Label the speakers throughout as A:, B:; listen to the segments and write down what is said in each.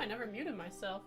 A: I never muted myself.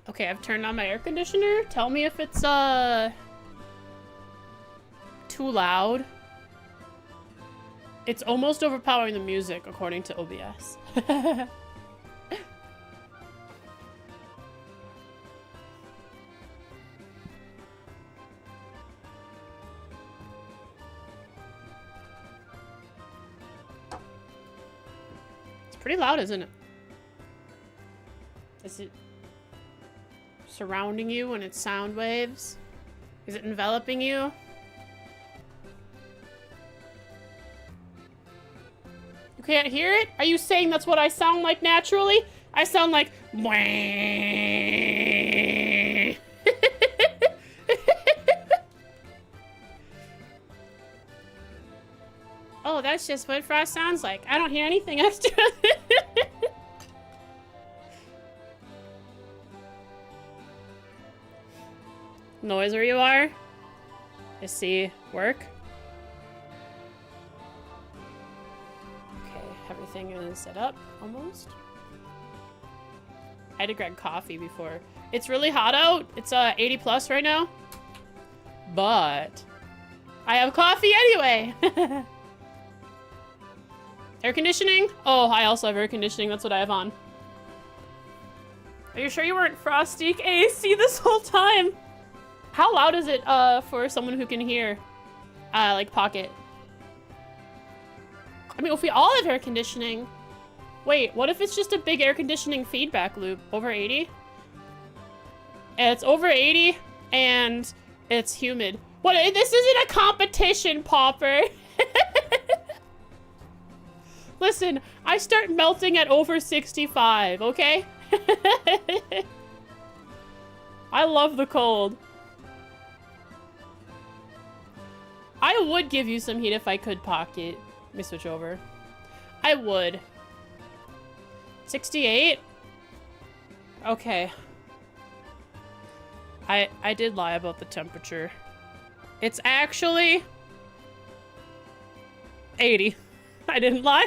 A: Okay, I've turned on my air conditioner. Tell me if it's, too loud. It's almost overpowering the music, according to OBS. It's pretty loud, isn't it? Is it surrounding you and its sound waves? Is it enveloping you? You can't hear it? Are you saying that's what I sound like naturally? I sound like Oh, that's just what Frost sounds like. I don't hear anything extra. Noise where you are? I see. Work? Okay, everything is set up, almost. I had to grab coffee before. It's really hot out. It's 80 plus right now. But I have coffee anyway. Air conditioning? Oh, I also have air conditioning. That's what I have on. Are you sure you weren't Frosty AC this whole time? How loud is it for someone who can hear? Like Pocket. I mean, if we all have air conditioning. Wait, what if it's just a big air conditioning feedback loop? Over 80? It's over 80 and it's humid. What? This isn't a competition, Popper. Listen, I start melting at over 65, okay? I love the cold. I would give you some heat if I could, Pocket. Let me switch over. I would. 68? Okay. I did lie about the temperature. It's actually 80. I didn't lie.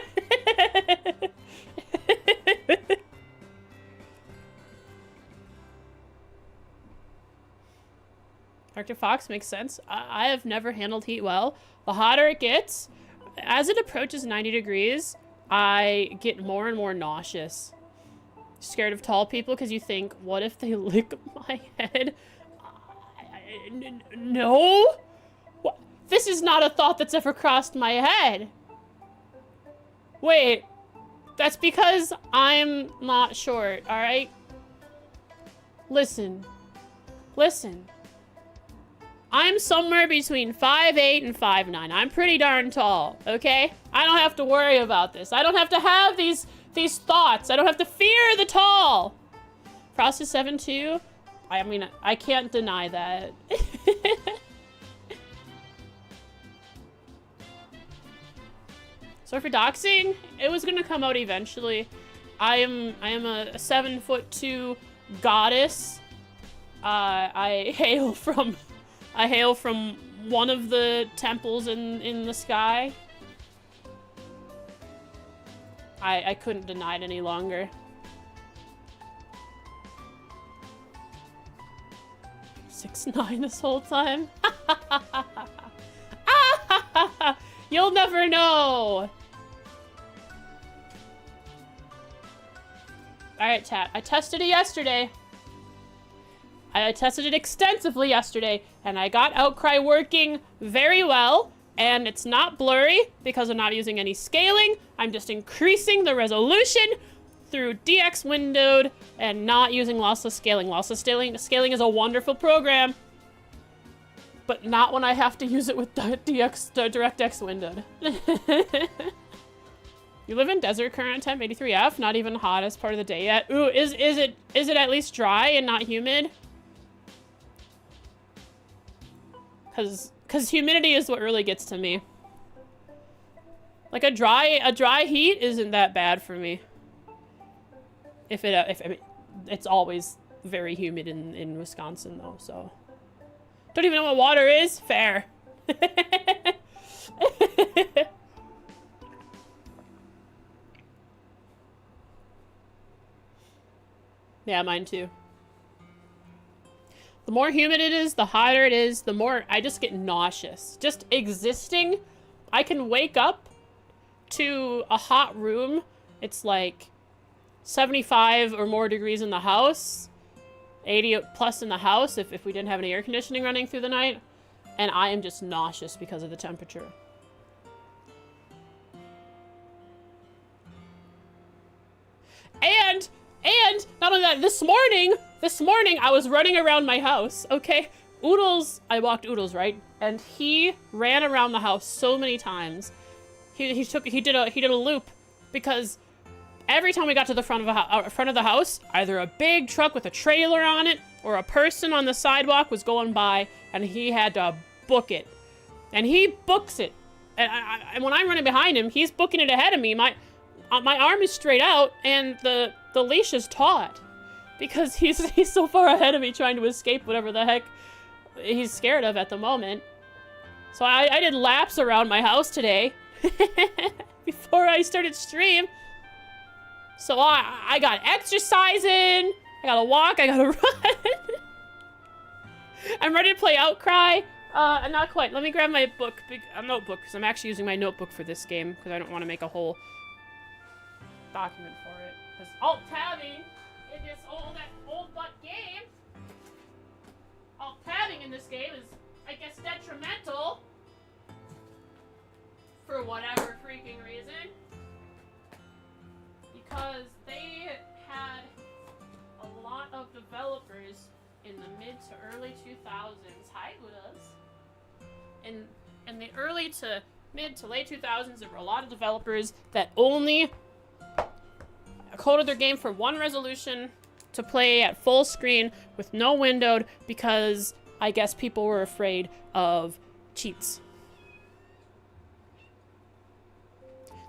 A: Arctic Fox makes sense. I have never handled heat well. The hotter it gets, as it approaches 90 degrees, I get more and more nauseous. Scared of tall people because you think, what if they lick my head? No? What? This is not a thought that's ever crossed my head. Wait, that's because I'm not short, alright? Listen. Listen. I'm somewhere between 5'8" and 5'9". I'm pretty darn tall, okay? I don't have to worry about this. I don't have to have these thoughts. I don't have to fear the tall. Frost is 7'2". I mean, I can't deny that. So for doxing, it was gonna come out eventually. I am a 7'2" goddess. I hail from one of the temples in the sky. I couldn't deny it any longer. 6'9" this whole time. You'll never know. Alright, chat. I tested it yesterday. I tested it extensively yesterday, and I got Outcry working very well, and it's not blurry because I'm not using any scaling. I'm just increasing the resolution through DX windowed and not using lossless scaling. Lossless scaling is a wonderful program, but not when I have to use it with DirectX windowed. You live in desert current temp 83F, not even hottest part of the day yet. Ooh, is it at least dry and not humid? Cause humidity is what really gets to me. Like a dry heat isn't that bad for me. I mean, it's always very humid in Wisconsin though, so. Don't even know what water is? Fair. Yeah, mine too. The more humid it is, the hotter it is, the more I just get nauseous. Just existing, I can wake up to a hot room. It's like 75 or more degrees in the house, 80 plus in the house if we didn't have any air conditioning running through the night, and I am just nauseous because of the temperature. And not only that, this morning I was running around my house, okay? Oodles, I walked Oodles, right? And he ran around the house so many times. He did a loop because every time we got to the front of the house, either a big truck with a trailer on it or a person on the sidewalk was going by, and he had to book it. And he books it. And when I'm running behind him, he's booking it ahead of me. My arm is straight out, and the leash is taut because he's so far ahead of me trying to escape whatever the heck he's scared of at the moment. So I did laps around my house today before I started stream. So I got exercise in, I gotta walk, I gotta run. I'm ready to play Outcry. Not quite. Let me grab my notebook, because I'm actually using my notebook for this game, because I don't want to make a whole document for it. Because alt-tabbing in this old butt game, alt-tabbing in this game is, I guess, detrimental for whatever freaking reason. Because they had a lot of developers in the mid to early 2000s. Hi, Buddhas. In the early to mid to late 2000s, there were a lot of developers that only coded their game for one resolution to play at full screen with no windowed because I guess people were afraid of cheats.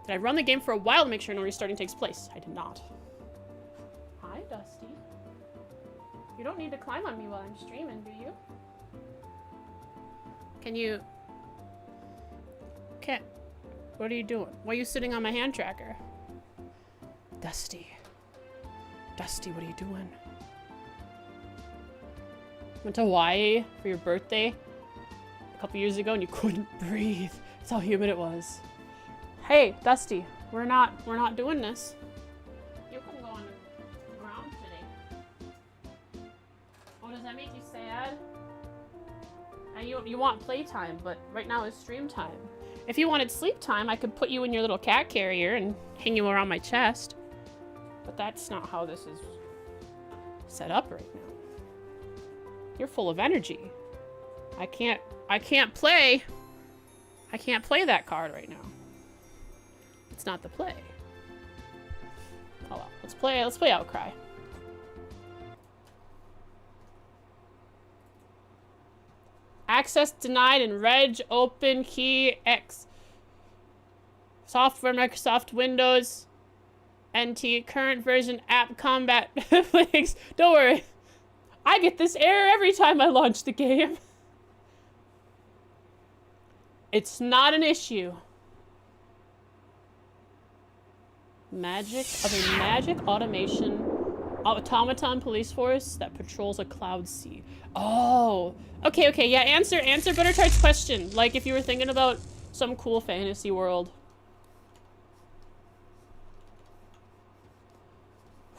A: Did I run the game for a while to make sure no restarting takes place? I did not. Hi, Dusty. You don't need to climb on me while I'm streaming, do you? Can you... Cat, what are you doing? Why are you sitting on my hand tracker? Dusty. Dusty, what are you doing? Went to Hawaii for your birthday a couple years ago and you couldn't breathe. That's how humid it was. Hey, Dusty, we're not doing this. You can go on the ground today. Oh, does that make you sad? And you want playtime, but right now is stream time. If you wanted sleep time, I could put you in your little cat carrier and hang you around my chest. But that's not how this is set up right now. You're full of energy. I can't play that card right now. It's not the play. Oh well, let's play Outcry. Access denied in Reg open key X. Software Microsoft Windows NT current version app combat flags. Don't worry. I get this error every time I launch the game. It's not an issue. Magic of a magic automation automaton police force that patrols a cloud sea. Oh, okay, yeah, answer Buttertart's question. Like if you were thinking about some cool fantasy world.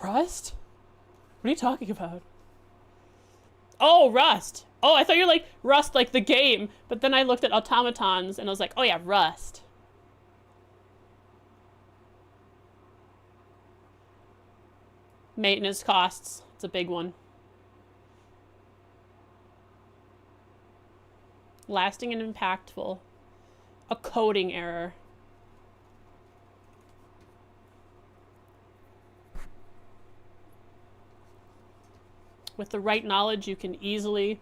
A: Rust? What are you talking about? Oh, Rust. Oh, I thought you were like Rust, like the game. But then I looked at automatons and I was like, oh yeah, Rust. Maintenance costs. It's a big one. Lasting and impactful. A coding error. With the right knowledge, you can easily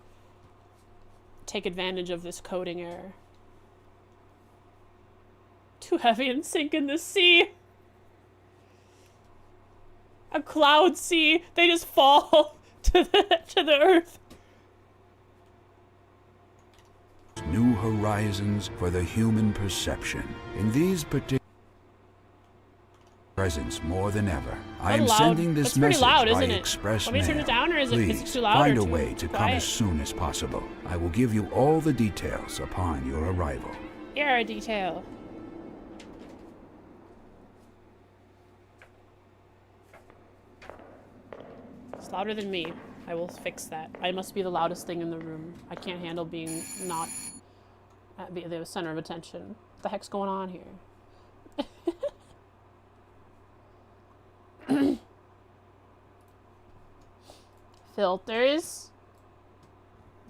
A: take advantage of this coding error. Too heavy and sink in the sea. A cloud sea. They just fall to the earth.
B: New horizons for the human perception. In these particular presence more than ever. I am sending this message by express mail.
A: Let me turn it down, or is it too loud?
B: Find a way to come as soon as possible. I will give you all the details upon your arrival.
A: Here, a detail. It's louder than me. I will fix that. I must be the loudest thing in the room. I can't handle being not at the center of attention. What the heck's going on here? Filters.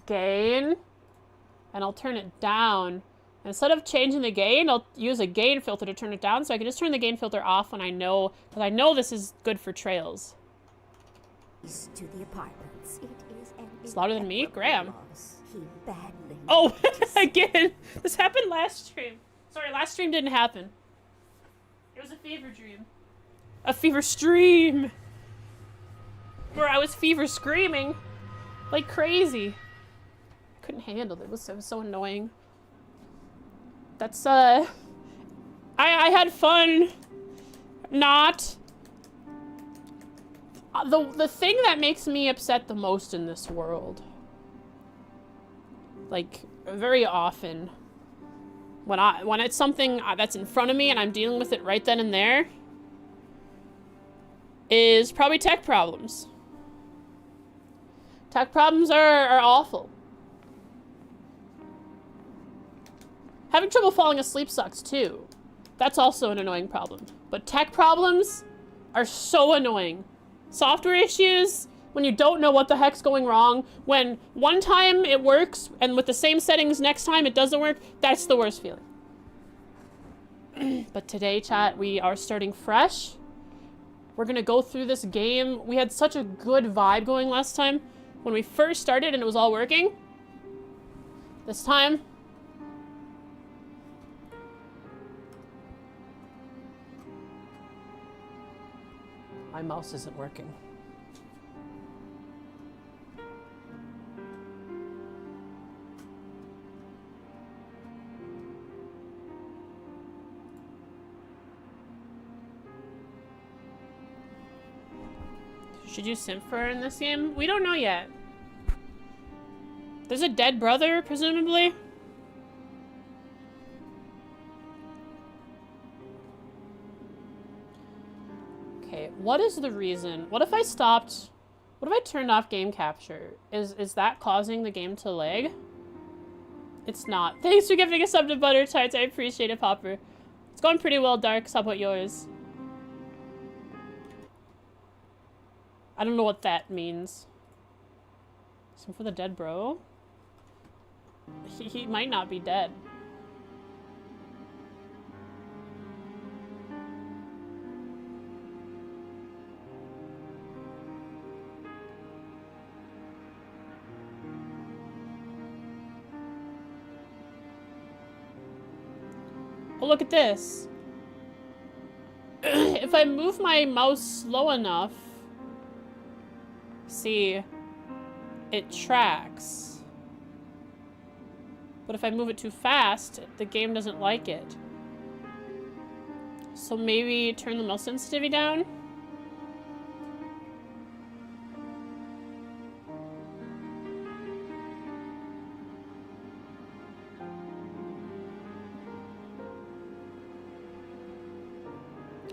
A: Gain. And I'll turn it down. Instead of changing the gain, I'll use a gain filter to turn it down, so I can just turn the gain filter off when I know, because I know this is good for trails.
C: To the apartments. It is
A: it's louder than me? Graham.
C: He badly
A: oh, again. This happened last stream. Sorry, last stream didn't happen. It was a fever dream. A fever stream. Where I was fever screaming like crazy. I couldn't handle it. It was so annoying. That's, I had fun. Not. The thing that makes me upset the most in this world, like, very often, when it's something that's in front of me and I'm dealing with it right then and there, is probably tech problems. Tech problems are awful. Having trouble falling asleep sucks too. That's also an annoying problem. But tech problems are so annoying. Software issues, when you don't know what the heck's going wrong, when one time it works and with the same settings next time it doesn't work, that's the worst feeling. But today, chat, we are starting fresh. We're gonna go through this game. We had such a good vibe going last time when we first started and it was all working. This time, my mouse isn't working. Should you simp for her in this game? We don't know yet. There's a dead brother, presumably. Okay, what is the reason? What if I stopped? What if I turned off game capture? Is that causing the game to lag? It's not. Thanks for giving a sub to Butter Tarts. I appreciate it, Popper. It's going pretty well, Dark. How about yours? I don't know what that means. Some for the dead bro? He might not be dead. Oh, look at this. If I move my mouse slow enough, see, it tracks. But if I move it too fast, the game doesn't like it. So maybe turn the mouse sensitivity down?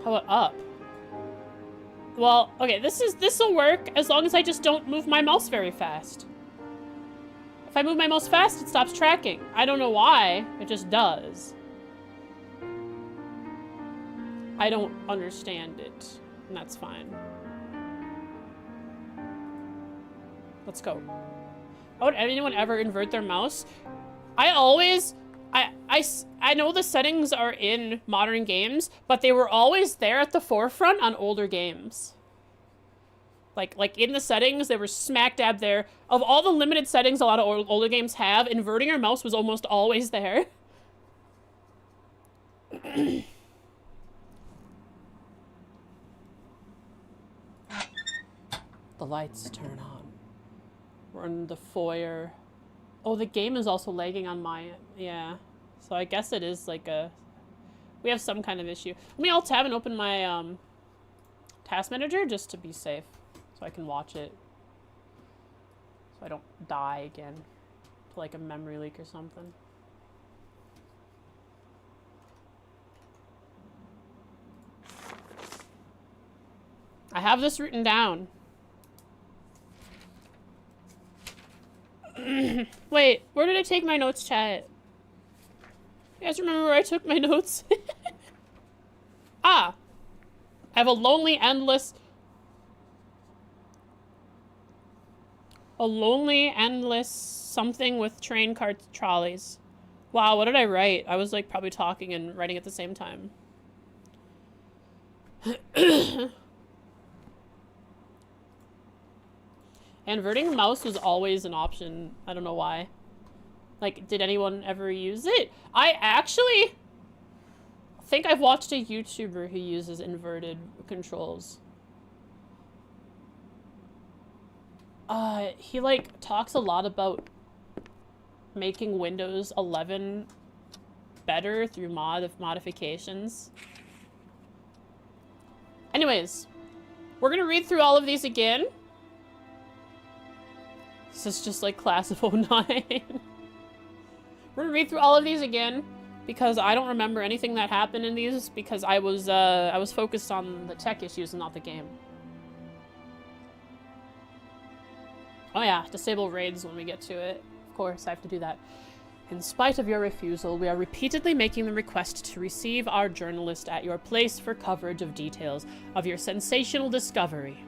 A: How about up? Well, okay, this'll work as long as I just don't move my mouse very fast. If I move my mouse fast, it stops tracking. I don't know why. It just does. I don't understand it. And that's fine. Let's go. How would anyone ever invert their mouse? I always... I know the settings are in modern games, but they were always there at the forefront on older games. Like in the settings, they were smack dab there. Of all the limited settings a lot of older games have, inverting your mouse was almost always there. The lights turn on. We're in the foyer. Oh, the game is also lagging on my end. Yeah. So I guess it is like a... We have some kind of issue. Let me alt tab and open my task manager just to be safe. So I can watch it. So I don't die again. To like a memory leak or something. I have this written down. Wait, where did I take my notes, chat? You guys remember where I took my notes? Ah! I have a lonely, endless something with train carts, trolleys. Wow, what did I write? I was like probably talking and writing at the same time. Inverting mouse was always an option. I don't know why. Like, did anyone ever use it? I actually think I've watched a YouTuber who uses inverted controls. He like talks a lot about making Windows 11 better through modifications. Anyways, we're gonna read through all of these again. This is just like class of 09. We're gonna read through all of these again because I don't remember anything that happened in these because I was focused on the tech issues and not the game. Oh yeah, disable raids when we get to it. Of course, I have to do that. In spite of your refusal, we are repeatedly making the request to receive our journalist at your place for coverage of details of your sensational discovery.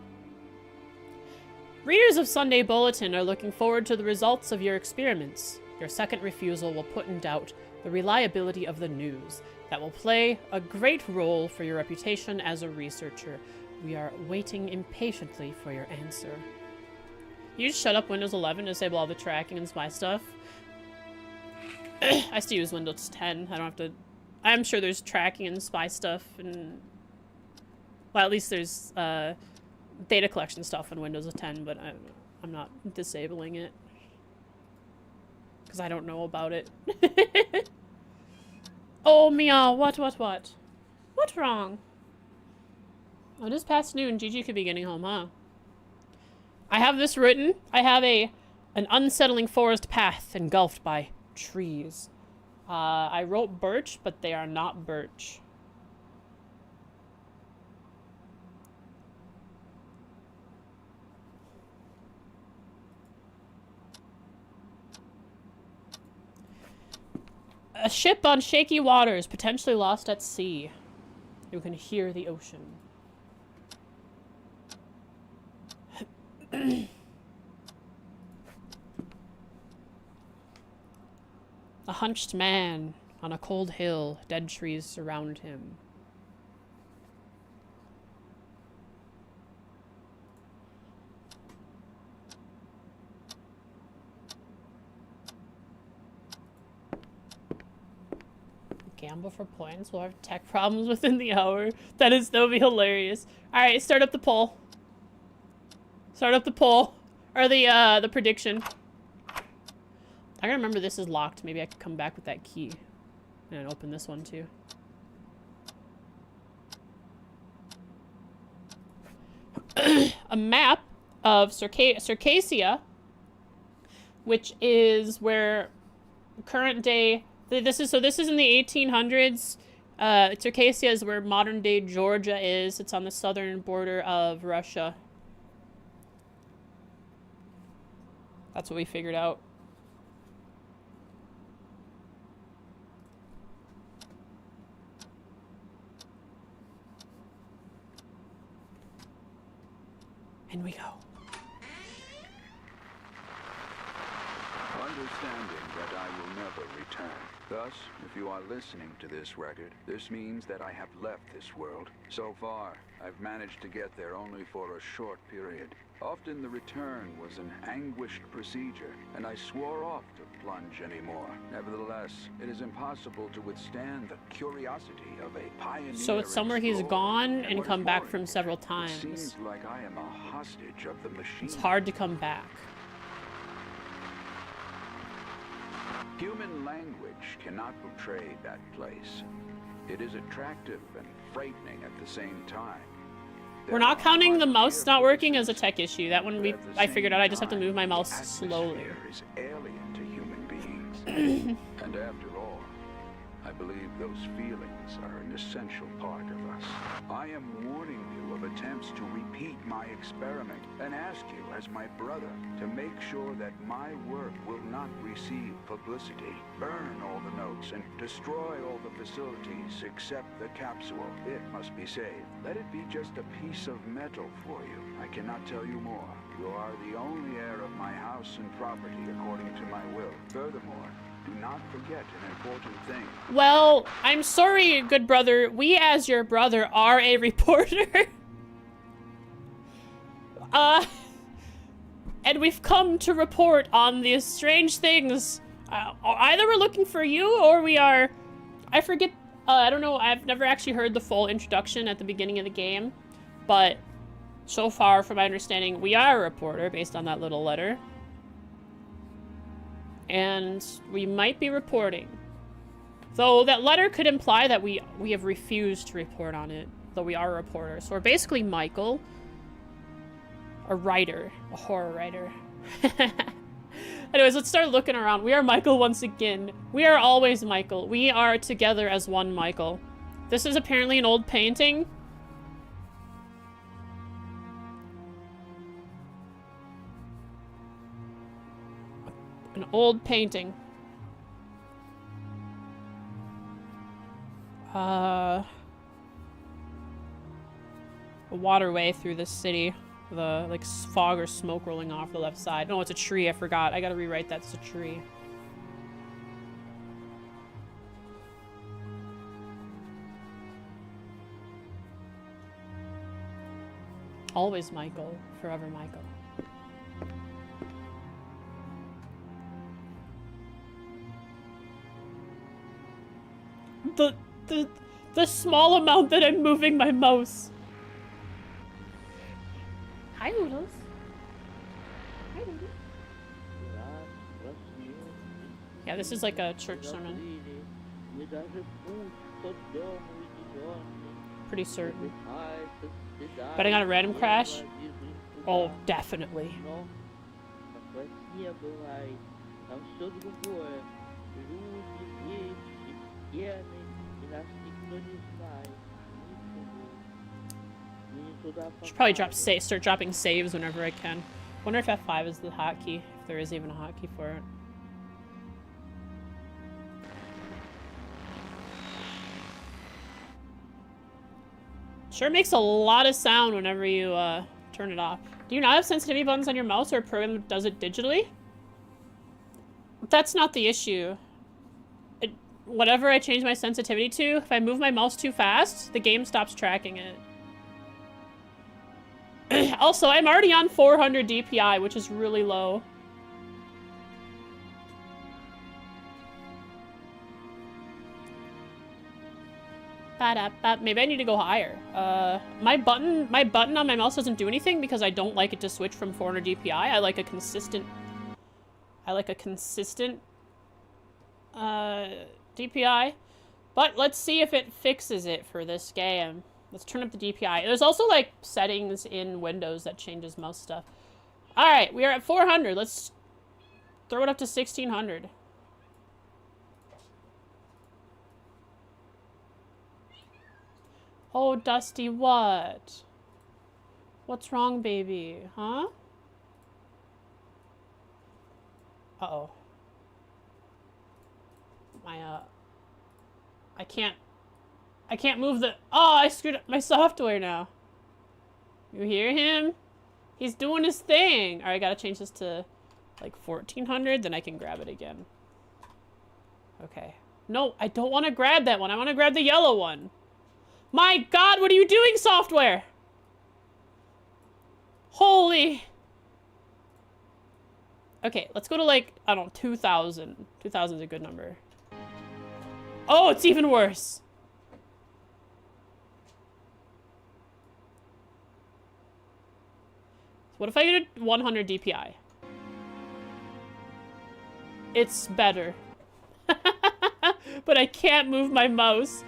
A: Readers of Sunday Bulletin are looking forward to the results of your experiments. Your second refusal will put in doubt the reliability of the news. That will play a great role for your reputation as a researcher. We are waiting impatiently for your answer. You just shut up Windows 11 to disable all the tracking and spy stuff. I still use Windows 10. I don't have to... I'm sure there's tracking and spy stuff and... Well, at least there's, data collection stuff in Windows 10, but I'm not disabling it. Because I don't know about it. Oh, meow. What? What's wrong? Oh, it is past noon. Gigi could be getting home, huh? I have this written. I have an unsettling forest path engulfed by trees. I wrote birch, but they are not birch. A ship on shaky waters, potentially lost at sea. You can hear the ocean. A hunched man on a cold hill, dead trees surround him. Gamble for points. We'll have tech problems within the hour. That would be hilarious. Alright, start up the poll. Start up the poll. Or the prediction. I gotta remember this is locked. Maybe I could come back with that key. And open this one too. A map of Circassia, which is where current day... This is in the 1800s. Circassia is where modern day Georgia is. It's on the southern border of Russia. That's what we figured out. In we go.
B: Understanding that I will never return. Thus, if you are listening to this record, this means that I have left this world. So far, I've managed to get there only for a short period. Often the return was an anguished procedure, and I swore off to plunge anymore. Nevertheless, it is impossible to withstand the curiosity of a pioneer.
A: So it's somewhere he's gone and come back from several
B: It
A: times.
B: seems like I am a hostage of the machine.
A: It's hard to come back.
B: Human language cannot portray that place. It is attractive and frightening at the same time.
A: We're not counting the mouse not working as a tech issue. That one I figured out. I just have to move my mouse slowly.
B: Is alien to human beings. And after all, I believe those feelings are an essential part of us. I am warning you of attempts to repeat my experiment and ask you as my brother to make sure that my work will not receive publicity. Burn all the notes and destroy all the facilities except the capsule. It must be saved. Let it be just a piece of metal for you. I cannot tell you more. You are the only heir of my house and property according to my will. Furthermore, do not forget an important thing.
A: Well, I'm sorry, good brother. We, as your brother, are a reporter. And we've come to report on these strange things. Either we're looking for you, or we are... I forget... I don't know, I've never actually heard the full introduction at the beginning of the game. But, so far, from my understanding, we are a reporter, based on that little letter. And we might be reporting. Though that letter could imply that we have refused to report on it, though we are a reporter. So we're basically Michael. A writer. A horror writer. Anyways, let's start looking around. We are Michael once again. We are always Michael. We are together as one Michael. This is apparently an old painting. An old painting. A waterway through this city. The, like, fog or smoke rolling off the left side. No, it's a tree. I forgot. I gotta rewrite that. It's a tree. Always Michael. Forever Michael. The small amount that I'm moving my mouse. Hi, Oodles. Hi, Oodles. Yeah, this is like a church sermon. Pretty certain. Betting on a random crash? Oh, definitely. Should probably start dropping saves whenever I can. Wonder if F5 is the hotkey, if there is even a hotkey for it. Sure makes a lot of sound whenever you turn it off. Do you not have sensitivity buttons on your mouse, or a program that does it digitally? That's not the issue. Whatever I change my sensitivity to, if I move my mouse too fast, the game stops tracking it. Also, I'm already on 400 DPI, which is really low. Maybe I need to go higher. My button on my mouse doesn't do anything because I don't like it to switch from 400 DPI. I like a consistent DPI. But let's see if it fixes it for this game. Let's turn up the DPI. There's also, like, settings in Windows that changes mouse stuff. Alright, we are at 400. Let's throw it up to 1600. Oh, Dusty, what? What's wrong, baby? Huh? Uh-oh. I can't move the... Oh, I screwed up my software now. You hear him? He's doing his thing. All right, gotta change this to like 1400, then I can grab it again. Okay. No, I don't want to grab that one. I want to grab the yellow one. My God, what are you doing, software? Holy. Okay, let's go to like, I don't know, 2000. 2000 is a good number. Oh, it's even worse. What if I get a 100 DPI? It's better. But I can't move my mouse.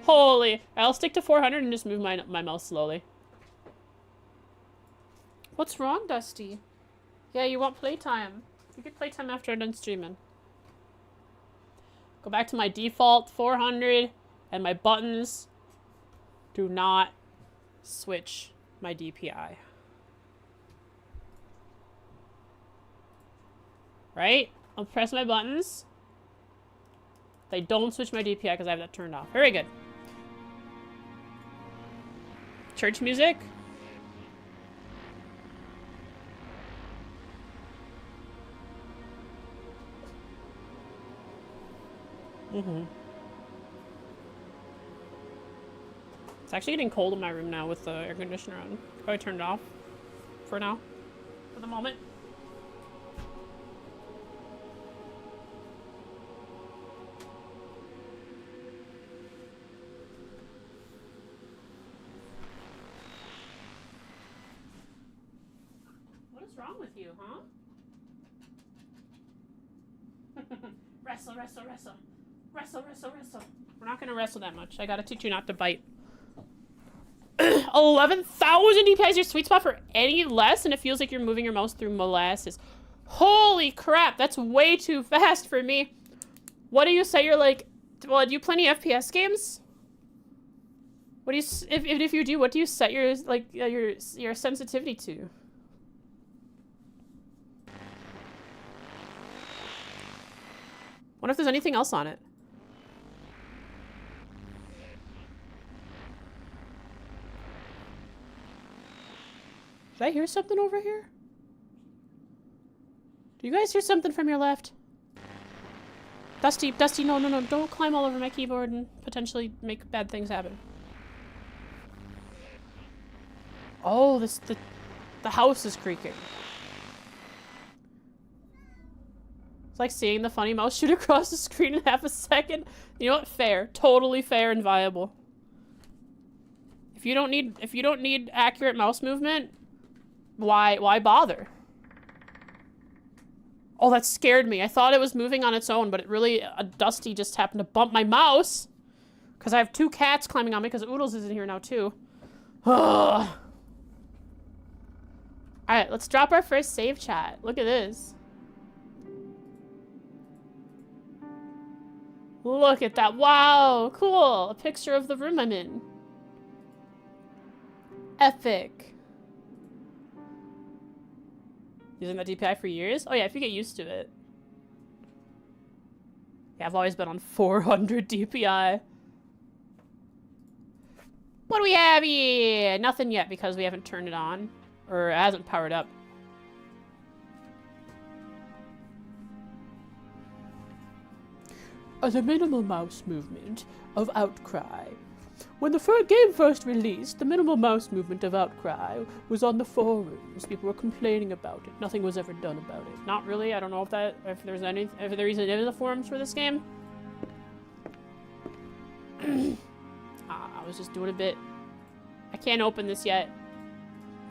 A: Holy. I'll stick to 400 and just move my mouse slowly. What's wrong, Dusty? Yeah, you want playtime. You get playtime after I'm done streaming. Go back to my default 400 and my buttons do not switch my DPI. Right? I'll press my buttons. They don't switch my DPI because I have that turned off. Very good. Church music. It's actually getting cold in my room now with the air conditioner on. Probably turned it off for now. For the moment. What is wrong with you, huh? Wrestle, wrestle, wrestle. Wrestle, wrestle, wrestle. We're not gonna wrestle that much. I gotta teach you not to bite. 11,000 DPI is your sweet spot for any less, and it feels like you're moving your mouse through molasses. Holy crap, that's way too fast for me. What do you say you're like? Well, do you play any FPS games? What do you, if you do, what do you set your like your sensitivity to? Wonder if there's anything else on it. Did I hear something over here? Do you guys hear something from your left? Dusty, Dusty, no, no, no, don't climb all over my keyboard and potentially make bad things happen. Oh, the house is creaking. It's like seeing the funny mouse shoot across the screen in half a second. You know what? Fair. Totally fair and viable. If you don't need accurate mouse movement, why bother? Oh, that scared me. I thought it was moving on its own, but it really, Dusty just happened to bump my mouse. Because I have two cats climbing on me because Oodles is in here now too. Ugh. Alright, let's drop our first save chat. Look at this. Look at that. Wow, cool. A picture of the room I'm in. Epic. Using that DPI for years? Oh yeah, if you get used to it. Yeah, I've always been on 400 DPI. What do we have here? Nothing yet because we haven't turned it on. Or it hasn't powered up. The minimal mouse movement of Outcry. When the game first released, the minimal mouse movement of Outcry was on the forums. People were complaining about it. Nothing was ever done about it. Not really. I don't know if there is any in the forums for this game. I was just doing a bit. I can't open this yet.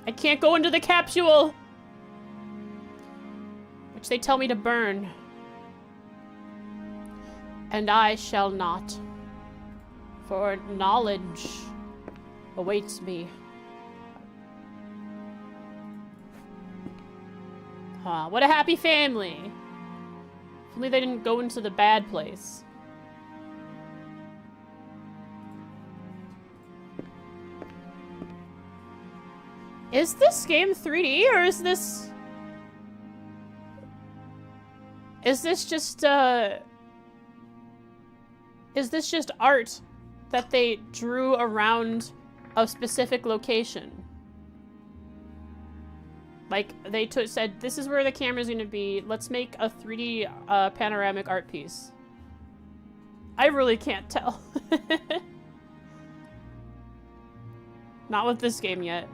A: I can't go into the capsule, which they tell me to burn. And I shall not. For knowledge awaits me. What a happy family. If only they didn't go into the bad place. Is this game 3D or is this... Is this just art that they drew around a specific location? Like, they said, this is where the camera's gonna be. Let's make a 3D panoramic art piece. I really can't tell. Not with this game yet.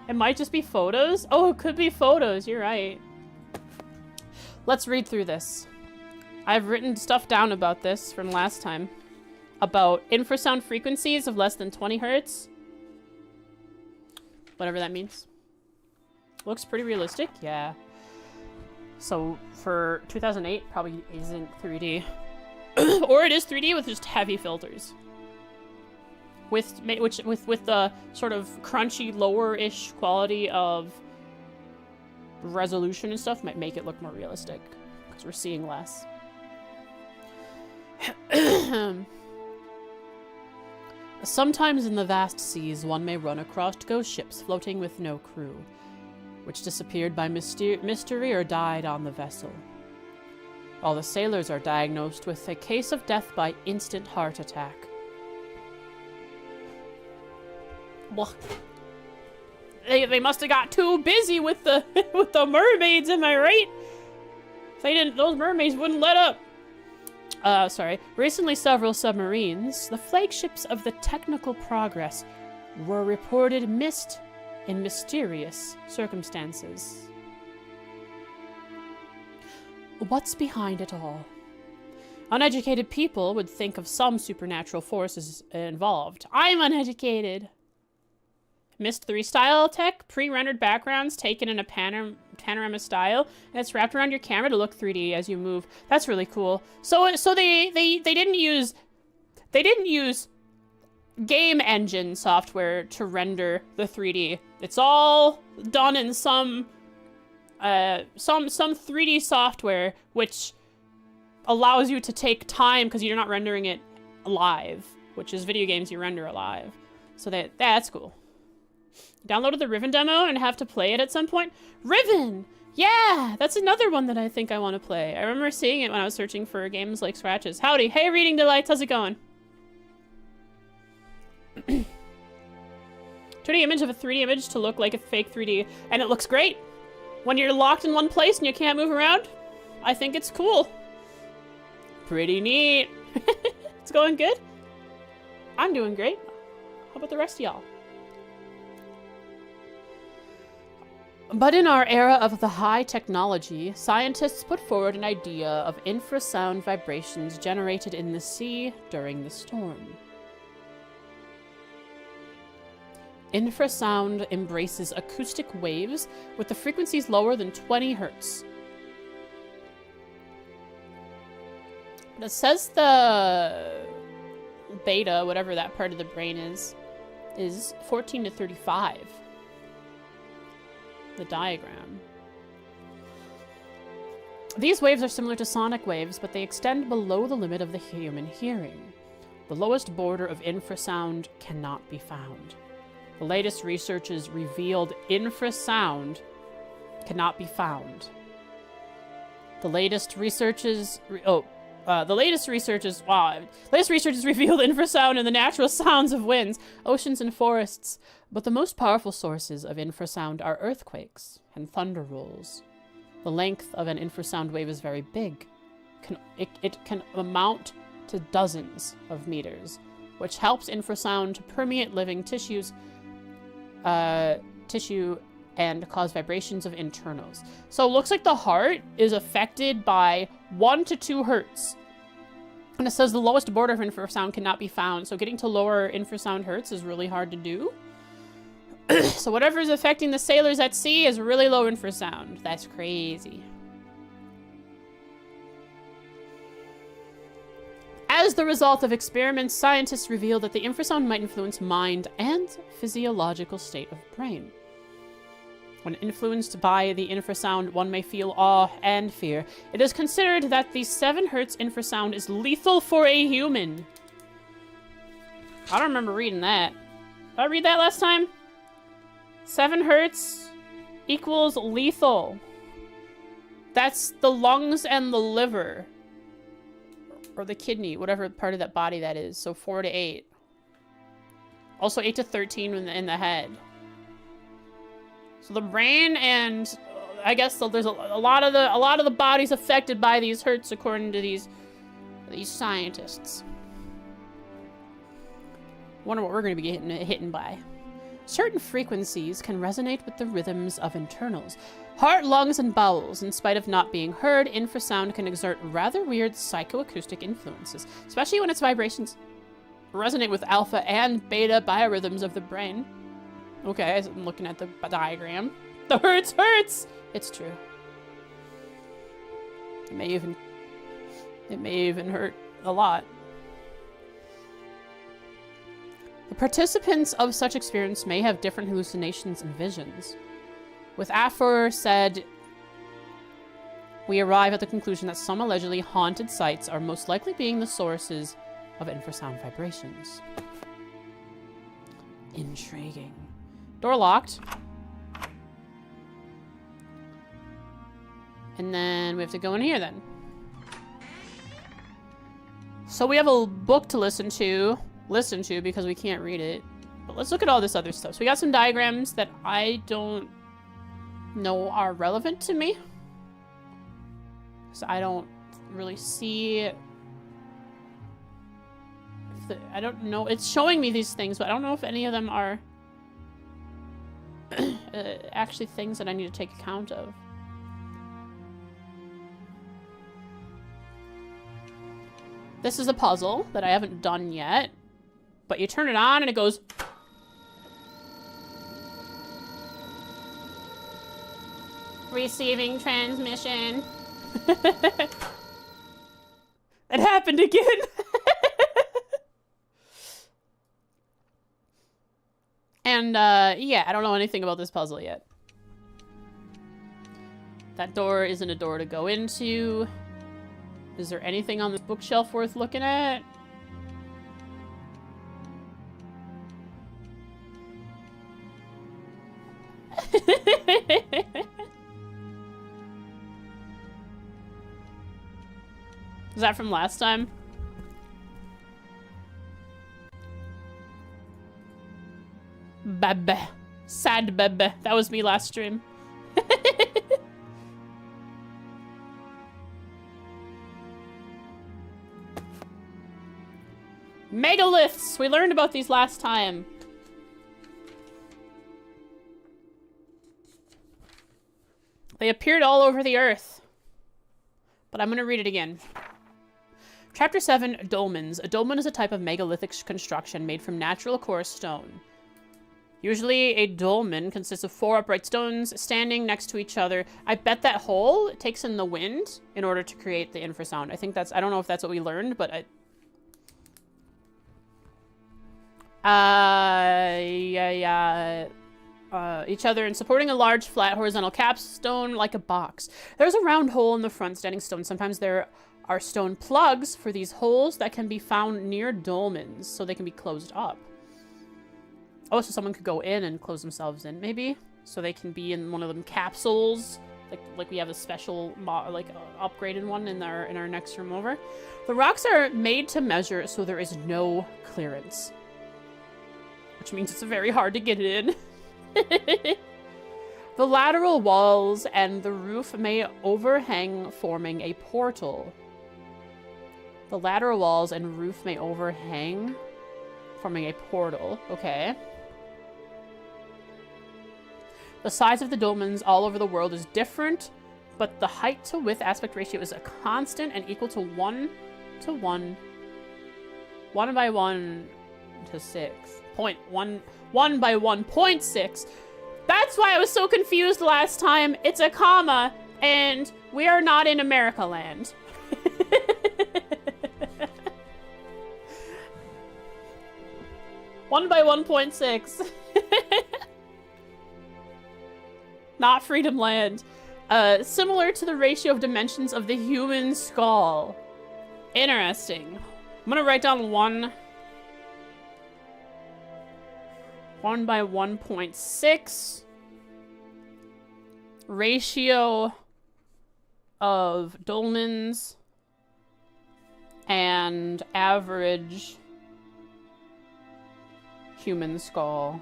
A: It might just be photos. Oh, it could be photos. You're right. Let's read through this. I've written stuff down about this from last time. About infrasound frequencies of less than 20 hertz. Whatever that means. Looks pretty realistic. Yeah. So for 2008, probably isn't 3D. Or it is 3D with just heavy filters. With the sort of crunchy, lower-ish quality of resolution and stuff might make it look more realistic. Because we're seeing less. Sometimes in the vast seas, one may run across ghost ships floating with no crew, which disappeared by mystery or died on the vessel. All the sailors are diagnosed with a case of death by instant heart attack. Well, they must have got too busy with the with the mermaids, am I right? If they didn't, those mermaids wouldn't let up. Sorry. Recently, several submarines, the flagships of the Technical Progress, were reported missed in mysterious circumstances. What's behind it all? Uneducated people would think of some supernatural forces involved. I'm uneducated. Mist 3 style tech, pre-rendered backgrounds taken in a panorama style, and it's wrapped around your camera to look 3D as you move. That's really cool. So they didn't use game engine software to render the 3D. It's all done in some 3D software which allows you to take time because you're not rendering it live, which is video games you render alive. So that's cool. Downloaded the Riven demo and have to play it at some point. Riven! Yeah! That's another one that I think I want to play. I remember seeing it when I was searching for games like Scratches. Howdy! Hey, Reading Delights! How's it going? 2D image of a 3D image to look like a fake 3D. And it looks great! When you're locked in one place and you can't move around, I think it's cool. Pretty neat. It's going good? I'm doing great. How about the rest of y'all? But in our era of the high technology, scientists put forward an idea of infrasound vibrations generated in the sea during the storm. Infrasound embraces acoustic waves with the frequencies lower than 20 hertz. But it says the beta, whatever that part of the brain is 14 to 35. The diagram. These waves are similar to sonic waves, but they extend below the limit of the human hearing. The lowest border of infrasound cannot be found. The latest research has revealed infrasound cannot be found. The latest research has revealed infrasound in the natural sounds of winds, oceans, and forests. But the most powerful sources of infrasound are earthquakes and thunder rolls. The length of an infrasound wave is very big. It can amount to dozens of meters, which helps infrasound to permeate living tissue and cause vibrations of internals. So it looks like the heart is affected by 1 to 2 hertz. And it says the lowest border of infrasound cannot be found. So getting to lower infrasound hertz is really hard to do. So whatever is affecting the sailors at sea is really low infrasound. That's crazy. As the result of experiments, scientists revealed that the infrasound might influence mind and physiological state of brain. When influenced by the infrasound, one may feel awe and fear. It is considered that the 7 hertz infrasound is lethal for a human. I don't remember reading that. Did I read that last time? 7 hertz equals lethal. That's the lungs and the liver. Or the kidney, whatever part of that body that is. So 4 to 8. Also 8 to 13 in the head. So the brain and I guess there's a lot of the bodies affected by these hurts according to these scientists. Wonder what we're going to be hitting by. Certain frequencies can resonate with the rhythms of internals. Heart, lungs, and bowels. In spite of not being heard, infrasound can exert rather weird psychoacoustic influences, especially when its vibrations resonate with alpha and beta biorhythms of the brain. Okay, I'm looking at the diagram. The hurts! It's true. It may even hurt a lot. The participants of such experience may have different hallucinations and visions. With aforesaid, we arrive at the conclusion that some allegedly haunted sites are most likely being the sources of infrasound vibrations. Intriguing. Door locked. And then we have to go in here then. So we have a book to listen to because we can't read it. But let's look at all this other stuff. So we got some diagrams that I don't know are relevant to me. So I don't really see... I don't know. It's showing me these things, but I don't know if any of them are actually things that I need to take account of. This is a puzzle that I haven't done yet. But you turn it on and it goes... Receiving transmission. It happened again. And, yeah, I don't know anything about this puzzle yet. That door isn't a door to go into. Is there anything on this bookshelf worth looking at? Is that from last time? Bebe. Sad bebe. That was me last stream. Megaliths! We learned about these last time. They appeared all over the earth. But I'm gonna read it again. Chapter 7, Dolmens. A dolmen is a type of megalithic construction made from natural coarse stone. Usually, a dolmen consists of 4 upright stones standing next to each other. I bet that hole takes in the wind in order to create the infrasound. I think that's... I don't know if that's what we learned, but I... each other and supporting a large, flat, horizontal capstone like a box. There's a round hole in the front standing stone. Sometimes there are stone plugs for these holes that can be found near dolmens, so they can be closed up. Oh, so someone could go in and close themselves in, maybe? So they can be in one of them capsules, like we have a special, upgraded one in our next room over. The rocks are made to measure, so there is no clearance. Which means it's very hard to get it in. The lateral walls and the roof may overhang, forming a portal. The lateral walls and roof may overhang, forming a portal. Okay. The size of the dolmens all over the world is different, but the height to width aspect ratio is a constant and equal to 1 to 1. 1 by 1 to 6. 1 by 1.6. That's why I was so confused last time. It's a comma, and we are not in America land. One by 1.6. Not Freedom Land. Similar to the ratio of dimensions of the human skull. Interesting. I'm gonna write down 1 by 1.6 ratio of dolmens and average human skull.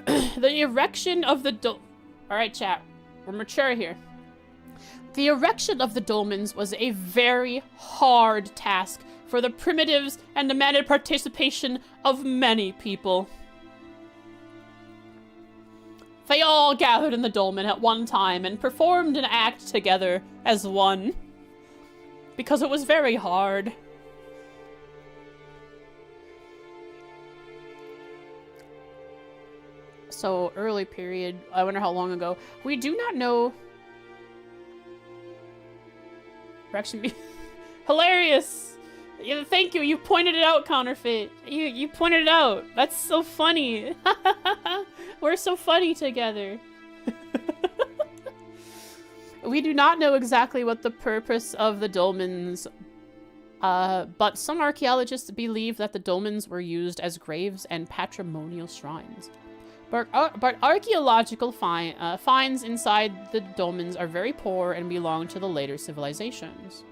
A: The erection of the Alright, chat. We're mature here. The erection of the dolmens was a very hard task for the primitives and demanded participation of many people. They all gathered in the dolmen at one time and performed an act together as one. Because it was very hard. So, early period. I wonder how long ago. We do not know. Hilarious! Yeah, thank you. You pointed it out, Counterfeit. You pointed it out. That's so funny. We're so funny together. We do not know exactly what the purpose of the dolmens, but some archaeologists believe that the dolmens were used as graves and patrimonial shrines. But archaeological finds inside the dolmens are very poor and belong to the later civilizations.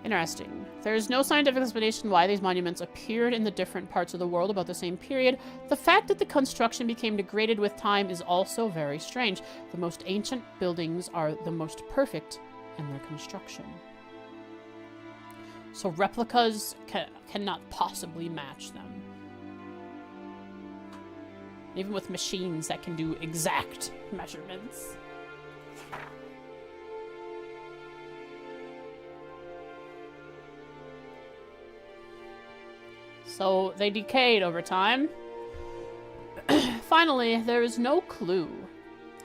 A: Interesting. There is no scientific explanation why these monuments appeared in the different parts of the world about the same period. The fact that the construction became degraded with time is also very strange. The most ancient buildings are the most perfect in their construction. So replicas cannot possibly match them. Even with machines that can do exact measurements. So they decayed over time. Finally, there is no clue.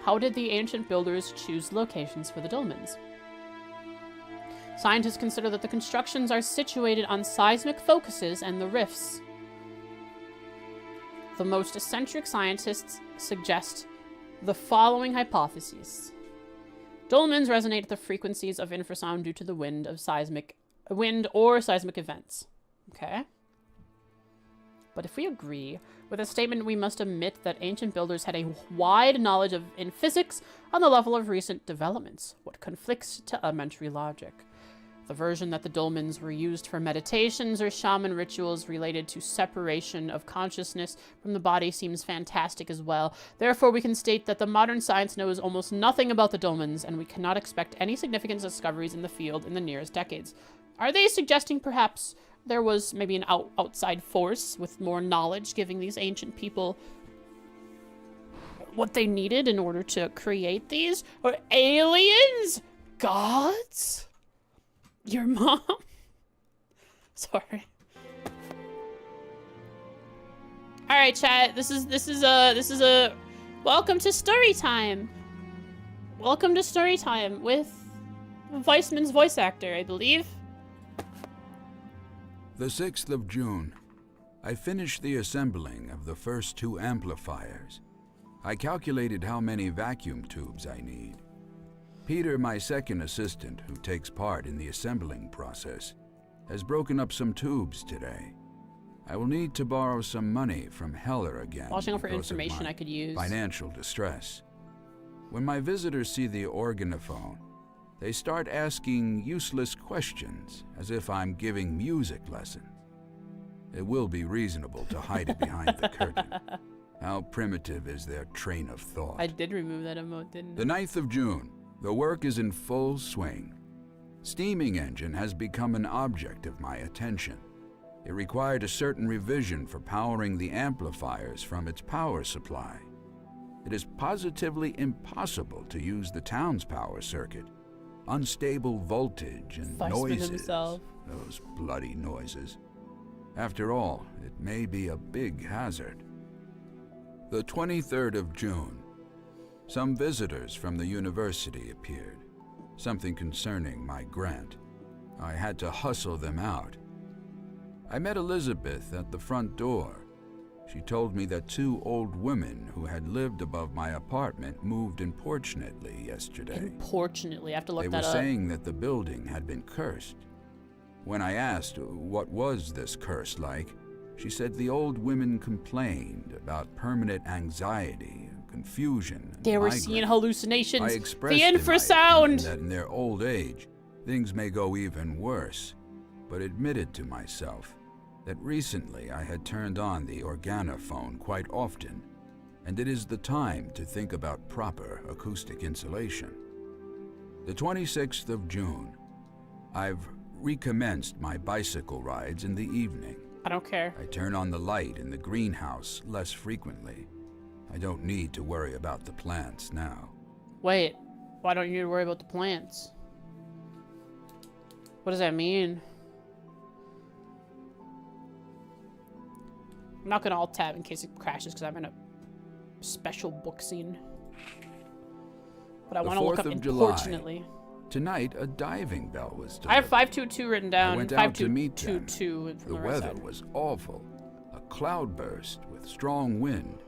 A: How did the ancient builders choose locations for the dolmens? Scientists consider that the constructions are situated on seismic focuses and the rifts. The most eccentric scientists suggest the following hypotheses. Dolmens resonate at the frequencies of infrasound due to the wind or seismic events. Okay. But if we agree with a statement, we must admit that ancient builders had a wide knowledge in physics on the level of recent developments, what conflicts to elementary logic. The version that the dolmens were used for meditations or shaman rituals related to separation of consciousness from the body seems fantastic as well. Therefore, we can state that the modern science knows almost nothing about the dolmens, and we cannot expect any significant discoveries in the field in the nearest decades. Are they suggesting perhaps there was maybe an outside force with more knowledge giving these ancient people what they needed in order to create these? Or aliens? Gods? Your mom? Sorry. All right, chat. This is a welcome to story time. Welcome to story time with Weissman's voice actor, I believe.
B: The 6th of June. I finished the assembling of the first 2 amplifiers. I calculated how many vacuum tubes I need. Peter, my second assistant, who takes part in the assembling process, has broken up some tubes today. I will need to borrow some money from Heller again.
A: Watching out for information I could use.
B: Financial distress. When my visitors see the organophone, they start asking useless questions as if I'm giving music lessons. It will be reasonable to hide it behind the curtain. How primitive is their train of thought?
A: I did remove that emote, didn't I?
B: The 9th of June. The work is in full swing. Steaming engine has become an object of my attention. It required a certain revision for powering the amplifiers from its power supply. It is positively impossible to use the town's power circuit. Unstable voltage and noises. Those bloody noises. After all, it may be a big hazard. The 23rd of June. Some visitors from the university appeared. Something concerning my grant. I had to hustle them out. I met Elizabeth at the front door. She told me that 2 old women who had lived above my apartment moved unfortunately yesterday.
A: Unfortunately, I have to look that up.
B: They were saying that the building had been cursed. When I asked what was this curse like, she said the old women complained about permanent anxiety, confusion, and
A: they were
B: migraine.
A: seeing hallucinations.
B: I expressed
A: the infrasound
B: that in their old age, things may go even worse, but admitted to myself that recently I had turned on the organophone quite often, and it is the time to think about proper acoustic insulation. The 26th of June. I've recommenced my bicycle rides in the evening.
A: I don't care.
B: I turn on the light in the greenhouse less frequently. I don't need to worry about the plants now.
A: Wait, why don't you need to worry about the plants? What does that mean? I'm not gonna alt tab in case it crashes because I'm in a special book scene. But I want to look up unfortunately.
B: Tonight, a diving bell was delivered.
A: I have 522 written down.
B: I went out to meet them.
A: 522 from
B: the weather was awful. A cloudburst with strong wind.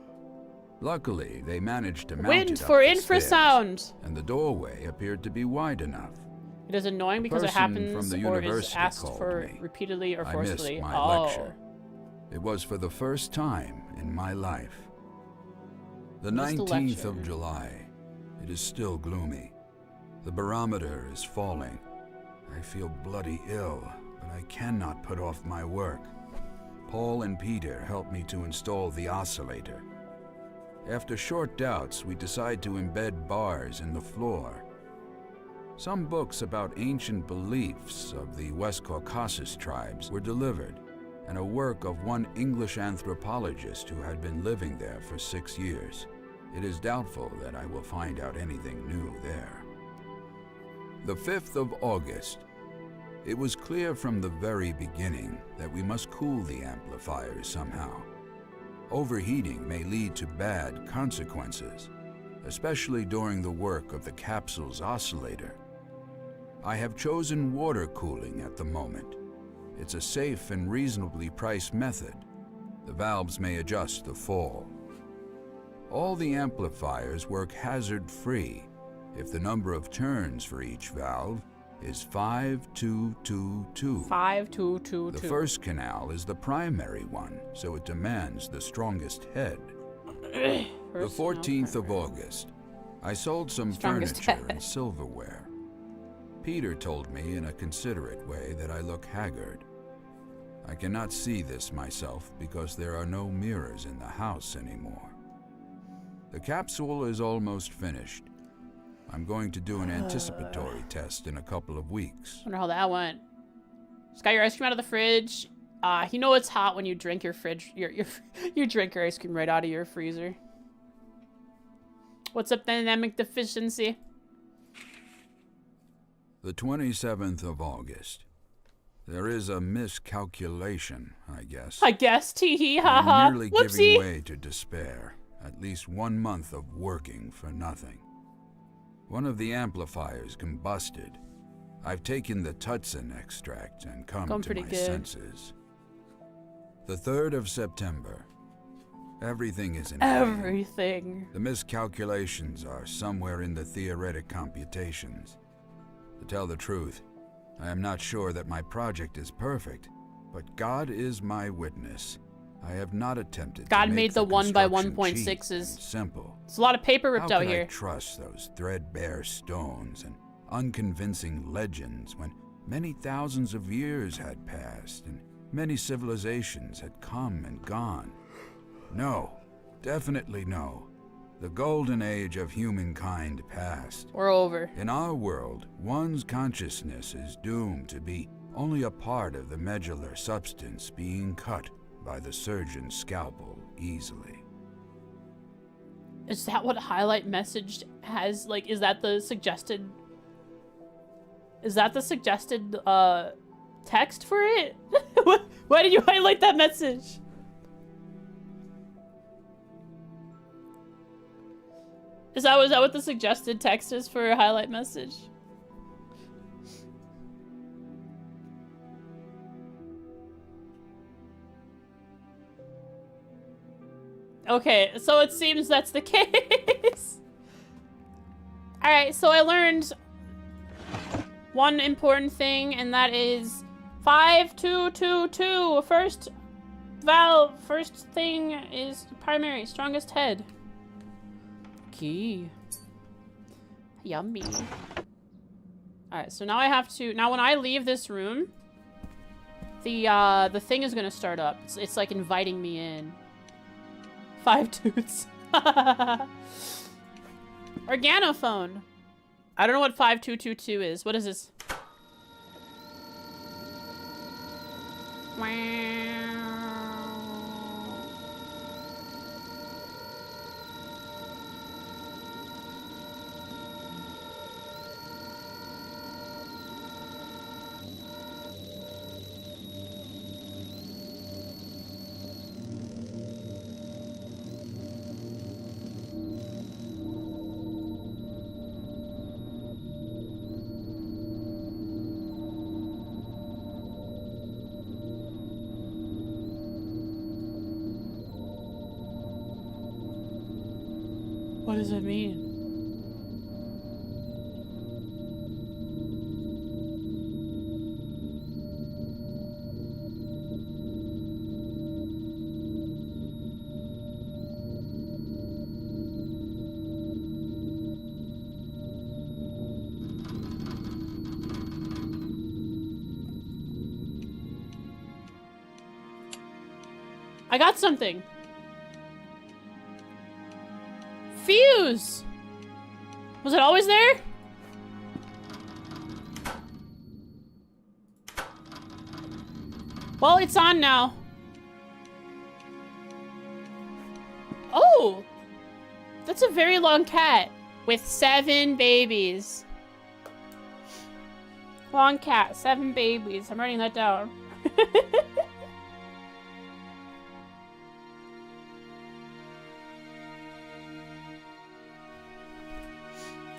B: Luckily, they managed to mount
A: wind
B: it up
A: for
B: the
A: infrasound.
B: stairs, and the doorway appeared to be wide enough.
A: It is annoying because it happens
B: from the
A: or is
B: university
A: asked
B: called
A: for
B: me.
A: repeatedly or forcefully.
B: I missed my lecture. It was for the first time in my life. The 19th of July. It is still gloomy. The barometer is falling. I feel bloody ill, but I cannot put off my work. Paul and Peter helped me to install the oscillator. After short doubts, we decide to embed bars in the floor. Some books about ancient beliefs of the West Caucasus tribes were delivered, and a work of one English anthropologist who had been living there for 6 years. It is doubtful that I will find out anything new there. The 5th of August. It was clear from the very beginning that we must cool the amplifiers somehow. Overheating may lead to bad consequences, especially during the work of the capsule's oscillator. I have chosen water cooling at the moment. It's a safe and reasonably priced method. The valves may adjust the fall. All the amplifiers work hazard-free if the number of turns for each valve is 5222.
A: 5222.
B: The first canal is the primary one, so it demands the strongest head. The 14th of August. I sold some furniture and silverware. Peter told me in a considerate way that I look haggard. I cannot see this myself because there are no mirrors in the house anymore. The capsule is almost finished. I'm going to do an anticipatory test in a couple of weeks.
A: Wonder how that went. Just got your ice cream out of the fridge. You know it's hot when you drink your fridge. You drink your ice cream right out of your freezer. What's up, dynamic deficiency?
B: The 27th of August. There is a miscalculation, I guess. Tee hee ha ha.
A: I'm
B: nearly giving way to despair. At least 1 month of working for nothing. One of the amplifiers combusted. I've taken the Tutsin extract and come to my senses. The 3rd of September. Everything is in vain.
A: Everything.
B: The miscalculations are somewhere in the theoretic computations. To tell the truth, I am not sure that my project is perfect, but God is my witness. I have not attempted
A: God
B: to make
A: made the 1 by 1.6s.
B: Simple.
A: There's a lot of paper ripped out here.
B: How could I trust those threadbare stones and unconvincing legends when many thousands of years had passed and many civilizations had come and gone? No, definitely no. The golden age of humankind passed.
A: We're over.
B: In our world, one's consciousness is doomed to be only a part of the medular substance being cut by the surgeon's scalpel easily.
A: Is that what highlight message has? Like, is that the suggested text for it? Why did you highlight that message? Is that what the suggested text is for a highlight message? Okay, so it seems that's the case. Alright, so I learned one important thing, and that is 5222. First valve, first thing is primary, strongest head. Okay. Yummy. Alright, so now I have to, now when I leave this room, The thing is gonna start up. It's like inviting me in. 5 tooths. Organophone. I don't know what 5222 is. What is this? What does it mean? I got something. Fuse! Was it always there? Well, it's on now. Oh! That's a very long cat with 7 babies. Long cat, 7 babies. I'm writing that down.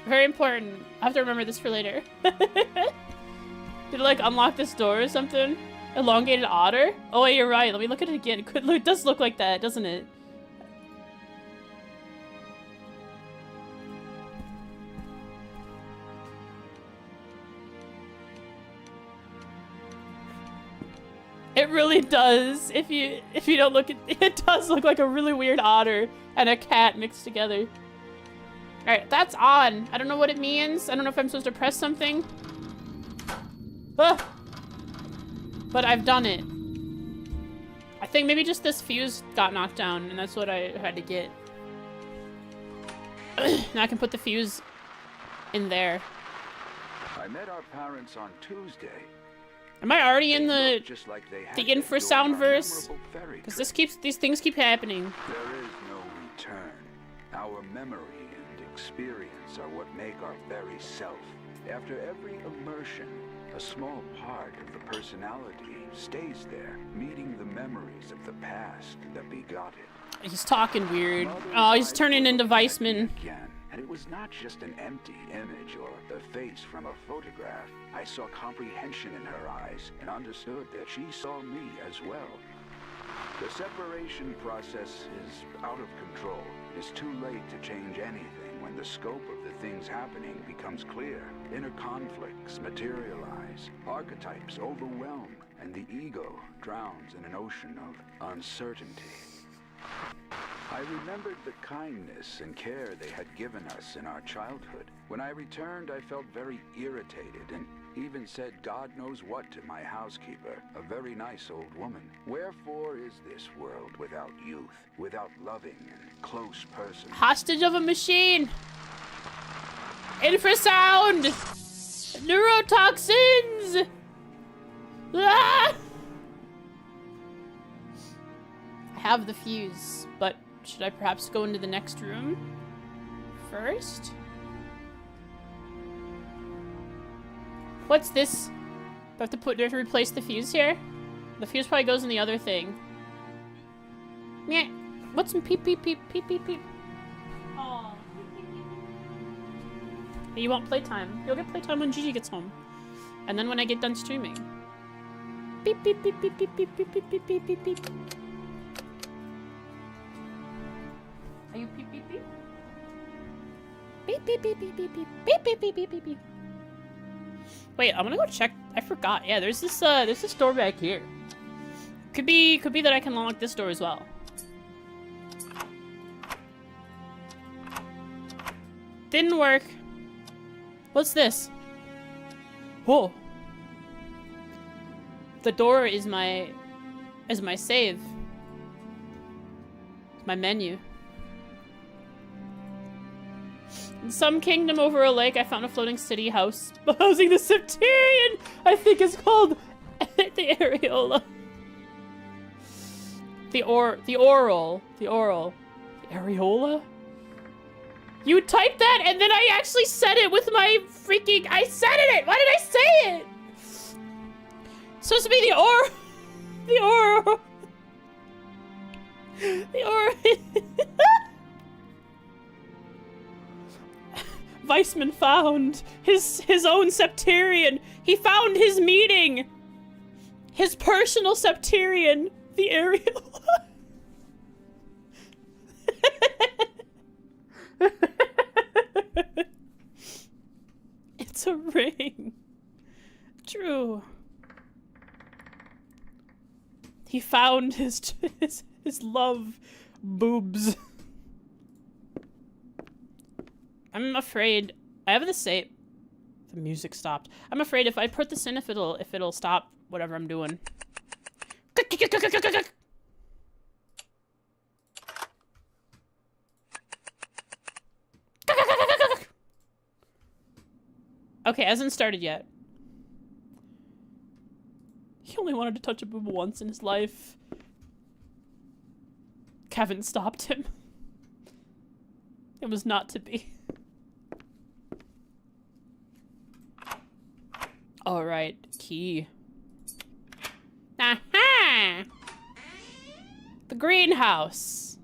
A: Very important. I have to remember this for later. Did it like unlock this door or something? Elongated otter? Oh wait, you're right. Let me look at it again. It does look like that, doesn't it? It really does. If you don't look at it, does look like a really weird otter and a cat mixed together. Alright, that's on. I don't know what it means. I don't know if I'm supposed to press something. Ah! But I've done it. I think maybe just this fuse got knocked down, and that's what I had to get. Now I can put the fuse in there.
B: I met our parents on Tuesday.
A: Am I already in the
B: the
A: infrasound verse? Because these things keep happening.
B: There is no return. Our memory and experience are what make our very self. After every immersion, a small part of the personality stays there, meeting the memories of the past that begot it.
A: He's talking weird. Oh, he's turning into Weissman.
B: Again. And it was not just an empty image or the face from a photograph. I saw comprehension in her eyes and understood that she saw me as well. The separation process is out of control. It's too late to change anything when the scope of the things happening becomes clear. Inner conflicts materialize, archetypes overwhelm, and the ego drowns in an ocean of uncertainty. I remembered the kindness and care they had given us in our childhood. When I returned, I felt very irritated and even said God knows what to my housekeeper, a very nice old woman. Wherefore is this world without youth, without loving and close persons?
A: Hostage of a machine! Infrasound! Neurotoxins! Ah! I have the fuse, but should I perhaps go into the next room first? What's this? Do I have to replace the fuse here? The fuse probably goes in the other thing. Meh. What's some peep peep peep peep peep peep? Aw. You want playtime. You'll get playtime when Gigi gets home. And then when I get done streaming. Beep beep beep beep beep beep beep beep beep beep beep beep. Are you beep beep beep? Beep beep beep beep beep beep beep beep beep beep beep beep. Wait, I'm gonna go check. I forgot. Yeah, there's this door back here. Could be that I can unlock this door as well. Didn't work. What's this? Whoa. The door is my save. It's my menu. In some kingdom over a lake, I found a floating city house housing the Septarian. I think it's called the areola. The oral. The areola? You typed that and then I actually said it with my freaking... I said it! Why did I say it? It's supposed to be the oral. Weissman found his own Septarian. He found his meeting. His personal Septarian. The areola. It's a ring. True. He found his love boobs. I'm afraid. I have the same. The music stopped. I'm afraid if I put this in, if it'll stop whatever I'm doing. Okay, hasn't started yet. He only wanted to touch a boob once in his life. Kevin stopped him. It was not to be. Alright, key. Aha! The greenhouse.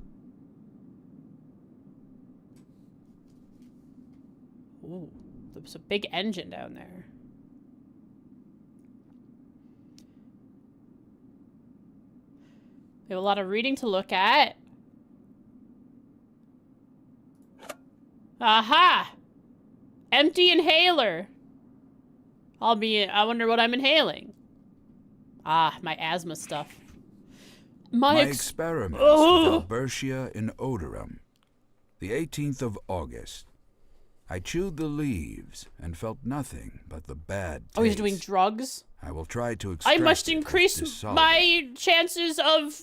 A: Ooh, there's a big engine down there. We have a lot of reading to look at. Aha! Empty inhaler. I wonder what I'm inhaling. Ah, my asthma stuff.
B: My experiments with Albertia in odorum. The 18th of August. I chewed the leaves and felt nothing but the bad taste.
A: Oh, he's doing drugs?
B: I will try to extract
A: I must increase my chances of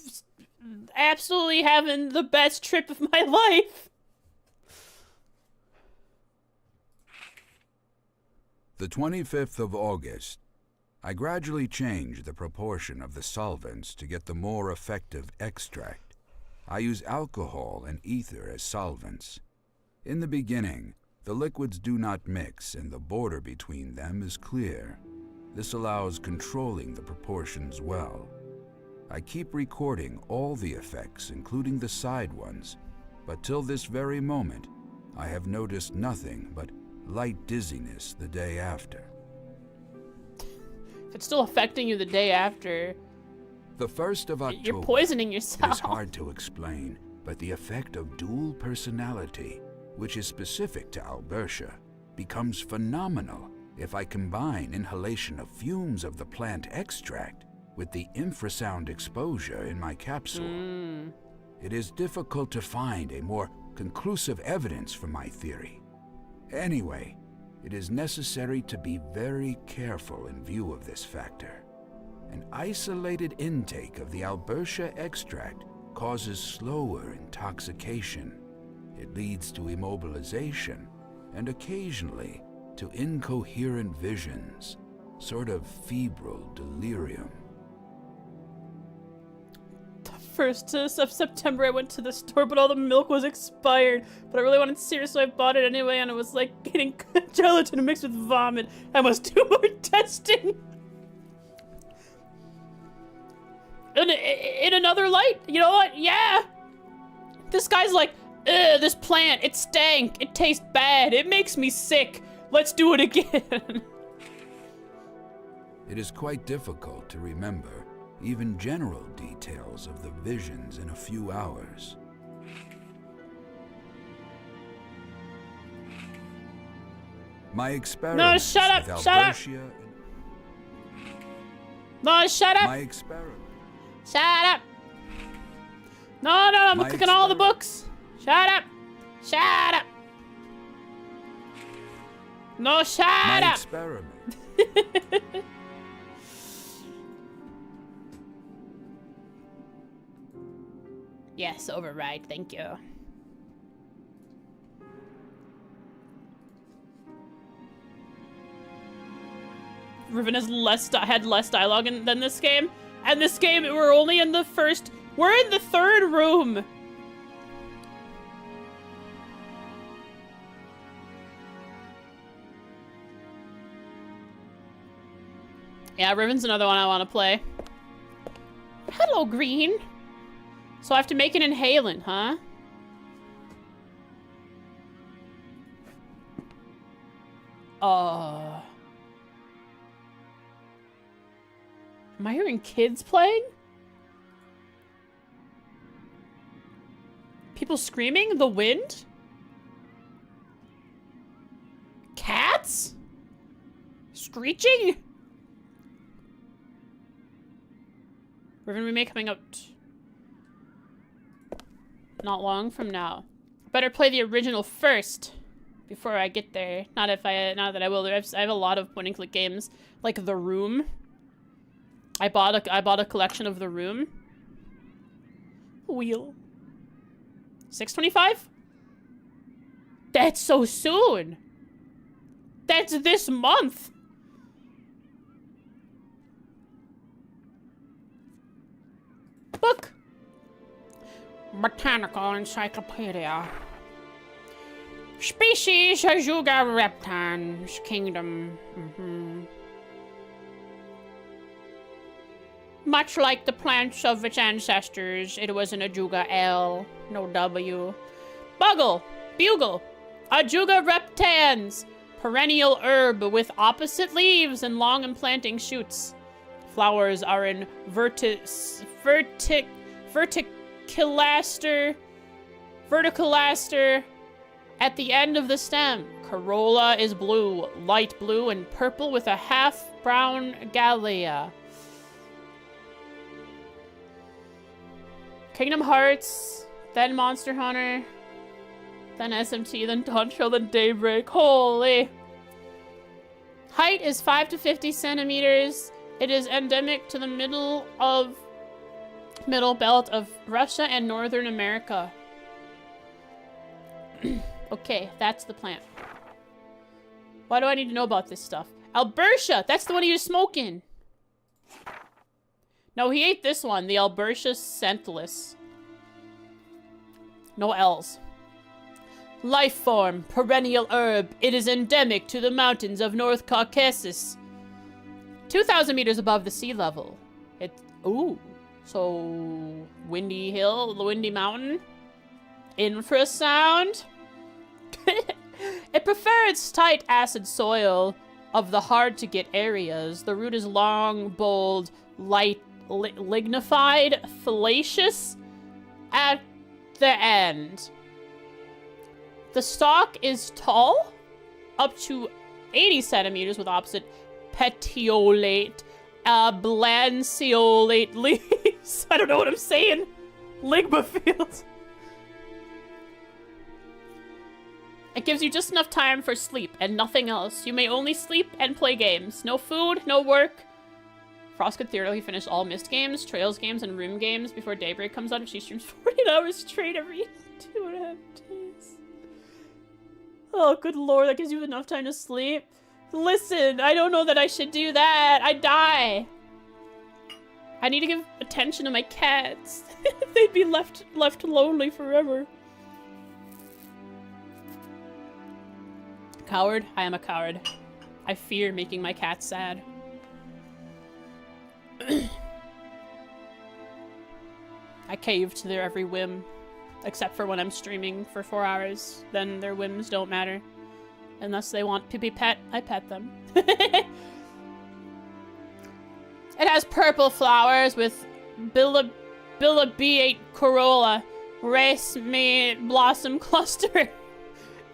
A: absolutely having the best trip of my life.
B: The 25th of August. I gradually changed the proportion of the solvents to get the more effective extract. I use alcohol and ether as solvents. In the beginning, the liquids do not mix and the border between them is clear. This allows controlling the proportions well. I keep recording all the effects, including the side ones, but till this very moment, I have noticed nothing but light dizziness the day after.
A: If it's still affecting you the day after,
B: the 1st of October,
A: you're poisoning yourself.
B: It is hard to explain, but the effect of dual personality, which is specific to Albertia, becomes phenomenal if I combine inhalation of fumes of the plant extract with the infrasound exposure in my capsule. It is difficult to find a more conclusive evidence for my theory. Anyway, it is necessary to be very careful in view of this factor. An isolated intake of the Albertia extract causes slower intoxication. It leads to immobilization and occasionally to incoherent visions, sort of febrile delirium.
A: The 1st of September, I went to the store, but all the milk was expired. But I really wanted cereal, so I bought it anyway, and it was like getting gelatin mixed with vomit. I must do more testing. In another light, you know what? Yeah. This guy's like, ugh, this plant, it stank. It tastes bad. It makes me sick. Let's do it again.
B: It is quite difficult to remember even general details of the visions in a few hours. My experiments
A: No, shut up,
B: with
A: shut up.
B: Albertia
A: No, shut up.
B: My experiment.
A: Shut up. No, I'm
B: My
A: clicking all the books. Shut up. Shut up. No, shut
B: My
A: up.
B: experiment.
A: Yes, override. Thank you. Riven has had less dialogue than this game. And this game, we're only in the first... We're in the third room. Yeah, Riven's another one I want to play. Hello, Green. So I have to make an inhalant, huh? Am I hearing kids playing? People screaming? The wind? Cats? Screeching? Riven remake coming out not long from now. Better play the original first before I get there. Not that I will. I have a lot of point and click games like The Room. I bought a collection of The Room. Wheel. 625? That's so soon. That's this month. Book. Botanical Encyclopedia. Species Ajuga reptans. Kingdom. Much like the plants of its ancestors, it was an Ajuga L, no W. Bugle. Bugle. Ajuga reptans. Perennial herb with opposite leaves and long implanting shoots. Flowers are in verticalaster at the end of the stem. Corolla is blue, light blue, and purple with a half brown galea. Kingdom Hearts, then Monster Hunter, then SMT, then Dawn Trail, then Daybreak. Holy! Height is 5 to 50 centimeters. It is endemic to the middle belt of Russia and Northern America. Okay, that's the plant. Why do I need to know about this stuff? Albertia! That's the one he was smoking! No, he ate this one, the Albertia scentless. No L's. Life form, perennial herb. It is endemic to the mountains of North Caucasus. 2,000 meters above the sea level. Ooh. So, Windy Hill, the Windy Mountain. Infrasound. It prefers tight acid soil of the hard-to-get areas. The root is long, bold, light, lignified, fallacious at the end. The stalk is tall, up to 80 centimeters with opposite petiolate, blanceolate leaves. I don't know what I'm saying. Ligma fields. It gives you just enough time for sleep and nothing else. You may only sleep and play games. No food, no work. Frost could theoretically finish all Mist games, Trails games, and Room games before Daybreak comes out if she streams 48 hours straight every 2.5 days. Oh, good lord, that gives you enough time to sleep. Listen, I don't know that I should do that. I'd die. I need to give attention to my cats. They'd be left lonely forever. Coward? I am a coward. I fear making my cats sad. I cave to their every whim. Except for when I'm streaming for 4 hours. Then their whims don't matter. Unless they want to be pet, I pet them. It has purple flowers with bilabiate corolla. Race me blossom cluster.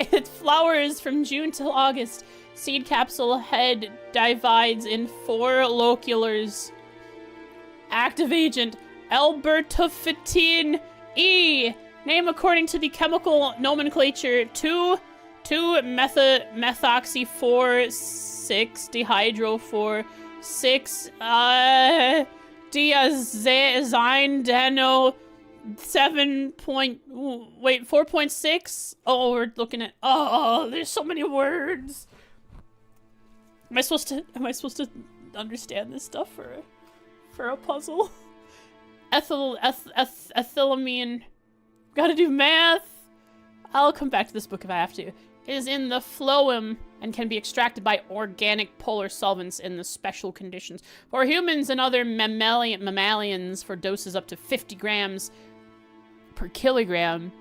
A: It flowers from June till August. Seed capsule head divides in 4 loculars. Active agent, Albertophytine E. Name according to the chemical nomenclature 2-methoxy 4,6-dehydro 4,6 diazine 4.6? Oh, we're looking at, oh, there's so many words. Am I supposed to understand this stuff for a puzzle? Ethylamine. Gotta do math. I'll come back to this book if I have to. It is in the phloem and can be extracted by organic polar solvents in the special conditions. For humans and other mammalians, for doses up to 50 grams per kilogram,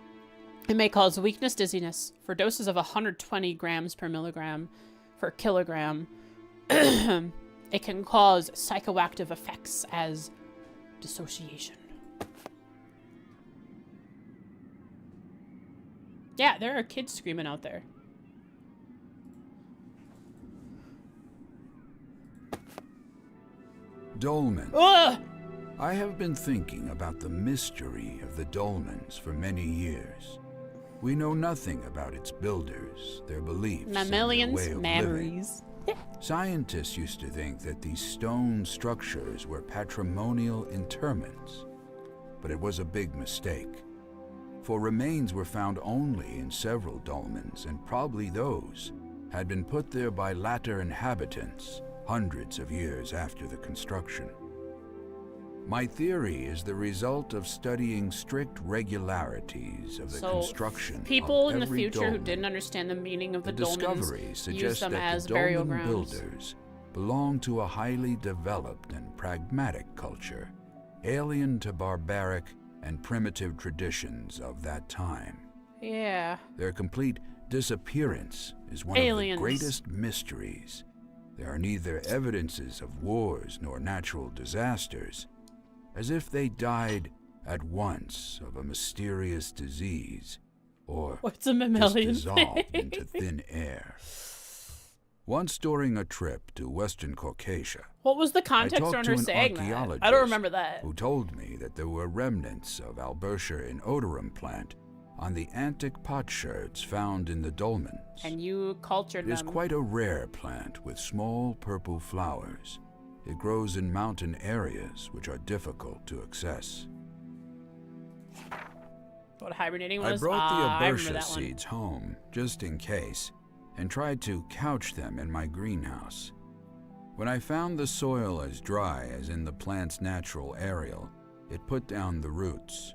A: it may cause weakness, dizziness. For doses of 120 grams per milligram per kilogram, it can cause psychoactive effects as dissociation. Yeah, there are kids screaming out there.
B: Dolmen.
A: Ugh!
B: I have been thinking about the mystery of the dolmens for many years. We know nothing about its builders, their beliefs, and their
A: Mammalians,
B: way of living.
A: memories.
B: Scientists used to think that these stone structures were patrimonial interments, but it was a big mistake. For remains were found only in several dolmens, and probably those had been put there by latter inhabitants hundreds of years after the construction. My theory is the result of studying strict regularities of the construction
A: people
B: of
A: in the
B: every
A: future who
B: dolmen.
A: didn't understand the meaning of the dolmens
B: Discoveries
A: use
B: suggest
A: them
B: that
A: as
B: the
A: burial
B: dolmen
A: grounds.
B: builders belong to a highly developed and pragmatic culture, alien to barbaric and primitive traditions of that time.
A: Yeah.
B: Their complete disappearance is one
A: Aliens.
B: of the greatest mysteries. There are neither evidences of wars nor natural disasters, as if they died at once of a mysterious disease, or
A: What's a
B: just
A: mammalian
B: dissolved
A: thing?
B: into thin air. Once during a trip to Western Caucasia,
A: What was the
B: I
A: context
B: talked
A: on
B: to
A: her
B: an
A: saying that?
B: archaeologist
A: I don't remember that.
B: who told me that there were remnants of Albertia inodorum plant on the antic potsherds found in the dolmens.
A: And you cultured
B: It is
A: them.
B: quite a rare plant with small purple flowers. It grows in mountain areas which are difficult to access.
A: What hibernating
B: I
A: was?
B: brought
A: I
B: the
A: remember
B: Albertia
A: that one.
B: seeds home, just in case, and tried to couch them in my greenhouse. When I found the soil as dry as in the plant's natural aerial, it put down the roots.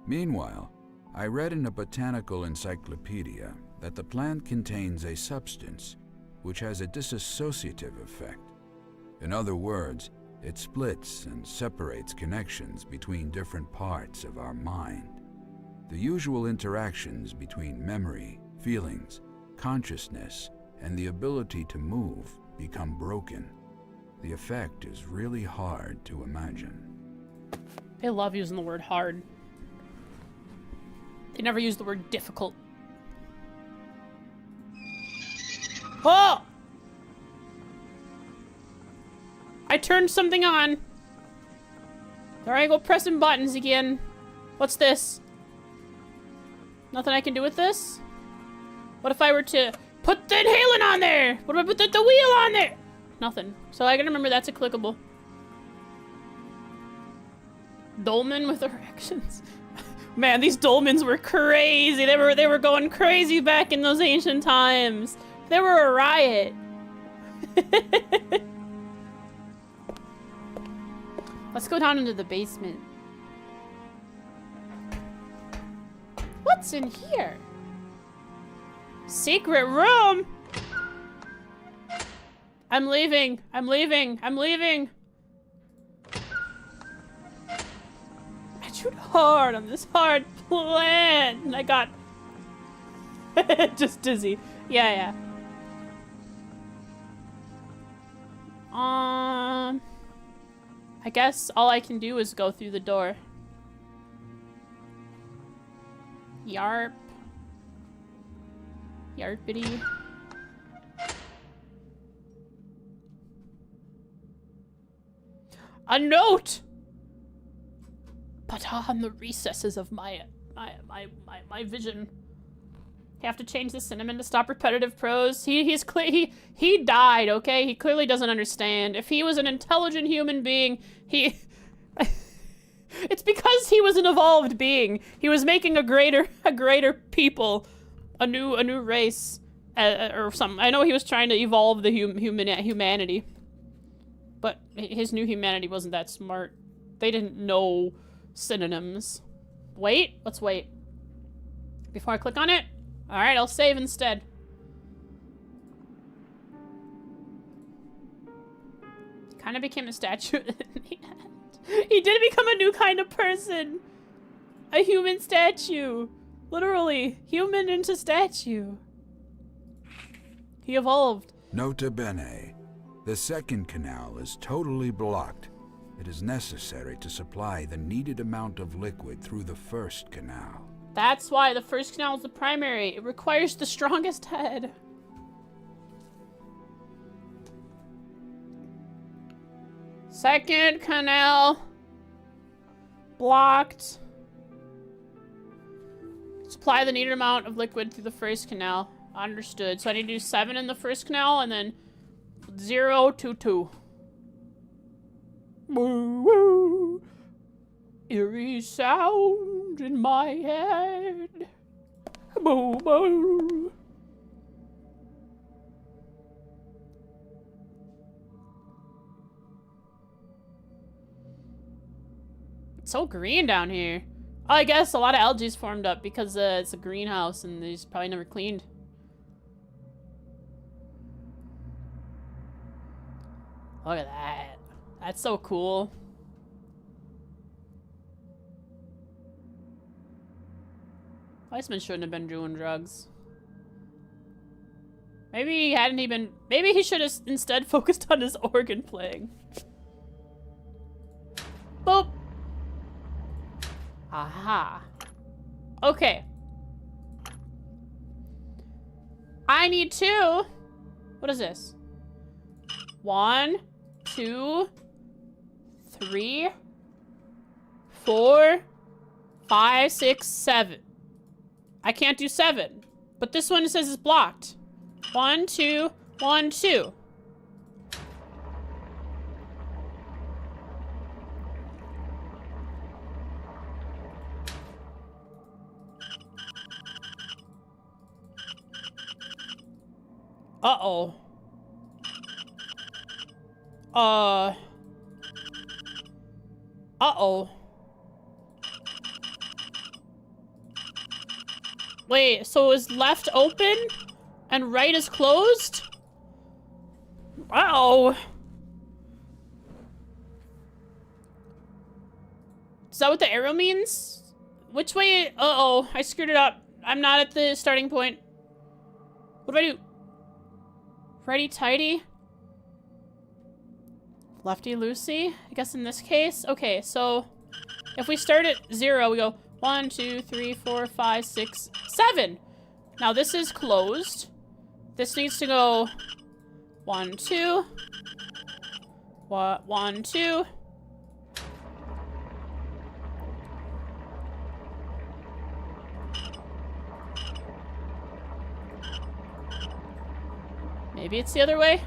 B: Meanwhile, I read in a botanical encyclopedia that the plant contains a substance which has a dissociative effect. In other words, it splits and separates connections between different parts of our mind. The usual interactions between memory, feelings, consciousness, and the ability to move become broken. The effect is really hard to imagine.
A: They love using the word hard. They never use the word difficult. Oh! I turned something on. There I go pressing buttons again. What's this? Nothing I can do with this? What if I were to put the inhalant on there? What if I put the wheel on there? Nothing. So I gotta remember that's a clickable. Dolmen with erections. Man, these dolmens were crazy. They were going crazy back in those ancient times. They were a riot. Let's go down into the basement. What's in here? Secret room? I'm leaving. I'm leaving. I'm leaving. I chewed hard on this hard plan. And I got just dizzy. Yeah. I guess all I can do is go through the door. Yarp. Yarpity. A note! But on the recesses of my vision. I have to change the cinnamon to stop repetitive prose. He died, okay? He clearly doesn't understand. If he was an intelligent human being, It's because he was an evolved being. He was making a greater people, a new race, or something. I know he was trying to evolve the humanity, but his new humanity wasn't that smart. They didn't know synonyms. Wait, let's wait. Before I click on it? Alright, I'll save instead. Kind of became a statue in the end. He did become a new kind of person. A human statue. Literally, human into statue. He evolved.
B: Nota bene. The second canal is totally blocked. It is necessary to supply the needed amount of liquid through the first canal.
A: That's why the first canal is the primary. It requires the strongest head. Second canal blocked. Supply the needed amount of liquid through the first canal. Understood. So I need to do 7 in the first canal and then 0 to 2. Woo woo. Eerie sound in my head. Boo boo. It's so green down here. Oh, I guess a lot of algae's formed up because it's a greenhouse and these probably never cleaned. Look at that. That's so cool. Weissman shouldn't have been doing drugs. Maybe he hadn't even... Maybe he should have instead focused on his organ playing. Boop. Aha. Okay. I need 2. What is this? 1, 2, 3, 4, 5, 6, 7. I can't do 7. But this one says it's blocked. 1, 2, 1, 2. Uh-oh. Uh-oh. Wait, so is left open and right is closed? Uh-oh. Is that what the arrow means? Which way? Uh-oh, I screwed it up. I'm not at the starting point. What do I do? Righty tighty? Lefty loosey? I guess in this case? Okay, so if we start at 0, we go 1, 2, 3, 4, 5, 6, 7. Now this is closed. This needs to go 1, 2. 1, 2. Maybe it's the other way?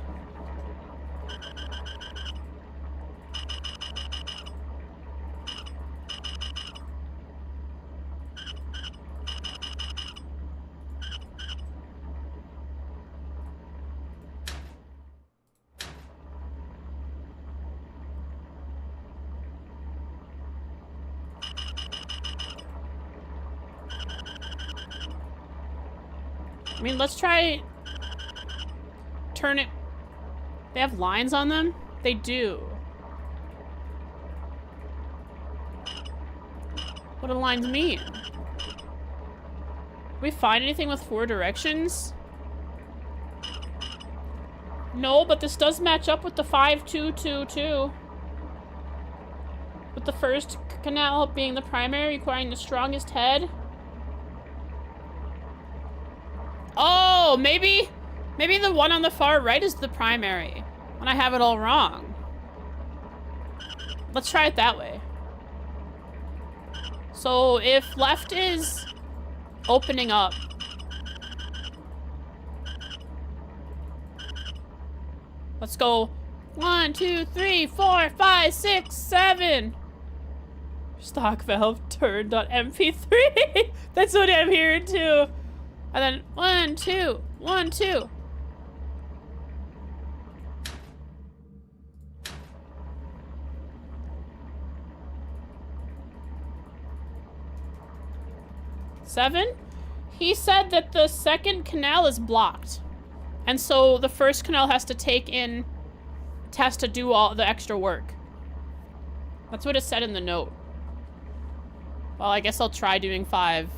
A: I mean, let's try... turn it. They have lines on them? They do. What do lines mean? We find anything with 4 directions? No, but this does match up with the 5, 2, 2, 2. With the first canal being the primary, requiring the strongest head. Oh, maybe the one on the far right is the primary. When I have it all wrong. Let's try it that way. So if left is opening up. Let's go 1, 2, 3, 4, 5, 6, 7. Stock valve turned on MP3. That's what I'm hearing too. And then 1, 2, 1, 2. Seven? He said that the second canal is blocked. And so the first canal has to do all the extra work. That's what it said in the note. Well, I guess I'll try doing 5.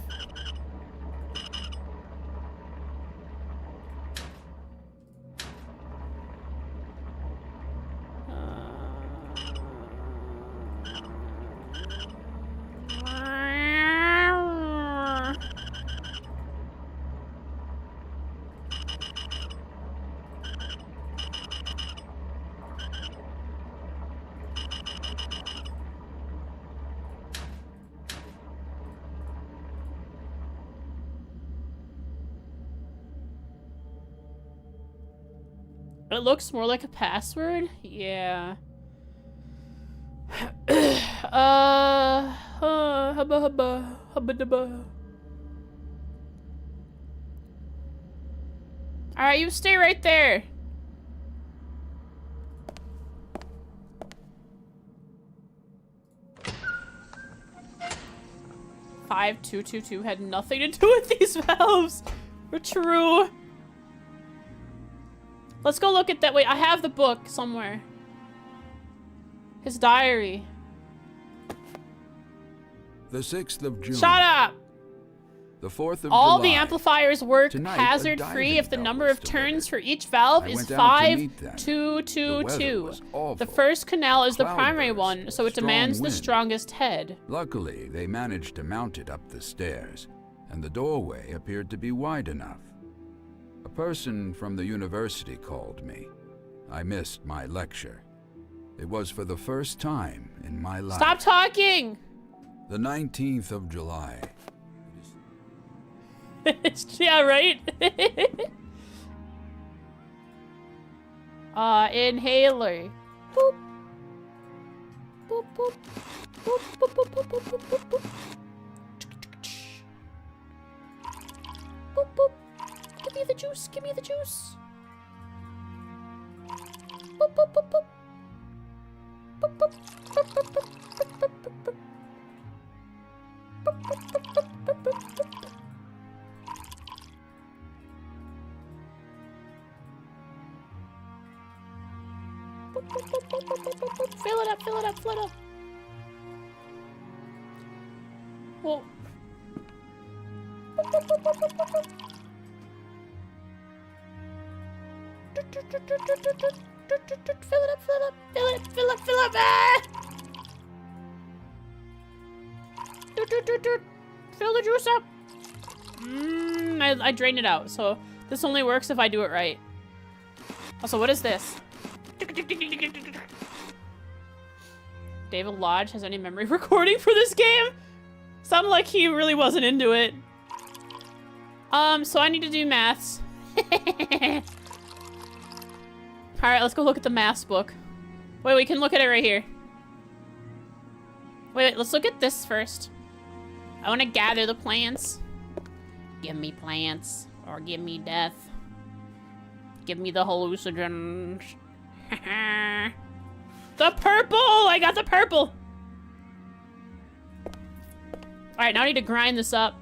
A: It looks more like a password? Yeah. Hubba hubba, hubba dubba. Alright, you stay right there. Five, 2, 2, 2 had nothing to do with these valves. We're true. Let's go look at that. Wait, I have the book somewhere. His diary.
B: The 6th of June.
A: Shut up!
B: The 4th of
A: All
B: July.
A: the amplifiers work
B: Tonight,
A: hazard-free if the
B: diving
A: number
B: bell
A: of
B: was
A: turns for
B: delivered.
A: each valve
B: I
A: is
B: went out to
A: 5,
B: meet them.
A: 2, 2,
B: The weather
A: 2.
B: was
A: The
B: awful.
A: first canal is the primary
B: Cloudburst
A: one, so it
B: strong
A: demands the
B: wind.
A: strongest head.
B: Luckily, they managed to mount it up the stairs, and the doorway appeared to be wide enough. A person from the university called me. I missed my lecture. It was for the first time in my life.
A: Stop talking!
B: The 19th of July.
A: Yeah, right? Inhaler. Boop. Boop, boop. Boop, boop, boop, boop, boop, boop, boop, boop. Boop, boop. Give me the juice, give me the juice. Boop, boop, boop, boop. Boop, boop. Boop, boop, boop, boop, boop, boop, boop. Boop, boop, boop, boop, boop, boop, boop. Fill it up, fill it up, fill it up. Whoa. Fill it up, fill it up, fill it, fill up, fill up. Ah! Fill the juice up. I drained it out, so this only works if I do it right. Also, what is this? David Lodge has any memory recording for this game? Sounded like he really wasn't into it. So I need to do maths. Alright, let's go look at the maths book. Wait, we can look at it right here. Wait, let's look at this first. I want to gather the plants. Give me plants, or give me death. Give me the hallucinogens. The purple! I got the purple! Alright, now I need to grind this up.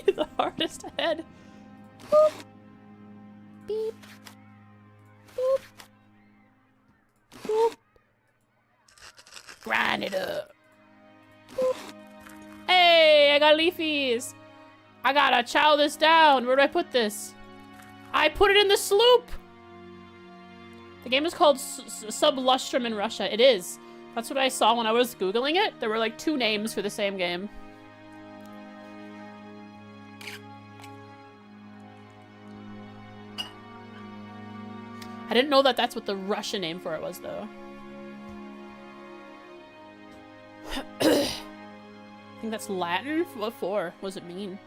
A: The hardest head. Boop. Beep. Boop. Boop. Grind it up. Boop. Hey, I got leafies. I gotta chow this down. Where do I put this? I put it in the sloop. The game is called Sublustrum in Russia. It is. That's what I saw when I was Googling it. There were like 2 names for the same game. I didn't know that that's what the Russian name for it was, though. I think that's Latin? What for? What does it mean?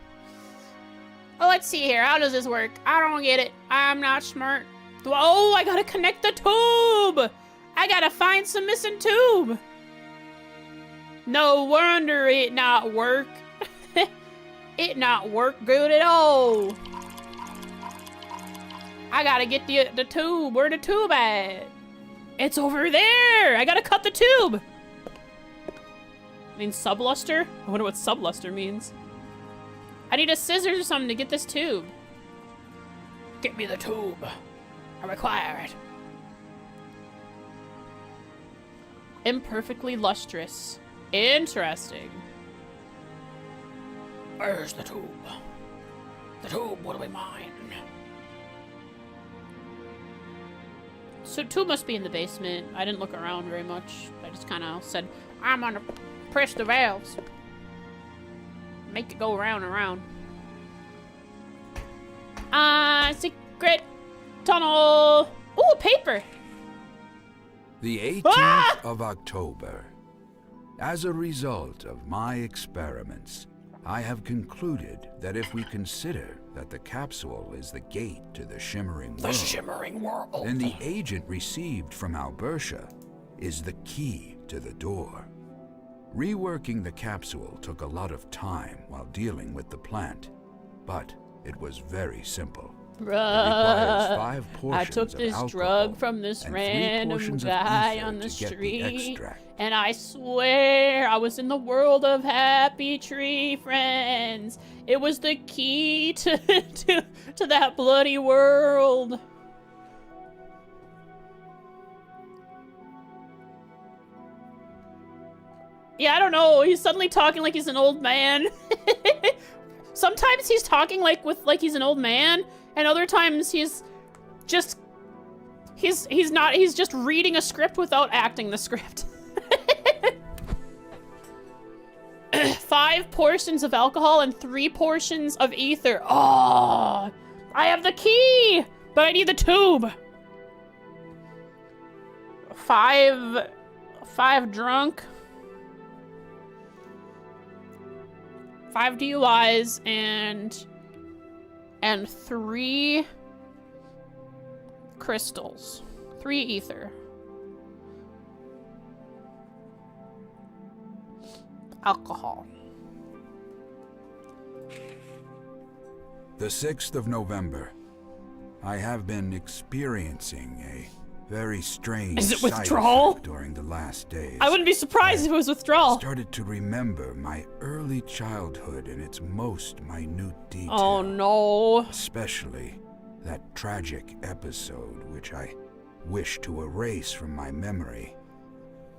A: Oh, let's see here. How does this work? I don't get it. I'm not smart. Oh, I gotta connect the tube! I gotta find some missing tube. No wonder it not work. It not work good at all. I gotta get the tube. Where the tube at? It's over there. I gotta cut the tube. Means subluster? I wonder what subluster means. I need a scissors or something to get this tube. Get me the tube. I require it. Imperfectly lustrous. Interesting. Where's the tube? The tube will be mine. So tube must be in the basement. I didn't look around very much. I just kind of said, I'm gonna press the valves. Make it go around and around. Secret tunnel. Ooh, paper.
B: The 18th of October. As a result of my experiments, I have concluded that if we consider that the capsule is the gate to the shimmering world, then the agent received from Albertia is the key to the door. Reworking the capsule took a lot of time while dealing with the plant, but it was very simple.
A: Bruh,
B: it requires 5 portions
A: I took this
B: of
A: drug from this
B: and 3
A: random
B: portions of
A: guy
B: ether
A: on the
B: to get
A: street,
B: extract.
A: and I swear I was in the world of happy tree friends. It was the key to that bloody world. Yeah, I don't know. He's suddenly talking like he's an old man. Sometimes he's talking like he's an old man, and other times he's just reading a script without acting the script. 5 portions of alcohol and 3 portions of ether. Oh, I have the key, but I need the tube. 5 drunk. 5 DUIs and 3 crystals. 3 ether. Alcohol.
B: The 6th of November. I have been experiencing a very strange
A: Is it
B: side
A: withdrawal?
B: effect during the last days.
A: I wouldn't be surprised if it was withdrawal.
B: Started to remember my early childhood in its most minute detail.
A: Oh no.
B: Especially that tragic episode which I wish to erase from my memory.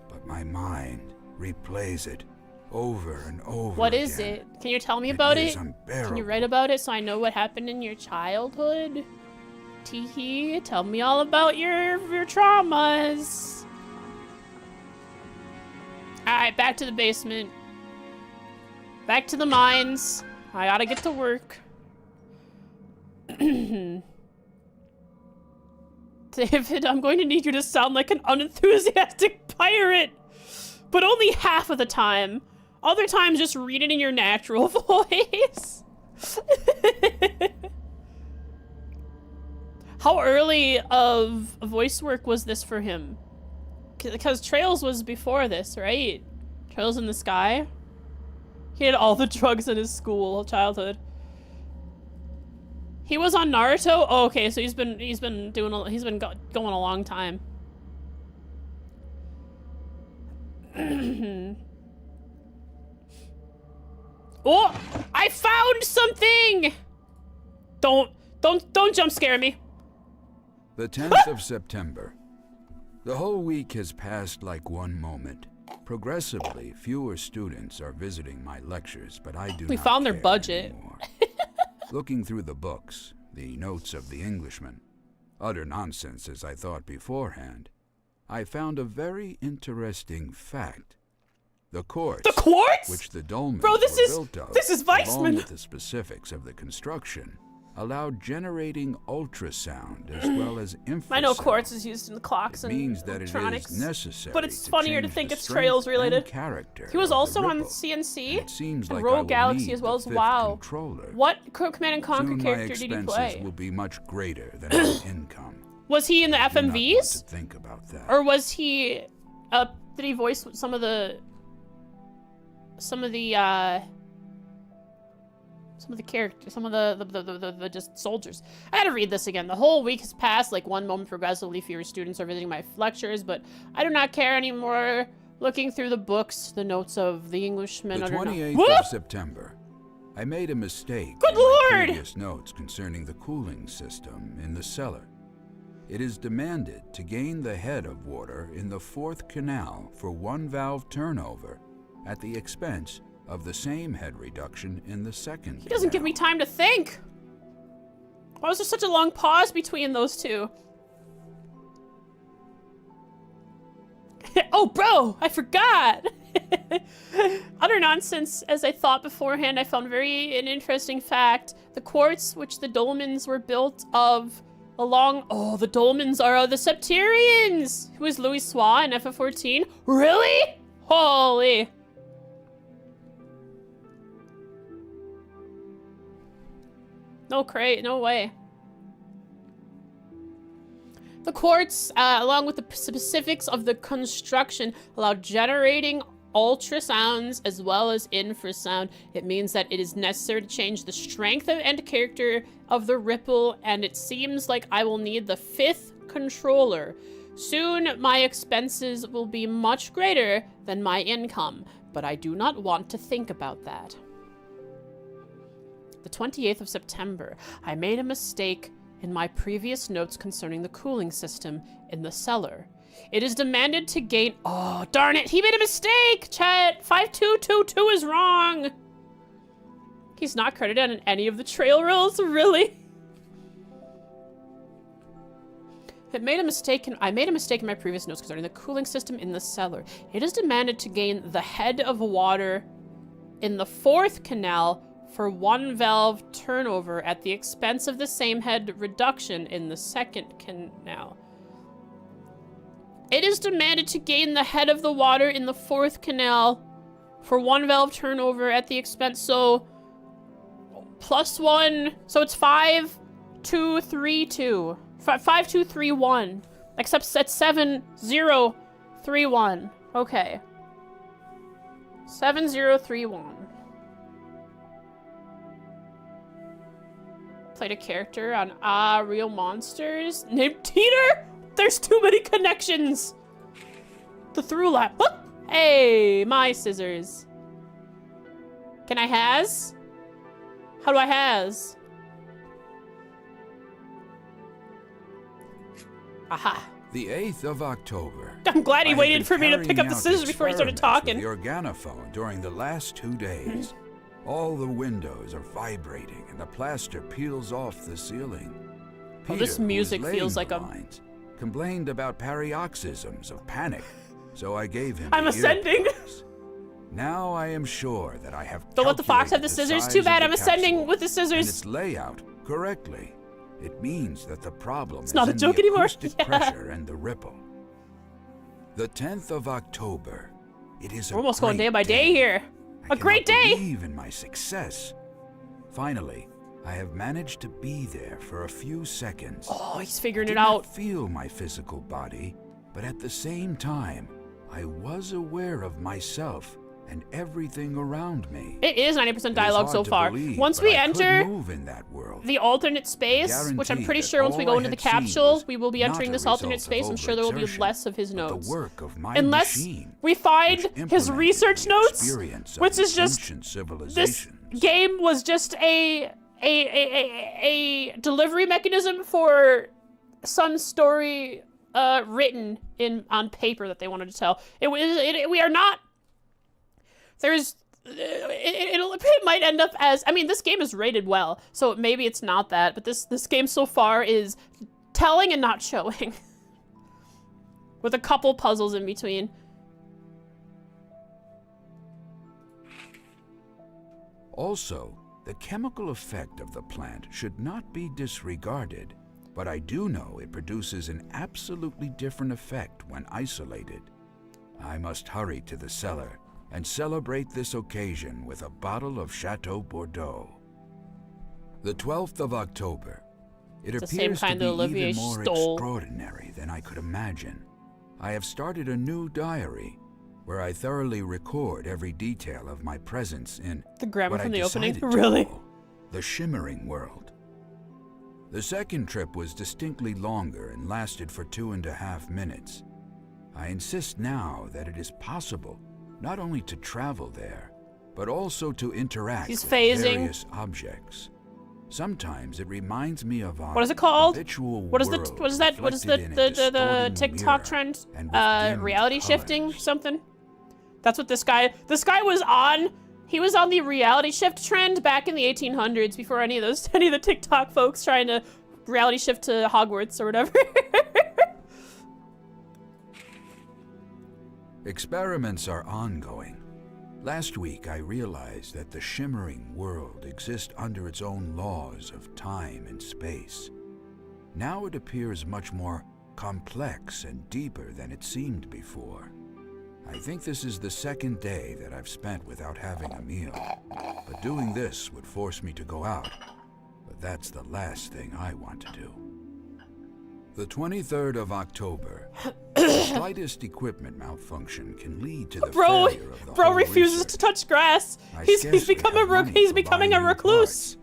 B: But my mind replays it over and over
A: What
B: again.
A: is it? Can you tell me about
B: is
A: it?
B: unbearable.
A: Can you write about it so I know what happened in your childhood? Teehee, tell me all about your traumas. Alright, back to the basement. Back to the mines. I gotta get to work. David, I'm going to need you to sound like an unenthusiastic pirate. But only half of the time. Other times, just read it in your natural voice. How early of voice work was this for him? Because Trails was before this, right? Trails in the Sky? He had all the drugs in his school childhood. He was on Naruto? Oh, okay, so he's been going a long time. Oh, I found something! Don't jump scare me.
B: The 10th of September. The whole week has passed like one moment. Progressively, fewer students are visiting my lectures, but I do
A: We
B: not
A: found their
B: care
A: budget.
B: anymore. Looking through the books, the notes of the Englishman, utter nonsense as I thought beforehand, I found a very interesting fact. The quartz,
A: The quartz?
B: which the dolmens
A: Bro,
B: were
A: this is
B: built of,
A: Weissman.
B: along with the specifics of the construction, allowed generating ultrasound as well as infrasound.
A: I know quartz is used in the clocks
B: It
A: and
B: means that
A: electronics,
B: it is necessary
A: but it's
B: to
A: funnier to
B: change
A: think
B: the
A: it's
B: strength
A: Trails related.
B: and character
A: He was
B: of the
A: also on
B: ripple.
A: CNC
B: It seems
A: and
B: like I
A: Rogue
B: will
A: Galaxy
B: need
A: as well
B: the
A: as
B: 5th
A: WoW.
B: controller.
A: What Command and Conquer
B: Soon my
A: character did you
B: expenses
A: play?
B: will be much greater than my income.
A: Was he in the
B: I do not want
A: FMVs?
B: to think about that.
A: Or was he, did he voice some of the characters, some of the just soldiers? I gotta read this again. The whole week has passed, like one moment progressively fewer students are visiting my lectures, but I do not care anymore. Looking through the books, the notes of the Englishman.
B: The 28th
A: Whoop!
B: of September. I made a mistake
A: Good
B: in my
A: Lord!
B: previous notes concerning the cooling system in the cellar. It is demanded to gain the head of water in the 4th canal for 1 valve turnover at the expense of the same head reduction in the 2nd.
A: He doesn't give me time to think. Why was there such a long pause between those two? Oh, bro, I forgot. Utter nonsense, as I thought beforehand. I found an interesting fact. The quartz which the dolmens were built of along... Oh, the dolmens are the Septarians! Who is Louis Sois in FF14? Really? Holy... No way. The quartz, along with the specifics of the construction, allow generating ultrasounds as well as infrasound. It means that it is necessary to change the strength and character of the ripple, and it seems like I will need the 5th controller. Soon, my expenses will be much greater than my income, but I do not want to think about that. The 28th of September. I made a mistake in my previous notes concerning the cooling system in the cellar. It is demanded to gain... Oh, darn it! He made a mistake! Chat! 5222 is wrong! He's not credited on any of the trail rolls? Really? I made a mistake in my previous notes concerning the cooling system in the cellar. It is demanded to gain the head of water in the 4th canal for 1 valve turnover at the expense of the same head reduction in the 2nd canal. It is demanded to gain the head of the water in the 4th canal for 1 valve turnover at the expense, so +1, so it's 5232. 5231. Except it's 7031. Okay. 7031. Played a character on Real Monsters named Teeter? There's too many connections. The through lap. Oh, hey, my scissors. Can I has? How do I has? Aha.
B: The 8th of October.
A: I'm glad he
B: I had
A: waited
B: been
A: for me to pick up
B: carrying
A: the
B: out
A: scissors before he started
B: experiments
A: talking.
B: with the organophone during the last 2 days. All the windows are vibrating and the plaster peels off the ceiling.
A: Oh, this
B: Peter, who
A: music
B: was
A: feels
B: laying
A: like
B: the
A: a...
B: lines, complained about paroxysms of panic, so I gave him
A: I'm ascending.
B: earplugs. Now I am sure that I have
A: Don't let the fox have the
B: calculated
A: scissors.
B: size
A: Too
B: of
A: bad
B: the
A: I'm ascending
B: capsule
A: with the
B: and
A: scissors.
B: its layout correctly. It means that the problem is
A: not a
B: in
A: joke
B: the
A: anymore.
B: acoustic
A: Yeah.
B: pressure and the ripple. The 10th of October. It is
A: We're almost going day by day here.
B: I
A: A great
B: cannot
A: day.
B: believe in my success. Finally, I have managed to be there for a few seconds.
A: Oh, he's figuring
B: Did
A: it
B: not
A: out.
B: feel my physical body, but at the same time, I was aware of myself and everything around me.
A: It is 90%
B: It is
A: dialogue
B: hard
A: so
B: to
A: far.
B: believe,
A: Once
B: but
A: we
B: I could
A: enter
B: move in that world.
A: the alternate space, which I'm
B: Guarantee
A: pretty
B: that
A: sure once we
B: all
A: go
B: I
A: into the
B: had seen
A: capsule,
B: was
A: we will be
B: not
A: entering
B: a
A: this alternate
B: result
A: space.
B: of
A: I'm sure there will be
B: overexertion,
A: less of his
B: but
A: notes.
B: the work of my
A: Unless
B: machine,
A: we find
B: which
A: his
B: implemented
A: research
B: the
A: notes,
B: experience of
A: which is just
B: ancient
A: this
B: civilizations.
A: game was just a delivery mechanism for some story written on paper that they wanted to tell. We are not. There's. It might end up as, I mean, this game is rated well, so maybe it's not that, but this game so far is telling and not showing. With a couple puzzles in between.
B: Also, the chemical effect of the plant should not be disregarded, but I do know it produces an absolutely different effect when isolated. I must hurry to the cellar and celebrate this occasion with a bottle of Chateau Bordeaux. The 12th of October. It
A: It's the same
B: appears to
A: kind
B: be
A: that Olivier
B: even more
A: stole.
B: extraordinary than I could imagine. I have started a new diary where I thoroughly record every detail of my presence in
A: The grammar
B: what
A: from
B: I
A: the opening?
B: decided to
A: Really?
B: call the Shimmering World. The second trip was distinctly longer and lasted for 2.5 minutes. I insist now that it is possible not only to travel there, but also to interact
A: He's
B: with
A: phasing.
B: various objects. Sometimes it reminds me of our
A: What is it called?
B: habitual
A: What is the
B: world
A: what is that? What is the
B: reflected in a
A: the
B: distorting
A: TikTok
B: mirror
A: trend?
B: and with dimmed
A: Reality shifting
B: colors.
A: something? That's what this guy was on. He was on the reality shift trend back in the 1800s before any of the TikTok folks trying to reality shift to Hogwarts or whatever.
B: Experiments are ongoing. Last week, I realized that the Shimmering World exists under its own laws of time and space. Now it appears much more complex and deeper than it seemed before. I think this is the second day that I've spent without having a meal, but doing this would force me to go out. But that's the last thing I want to do. The 23rd of October. The slightest equipment malfunction can lead to the failure of the
A: Bro
B: whole
A: refuses
B: research.
A: to touch grass.
B: I
A: He's
B: scarcely
A: becoming
B: have money for
A: becoming a
B: buying new
A: recluse.
B: parts.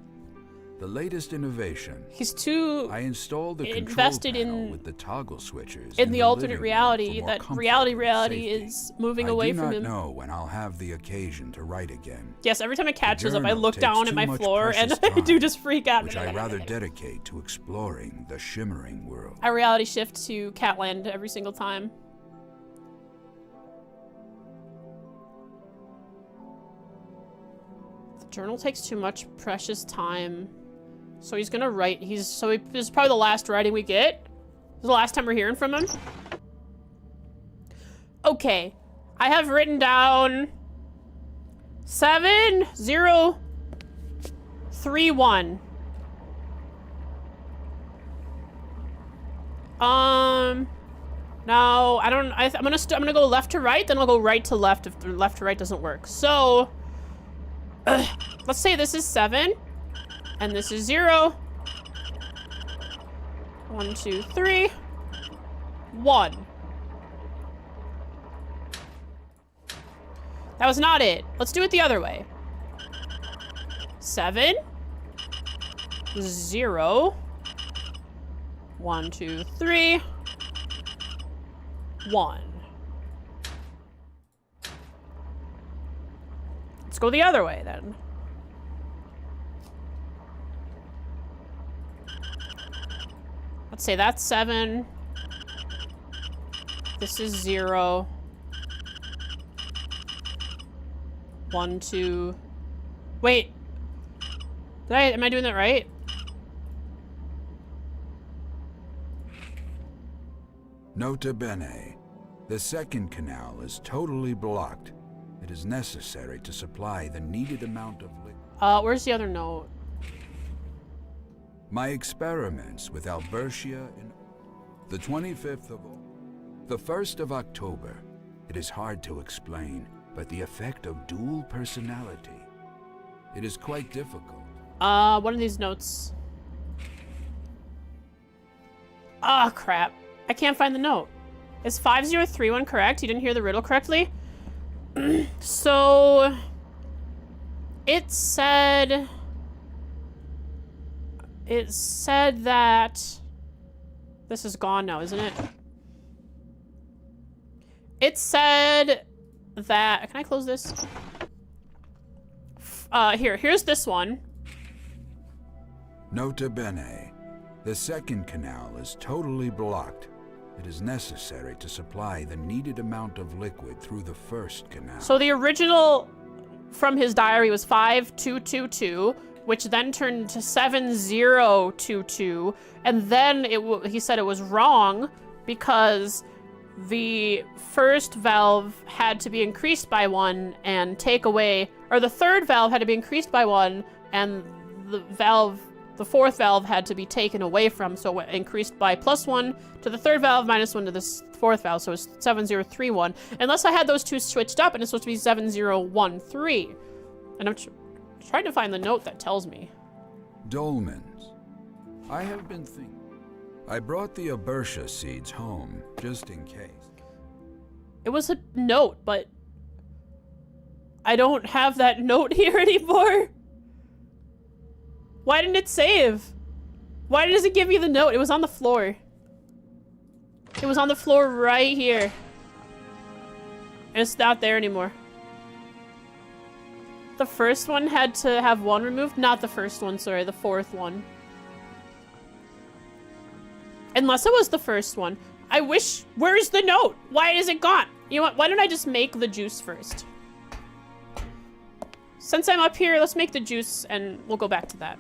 B: The latest innovation.
A: He's too
B: I installed the control
A: invested
B: panel
A: in-
B: with the toggle switches
A: in the alternate
B: living room
A: reality
B: for more
A: that
B: comfort
A: reality
B: and safety.
A: is moving away from
B: I do
A: him.
B: not know when I'll have the occasion to write again,
A: Yes, every time a cat shows up, I
B: journal
A: look
B: takes
A: down at
B: too
A: my
B: much
A: floor and
B: precious
A: I do
B: time,
A: just freak out.
B: which I rather dedicate to exploring the Shimmering World.
A: I reality shift to Catland every single time. The journal takes too much precious time. So he's gonna write, this is probably the last writing we get. This is the last time we're hearing from him. Okay, I have written down 7031. No, I don't. I'm gonna go left to right, then I'll go right to left if the left to right doesn't work. So, let's say this is 7, and this is 0. 1, 2, 3, 1. That was not it. Let's do it the other way. 7, 0, 1, 2, 3, 1. Let's go the other way then. Let's say that's 7. This is 0. 1, 2. Wait. Am I doing that right?
B: Nota bene. The second canal is totally blocked. It is necessary to supply the needed amount of liquid.
A: Where's the other note?
B: My experiments with Albertia in the 1st of October. It is hard to explain, but the effect of dual personality. It is quite difficult.
A: One of these notes. Ah, crap. I can't find the note. Is 5031 correct? You didn't hear the riddle correctly? So, it said that this is gone now, isn't it? It said that, can I close this? Here's this one.
B: Nota bene. The second canal is totally blocked. It is necessary to supply the needed amount of liquid through the first canal.
A: So the original from his diary was 5222, which then turned to 7022, and then he said it was wrong because the first valve had to be increased by 1 and take away, or the third valve had to be increased by 1 and the fourth valve had to be taken away from, so it increased by +1 to the third valve, -1 to the fourth valve, so it's 7031. Unless I had those two switched up and it's supposed to be 7013. And I'm trying to find the note that tells me.
B: Dolmens. I have been thinking. I brought the Abertia seeds home, just in case.
A: It was a note, but I don't have that note here anymore. Why didn't it save? Why does it give me the note? It was on the floor. It was on the floor right here. And it's not there anymore. The first one had to have one removed? Not the first one, sorry, the fourth one. Unless it was the first one. I wish... Where's the note? Why is it gone? You know what? Why don't I just make the juice first? Since I'm up here, let's make the juice and we'll go back to that.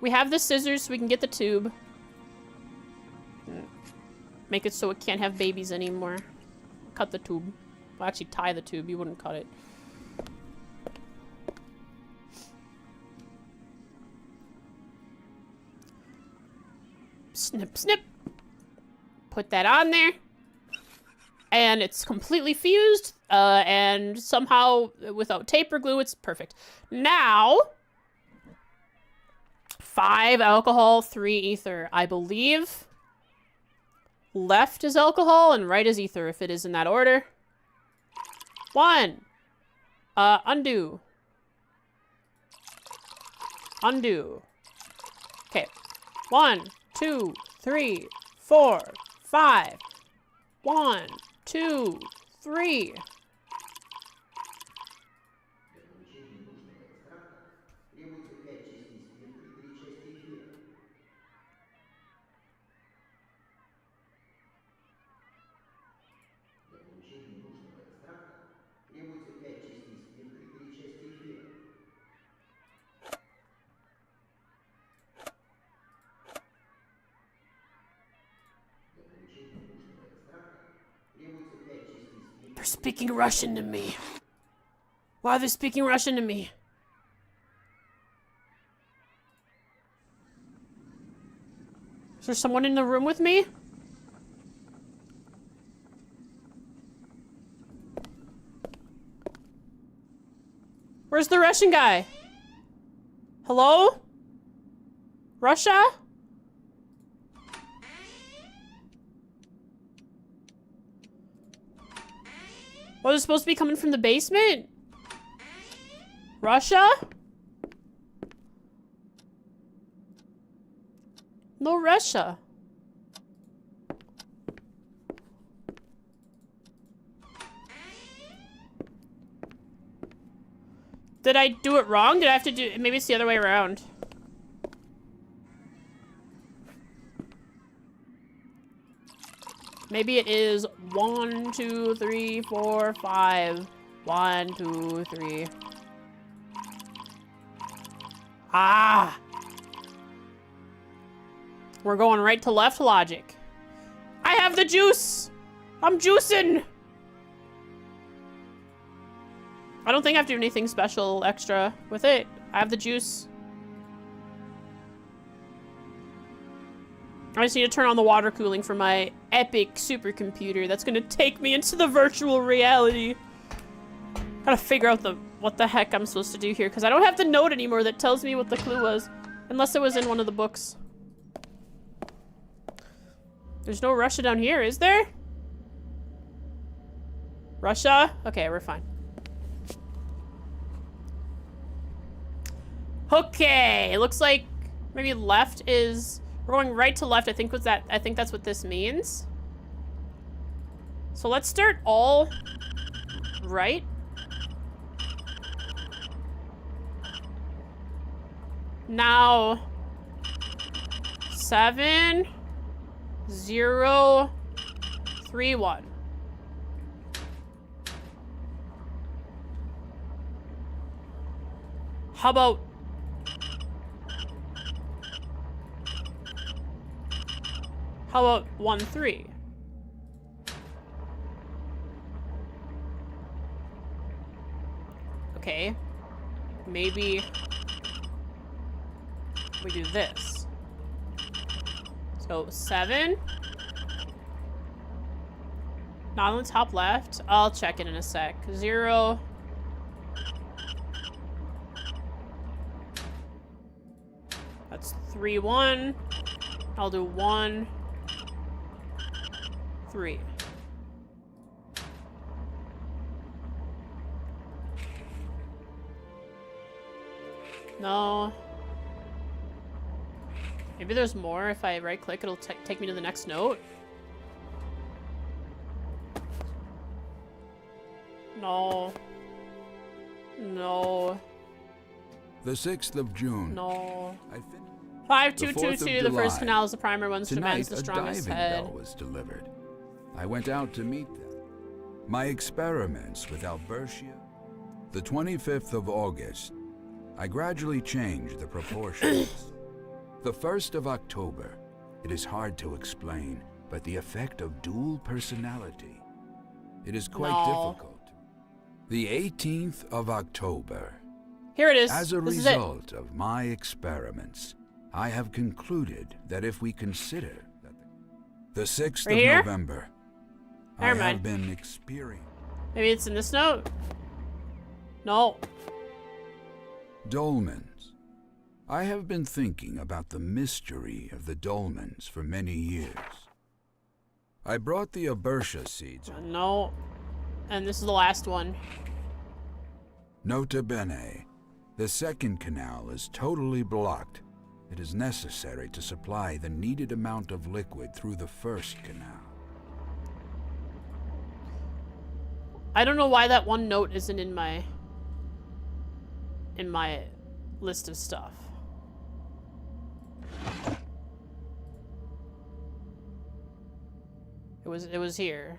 A: We have the scissors so we can get the tube. Make it so it can't have babies anymore. Cut the tube. Well, actually tie the tube. You wouldn't cut it. Snip, snip. Put that on there. And it's completely fused. And somehow, without tape or glue, it's perfect. Now, 5 alcohol, 3 ether. I believe left is alcohol and right is ether, if it is in that order. 1. Undo. Undo. Okay. 1, 2, 3, 4, 5. 1, 2, 3. They're speaking Russian to me. Why are they speaking Russian to me? Is there someone in the room with me? Where's the Russian guy? Hello? Russia? Was it supposed to be coming from the basement? Russia? No Russia. Did I do it wrong? Did I have to do... Maybe it's the other way around. Maybe it is 1, 2, 3, 4, 5. 1, 2, 3. Ah! We're going right to left logic. I have the juice! I'm juicing! I don't think I have to do anything special extra with it. I have the juice. I just need to turn on the water cooling for my epic supercomputer that's gonna take me into the virtual reality. Gotta figure out what the heck I'm supposed to do here, because I don't have the note anymore that tells me what the clue was. Unless it was in one of the books. There's no Russia down here, is there? Russia? Okay, we're fine. Okay, it looks like maybe left is... We're going right to left. I think that's what this means. So let's start all right. Now 7 0 3 1. How about 1 3? Okay. Maybe we do this. So 7. Not on the top left. I'll check it in a sec. 0. That's 3, 1. I'll do 1, 3. No. Maybe there's more. If I right click, it'll take me to the next note. No. No.
B: The 6th of June.
A: No.
B: I fin-
A: 5222. The first
B: July.
A: canal is the primary one's
B: Tonight,
A: demands the strongest
B: a diving
A: head.
B: bell was delivered. I went out to meet them. My experiments with Albertia. The 25th of August. I gradually changed the proportions. The 1st of October. It is hard to explain, but the effect of dual personality. It is quite difficult. The 18th of October.
A: Here it is.
B: As a
A: This is it.
B: result of my experiments, I have concluded that if we consider that the 6th
A: Right
B: of
A: here?
B: November, I
A: Never
B: have
A: mind.
B: been experiencing
A: Maybe it's in this note. No.
B: dolmens. I have been thinking about the mystery of the dolmens for many years. I brought the Albertia seeds.
A: No. And this is the last one.
B: Nota bene, the second canal is totally blocked. It is necessary to supply the needed amount of liquid through the first canal.
A: I don't know why that one note isn't in my list of stuff. It was here.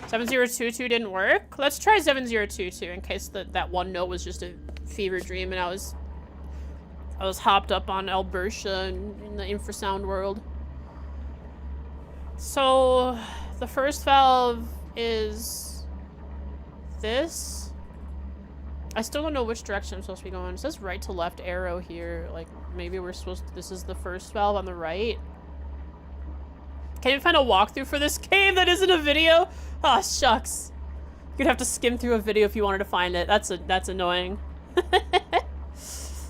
A: 7022 didn't work. Let's try 7022 in case that one note was just a fever dream and I was hopped up on Albertia in the infrasound world. So the first valve is this. I still don't know which direction I'm supposed to be going. It says right to left arrow here. Like maybe we're supposed to, this is the first valve on the right. Can you find a walkthrough for this game that isn't a video? Oh, shucks. You'd have to skim through a video if you wanted to find it. That's annoying.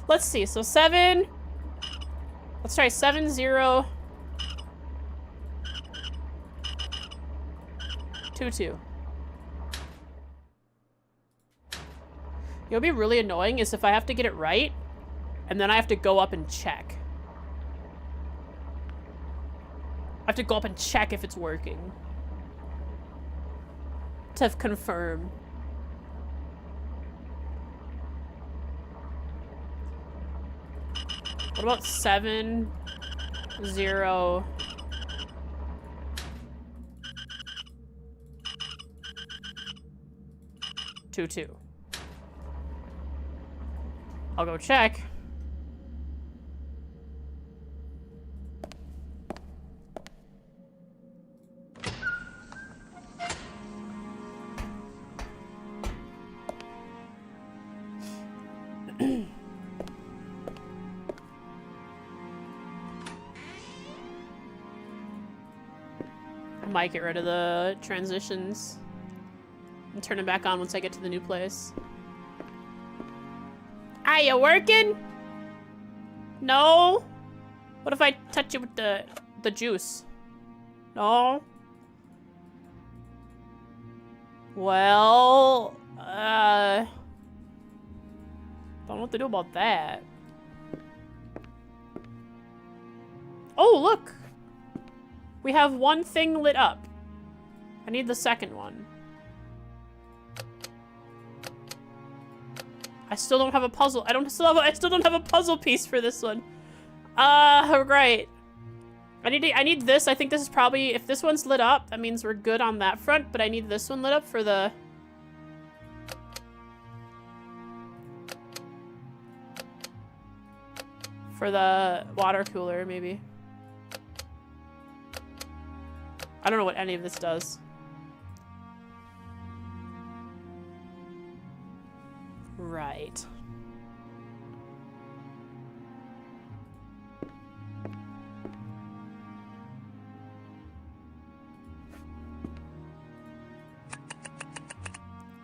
A: Let's see. So 7. Let's try 7 0 2 2. It'll be really annoying is if I have to get it right and then I have to go up and check. I have to go up and check if it's working. To confirm. What about 7 0 2 2? I'll go check. I might get rid of the transitions and turn it back on once I get to the new place. Are you working? No? What if I touch it with the juice? No? Well, don't know what to do about that. Oh, look! We have one thing lit up. I need the second one. I still don't have a puzzle. I still don't have a puzzle piece for this one. Right. I need this. I think this is probably, if this one's lit up, that means we're good on that front, but I need this one lit up for the water cooler, maybe. I don't know what any of this does. Right.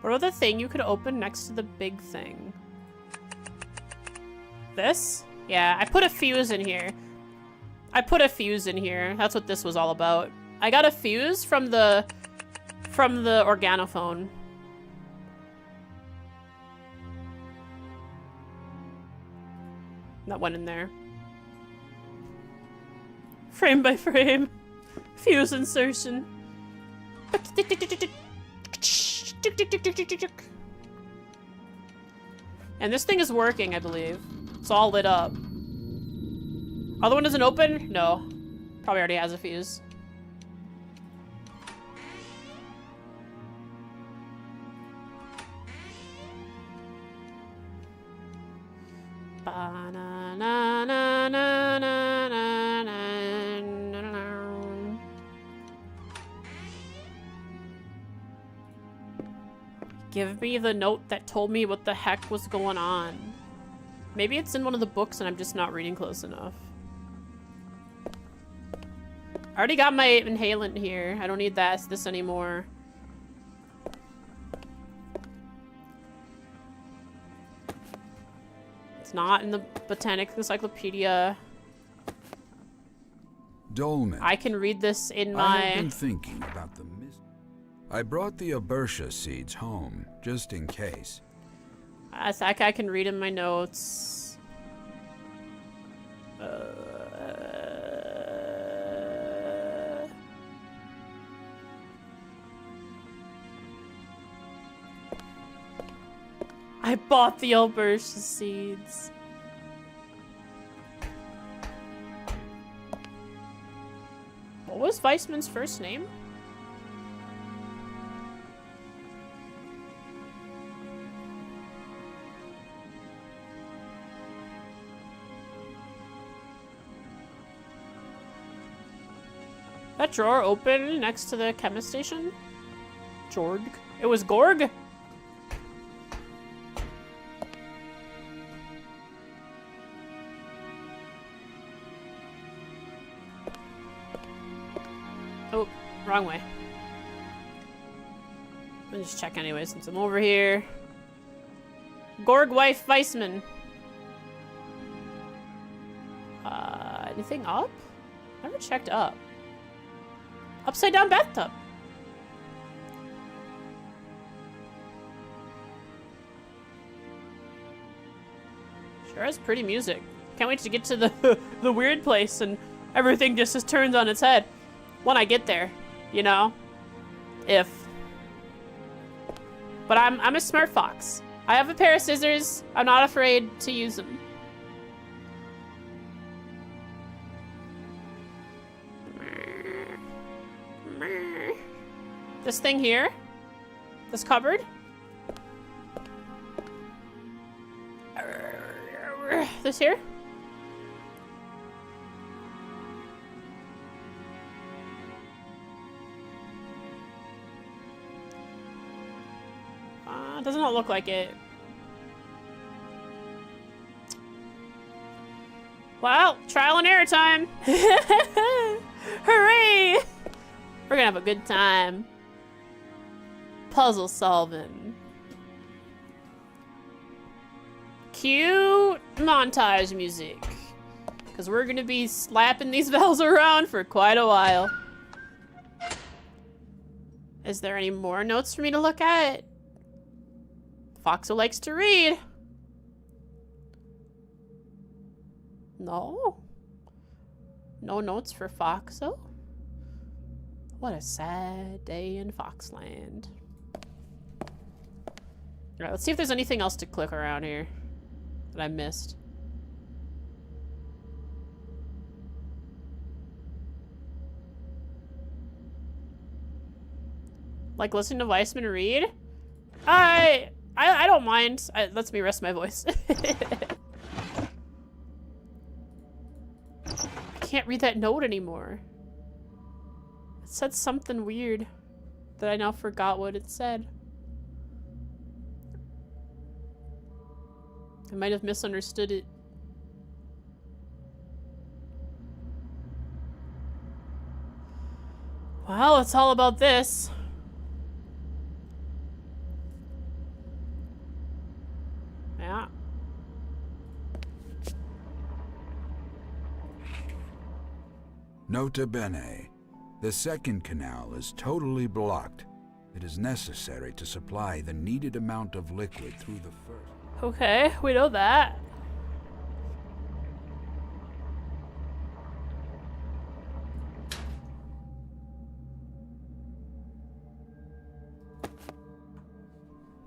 A: What about the thing you could open next to the big thing? This? Yeah, I put a fuse in here. I put a fuse in here. That's what this was all about. I got a fuse from the organophone. That went in there. Frame by frame. Fuse insertion. And this thing is working, I believe. It's all lit up. Other one doesn't open? No. Probably already has a fuse. Give me the note that told me what the heck was going on. Maybe it's in one of the books and I'm just not reading close enough. I already got my inhalant here. I don't need this anymore. It's not in the Botanic Encyclopedia.
B: Dolmen.
A: I can read this in
B: I have
A: my...
B: been thinking about the mist. I brought the Abertia seeds home, just in case.
A: I can read in my notes. I bought the Abertia seeds. What was Weissman's first name? That drawer open next to the chemist station? Jorg? It was Gorg? Oh, wrong way. Let me just check anyway since I'm over here. Gorg wife Weissman. Anything up? Never checked up. Upside down bathtub. Sure has pretty music. Can't wait to get to the the weird place and everything just is turned on its head. When I get there, you know? If. But I'm a smart fox. I have a pair of scissors. I'm not afraid to use them. This thing here? This cupboard? This here? Does not look like it. Well, trial and error time. Hooray! We're gonna have a good time. Puzzle solving. Cue montage music. Because we're gonna be slapping these bells around for quite a while. Is there any more notes for me to look at? Foxo likes to read. No? No notes for Foxo? What a sad day in Foxland. Alright, let's see if there's anything else to click around here that I missed. Like listening to Weissman read? I don't mind. It lets me rest my voice. I can't read that note anymore. It said something weird that I now forgot what it said. I might have misunderstood it. Well, it's all about this. Yeah.
B: Nota bene, the second canal is totally blocked. It is necessary to supply the needed amount of liquid through the first.
A: Okay, we know that.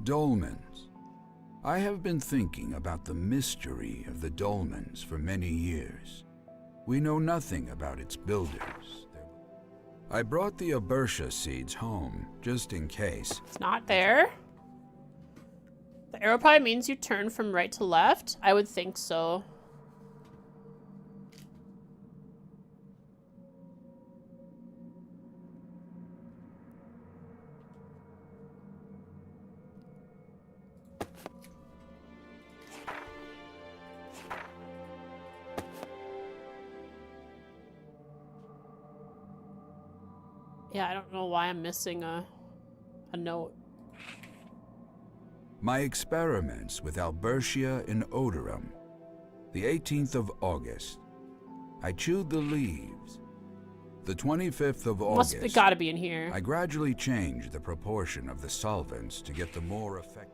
B: Dolmens. I have been thinking about the mystery of the dolmens for many years. We know nothing about its builders. I brought the Abertia seeds home, just in case.
A: It's not there. The arrow probably means you turn from right to left. I would think so. Yeah, I don't know why I'm missing a note.
B: My experiments with Albertia in odorum. The 18th of August. I chewed the leaves. The 25th of August.
A: Must gotta be in here.
B: I gradually changed the proportion of the solvents to get the more effect.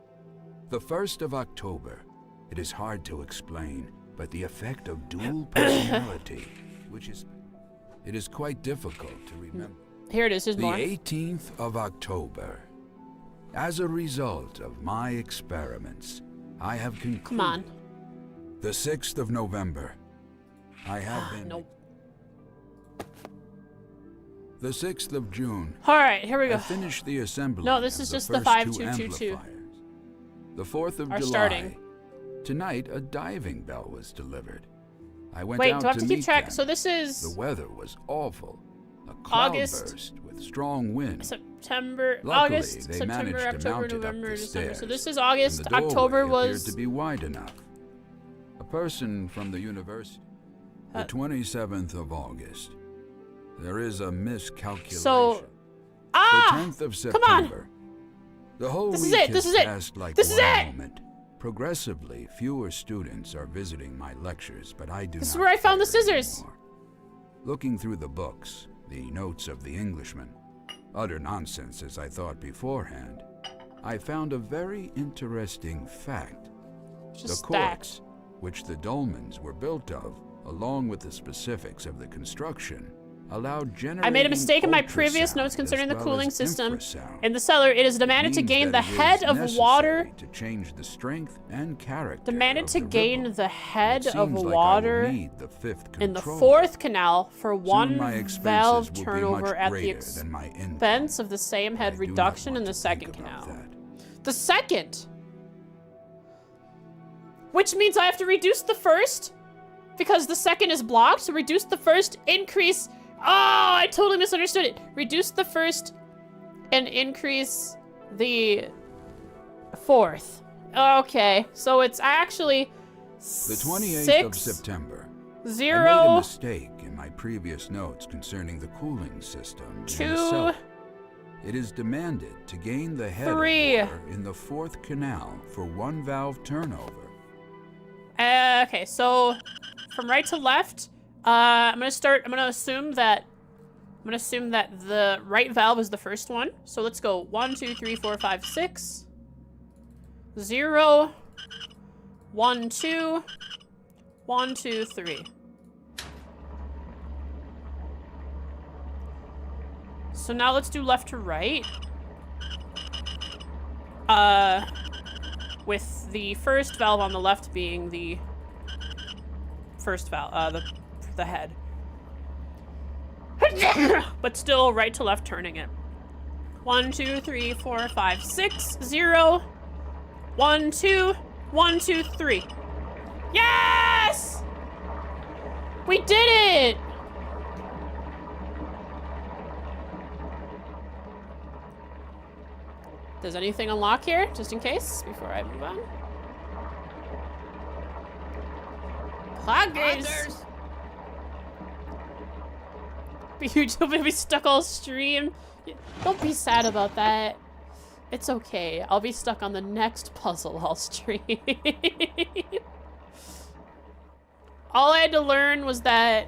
B: The 1st of October. It is hard to explain, but the effect of dual personality, it is quite difficult to remember.
A: Here it is, there's more.
B: The 18th of October. As a result of my experiments, I have concluded.
A: Come on.
B: The 6th of November. I have been.
A: Nope.
B: The 6th of June.
A: Alright, here we go.
B: I finished the assembly.
A: No, this is just the 5222.
B: The 4th of
A: Are
B: July.
A: starting.
B: Tonight, a diving bell was delivered. I went
A: Wait,
B: out
A: do I have to keep
B: meet
A: track?
B: them.
A: So this is
B: The weather was awful. A cloud
A: August.
B: burst with strong winds.
A: September,
B: Luckily,
A: August,
B: they
A: September,
B: managed to
A: October,
B: mount it up
A: November,
B: the
A: December. So
B: stairs,
A: this is August.
B: and the doorway
A: October
B: appeared
A: was.
B: to be wide enough. A person from the university. The 27th of August. There is a miscalculation.
A: So,
B: the 10th of
A: come on.
B: September. The whole
A: This is
B: week
A: it, this
B: has
A: is it,
B: passed like
A: this is
B: one
A: it.
B: moment. Progressively, fewer students are visiting my lectures, but I do
A: This is
B: not
A: where I found the
B: care
A: scissors.
B: anymore. Looking through the books, the notes of the Englishman, utter nonsense as I thought beforehand, I found a very interesting fact.
A: Just
B: The
A: stacks.
B: courts, which the dolmens were built of, along with the specifics of the construction, allowed generating
A: I made a mistake in my previous
B: ultrasound
A: notes concerning the
B: as well
A: cooling
B: as
A: system.
B: infrasound.
A: In the cellar, it is demanded to
B: Means
A: gain
B: that
A: the
B: it
A: head
B: is
A: of
B: necessary
A: water.
B: to change the strength and character
A: Demanded
B: of
A: to
B: the
A: gain
B: ripple.
A: the head
B: It
A: of
B: seems like I will
A: water
B: need the fifth
A: in the
B: controller.
A: fourth canal for one
B: my expenses
A: valve
B: will be
A: turnover
B: much
A: at the
B: greater than my income.
A: expense of the same head
B: I do not
A: reduction
B: want
A: in the
B: to
A: second
B: think about
A: canal.
B: that.
A: The second! Which means I have to reduce the first because the second is blocked, so reduce the first, increase. Oh, I totally misunderstood it. Reduce the first and increase the fourth. Okay, so it's actually
B: The 28th of September. I made a
A: 0,
B: mistake in my previous notes concerning the cooling system in the
A: 2,
B: cellar. It is demanded to gain the head
A: 3.
B: of water in the fourth canal for one valve turnover.
A: Okay, so from right to left, I'm gonna assume that the right valve is the first one. So let's go 1, 2, 3, 4, 5, 6. 0, 1, 2, 1, 2, 3. So now let's do left to right. With the first valve on the left being the first valve, the head. But still right to left turning it. 1, 2, 3, 4, 5, 6, 0. 1, 2, 1, 2, 3. Yes! We did it! Does anything unlock here, just in case, before I move on? Poggers! YouTube made me stuck all stream. Don't be sad about that. It's okay. I'll be stuck on the next puzzle I'll stream. All I had to learn was that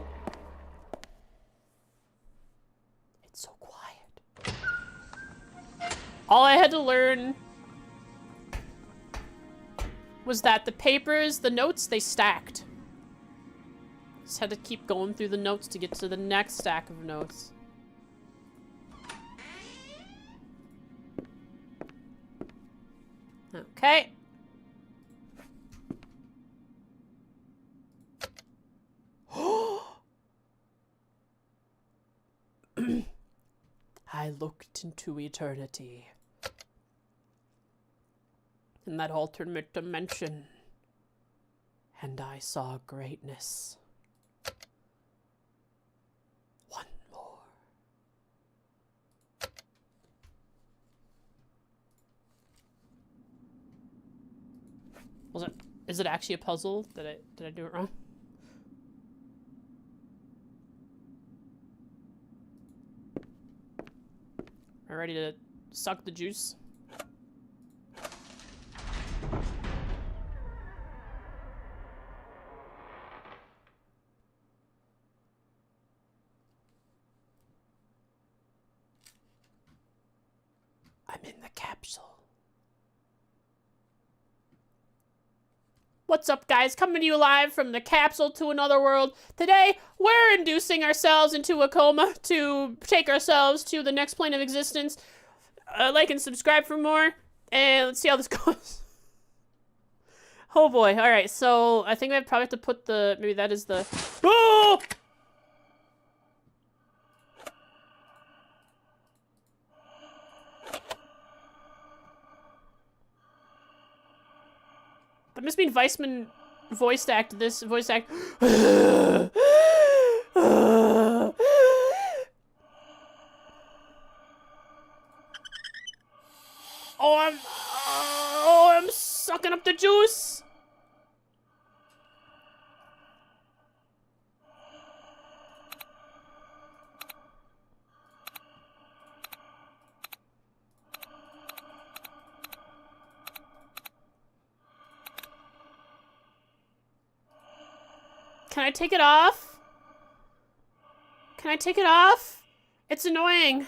A: All I had to learn was that the papers, the notes, they stacked. Just had to keep going through the notes to get to the next stack of notes. Okay. I looked into eternity. In that alternate dimension. And I saw greatness. One more. Is it actually a puzzle? Did I do it wrong? Am I ready to suck the juice? I'm in the capsule. What's up, guys? Coming to you live from the capsule to another world. Today, we're inducing ourselves into a coma to take ourselves to the next plane of existence. Like and subscribe for more, and let's see how this goes. Oh boy, alright, so I think I probably have to put the, maybe that is the, oh! That must mean Weissman voice act this, voice act. Oh, I'm sucking up the juice. Can I take it off? Can I take it off? It's annoying.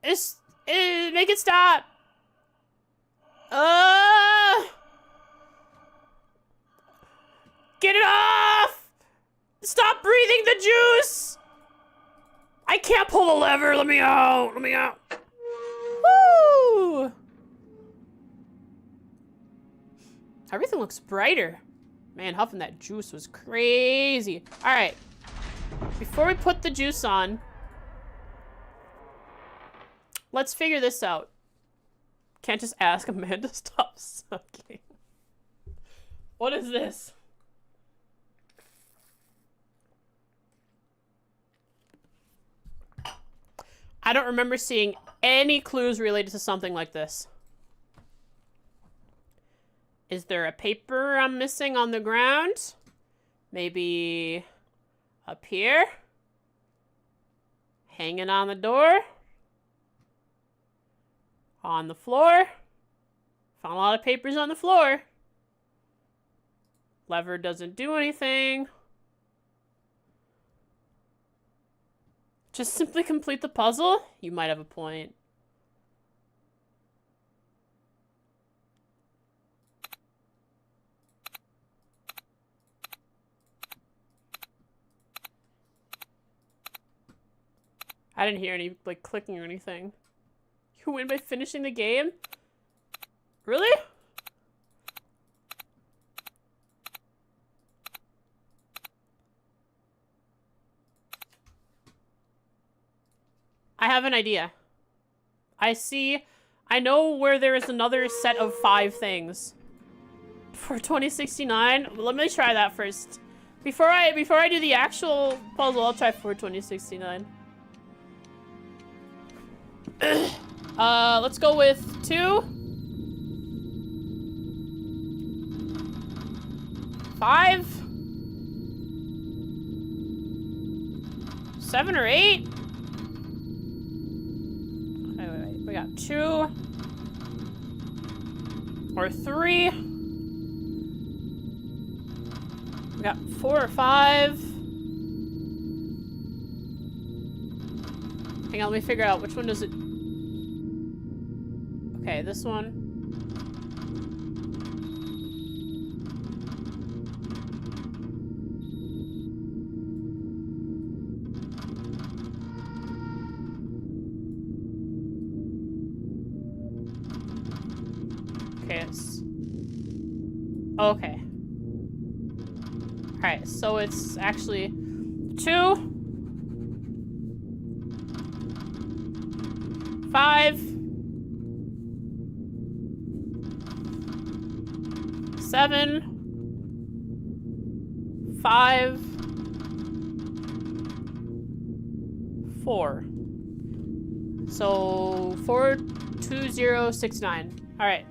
A: Make it stop. Get it off! Stop breathing the juice! I can't pull the lever. Let me out. Let me out. Woo! Everything looks brighter. Man, huffing that juice was crazy. All right. Before we put the juice on, let's figure this out. Can't just ask Amanda to stop sucking. What is this? I don't remember seeing any clues related to something like this. Is there a paper I'm missing on the ground? Maybe up here? Hanging on the door? On the floor? Found a lot of papers on the floor. Lever doesn't do anything. Just simply complete the puzzle? You might have a point. I didn't hear any, like, clicking or anything. You win by finishing the game? Really? I have an idea. I know where there is another set of 5 things. For 2069, let me try that first. Before I do the actual puzzle, I'll try for 2069. Let's go with 2. 5. 7 or 8. Wait. We got 2. Or 3. We got 4 or 5. Hang on, let me figure out which one does it. Okay, this one. Okay, okay. Alright, so it's actually 2, 5, 7, 5, 4. So 42069. All right.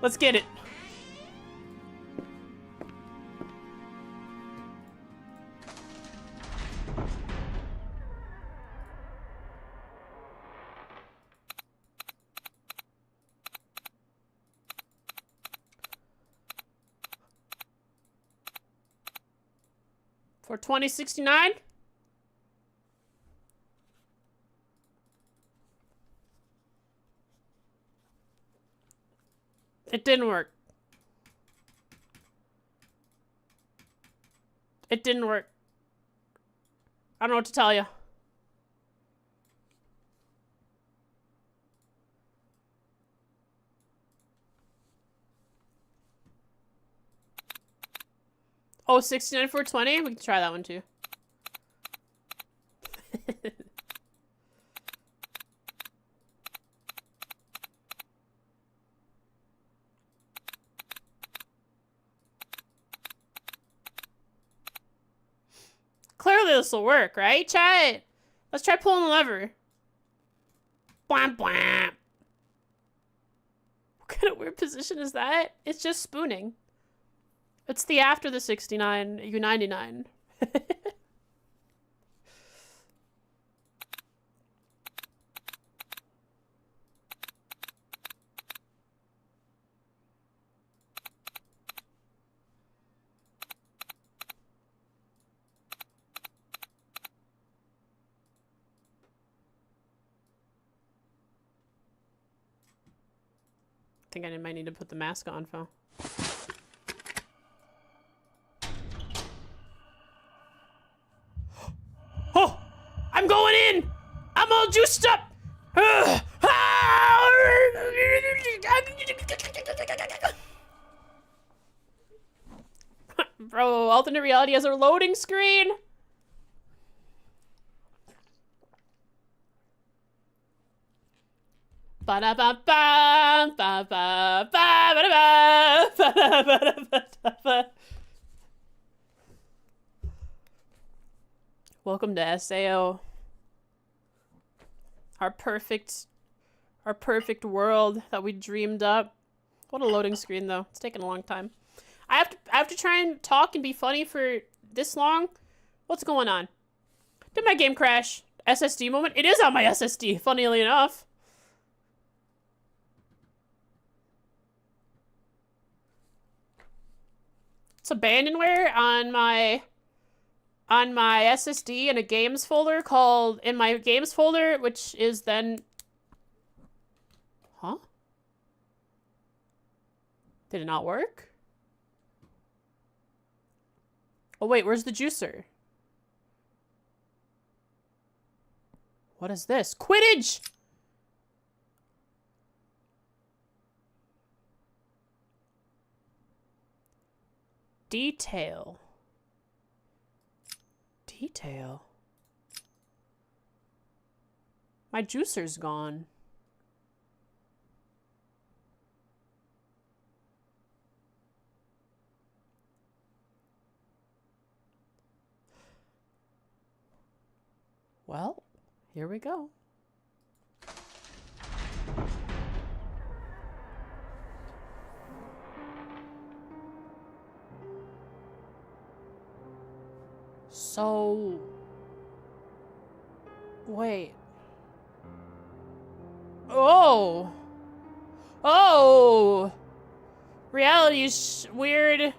A: Let's get it. For 2069. It didn't work. It didn't work. I don't know what to tell you. Oh, 69 for 20? We can try that one too. Clearly this will work, right? Chat. Let's try pulling the lever. Blam blam. What kind of weird position is that? It's just spooning. It's the after the 69, U99. I think I might need to put the mask on, Phil. Oh! I'm going in! I'm all juiced up! Bro, alternate reality has a loading screen! Ba-da-ba-ba, ba-ba, ba-ba-da-ba, ba-da-ba-da-ba-da-ba. Welcome to SAO. Our perfect world that we dreamed up. What a loading screen though. It's taking a long time. I have to try and talk and be funny for this long. What's going on? Did my game crash? SSD moment? It is on my SSD, funnily enough. It's abandonware on my SSD in a games folder called, in my games folder, which is then, huh? Did it not work? Oh wait, where's the juicer? What is this? Quidditch! Detail. Detail. My juicer's gone. Well, here we go. So, wait. Oh. Oh. Reality is weird.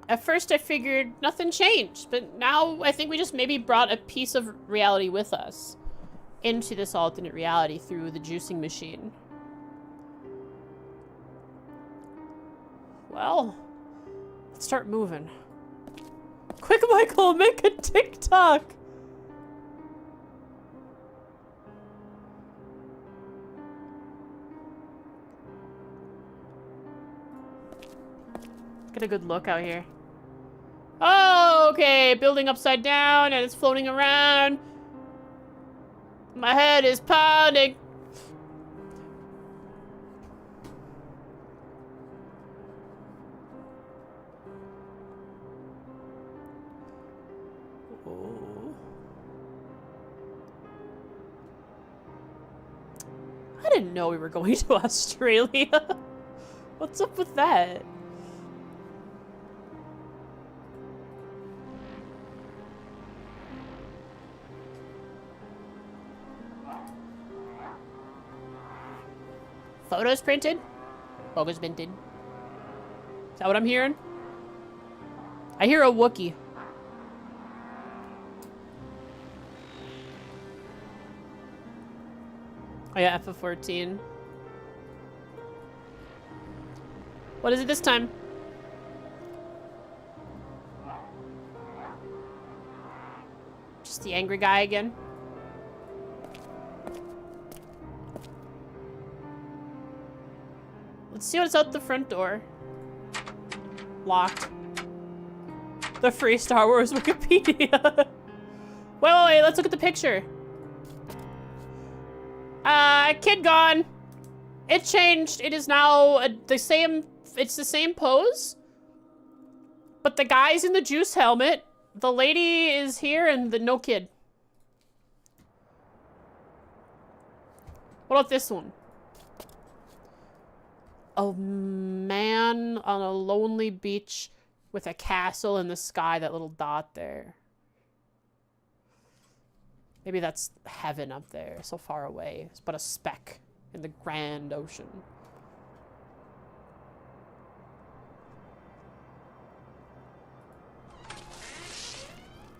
A: At first I figured nothing changed, but now I think we just maybe brought a piece of reality with us into this alternate reality through the juicing machine. Well, let's start moving. Quick, Michael, make a TikTok! Get a good look out here. Oh, okay, building upside down and it's floating around. My head is pounding. Oh. I didn't know we were going to Australia. What's up with that? Photos printed? Photos minted. Is that what I'm hearing? I hear a Wookiee. Oh yeah, F14. What is it this time? Just the angry guy again? Let's see what's out the front door. Locked. The free Star Wars Wikipedia. wait, let's look at the picture. Kid gone. It changed. It is now the same, it's the same pose. But the guy's in the juice helmet. The lady is here and the no kid. What about this one? A man on a lonely beach with a castle in the sky, that little dot there. Maybe that's heaven up there, so far away. It's but a speck in the grand ocean.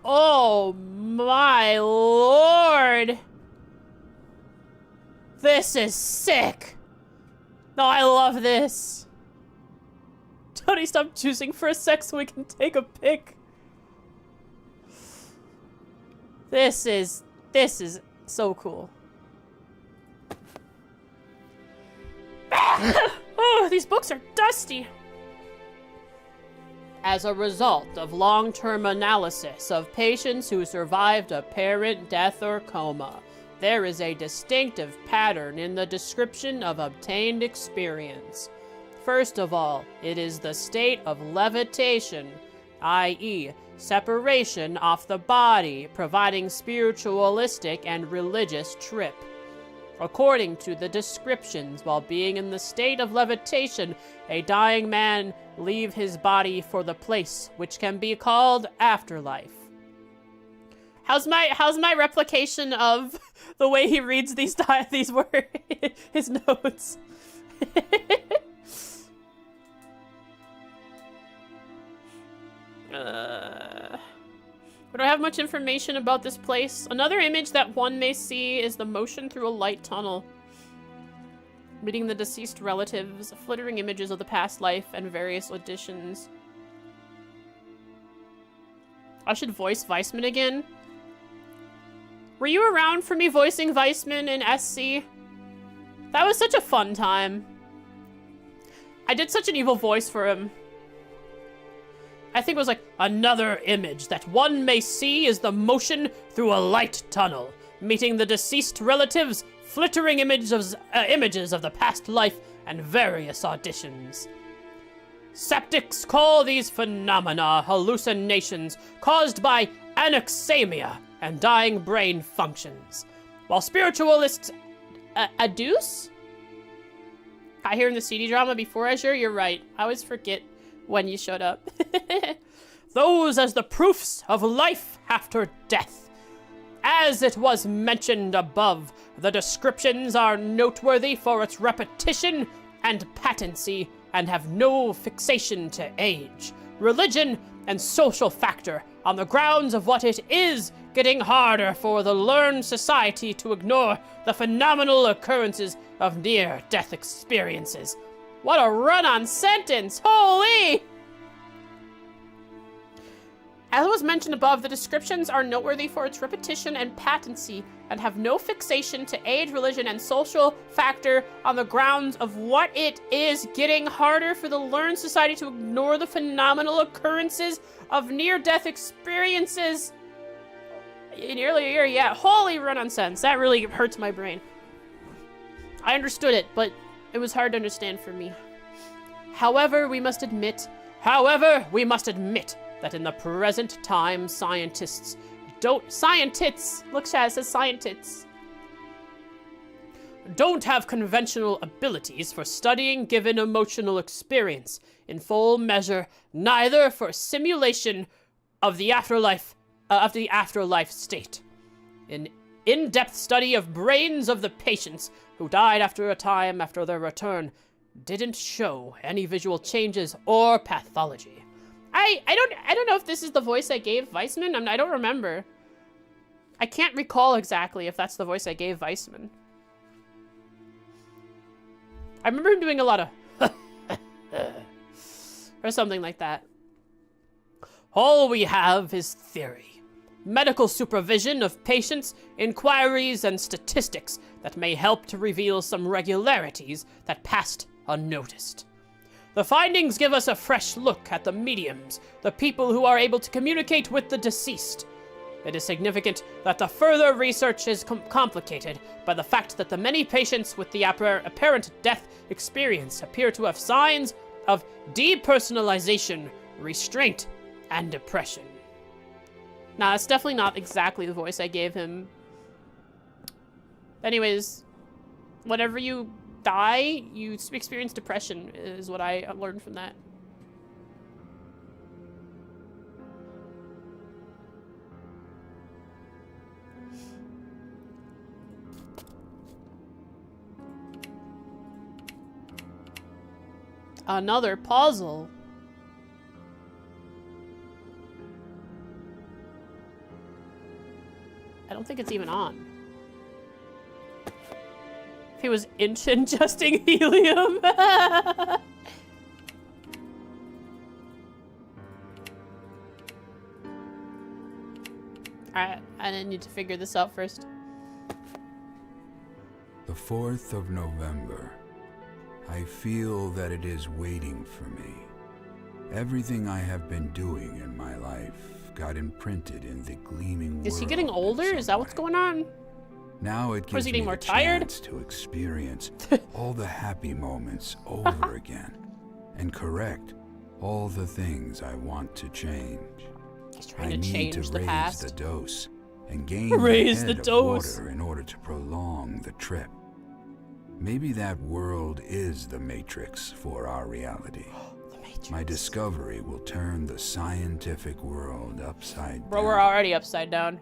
A: Oh my lord! This is sick! No, I love this. Tony, stop choosing for a sec so we can take a pic. This is so cool. Oh, these books are dusty. As a result of long-term analysis of patients who survived apparent death or coma, there is a distinctive pattern in the description of obtained experience. First of all, it is the state of levitation, i.e., separation off the body, providing spiritualistic and religious trip. According to the descriptions, while being in the state of levitation, a dying man leave his body for the place which can be called afterlife. How's my replication of the way he reads these words, his notes? We don't have much information about this place. Another image that one may see is the motion through a light tunnel. Meeting the deceased relatives, flittering images of the past life, and various auditions. I should voice Weissman again. Were you around for me voicing Weissman in SC? That was such a fun time. I did such an evil voice for him. I think it was like, another image that one may see is the motion through a light tunnel, meeting the deceased relatives, flittering images of the past life, and various auditions. Skeptics call these phenomena hallucinations caused by anaxemia and dying brain functions, while spiritualists adduce? I hear in the CD drama before Azure, you're right. I always forget when you showed up. Those as the proofs of life after death. As it was mentioned above, the descriptions are noteworthy for its repetition and patency and have no fixation to age, religion, and social factor on the grounds of what it is getting harder for the learned society to ignore the phenomenal occurrences of near-death experiences. What a run-on sentence! Holy! As was mentioned above, the descriptions are noteworthy for its repetition and patency, and have no fixation to age, religion, and social factor on the grounds of what it is getting harder for the learned society to ignore the phenomenal occurrences of near-death experiences. In earlier year, yeah, holy run-on sentence. That really hurts my brain. I understood it, but it was hard to understand for me. However, we must admit that in the present time, scientists, look, Shaz says scientists, don't have conventional abilities for studying given emotional experience in full measure, neither for simulation of the afterlife state. An in-depth study of brains of the patients who died after a time after their return didn't show any visual changes or pathology. I don't know if this is the voice I gave Weissman. I don't remember. I can't recall exactly if that's the voice I gave Weissman. I remember him doing a lot of or something like that. All we have is theory, medical supervision of patients, inquiries, and statistics that may help to reveal some regularities that passed unnoticed. The findings give us a fresh look at the mediums, the people who are able to communicate with the deceased. It is significant that the further research is complicated by the fact that the many patients with the apparent death experience appear to have signs of depersonalization, restraint, and depression. Nah, that's definitely not exactly the voice I gave him. Anyways, whenever you die, you experience depression, is what I learned from that. Another puzzle. I don't think it's even on. If he was ingesting helium. Alright, I need to figure this out first.
B: The 4th of November. I feel that it is waiting for me. Everything I have been doing in my life got imprinted in the gleaming world.
A: Is he getting older? Is that what's going on?
B: Now it gives me
A: more
B: the
A: tired?
B: chance to experience all the happy moments over again and correct all the things I want to change.
A: He's trying
B: I
A: to
B: need
A: change
B: to
A: the
B: raise
A: past.
B: the dose and gain
A: Raise
B: the
A: the
B: head
A: dose.
B: of water in order to prolong the trip. Maybe that world is the matrix for our reality.
A: The Matrix.
B: My discovery will turn the scientific world upside down.
A: Bro, we're already upside down.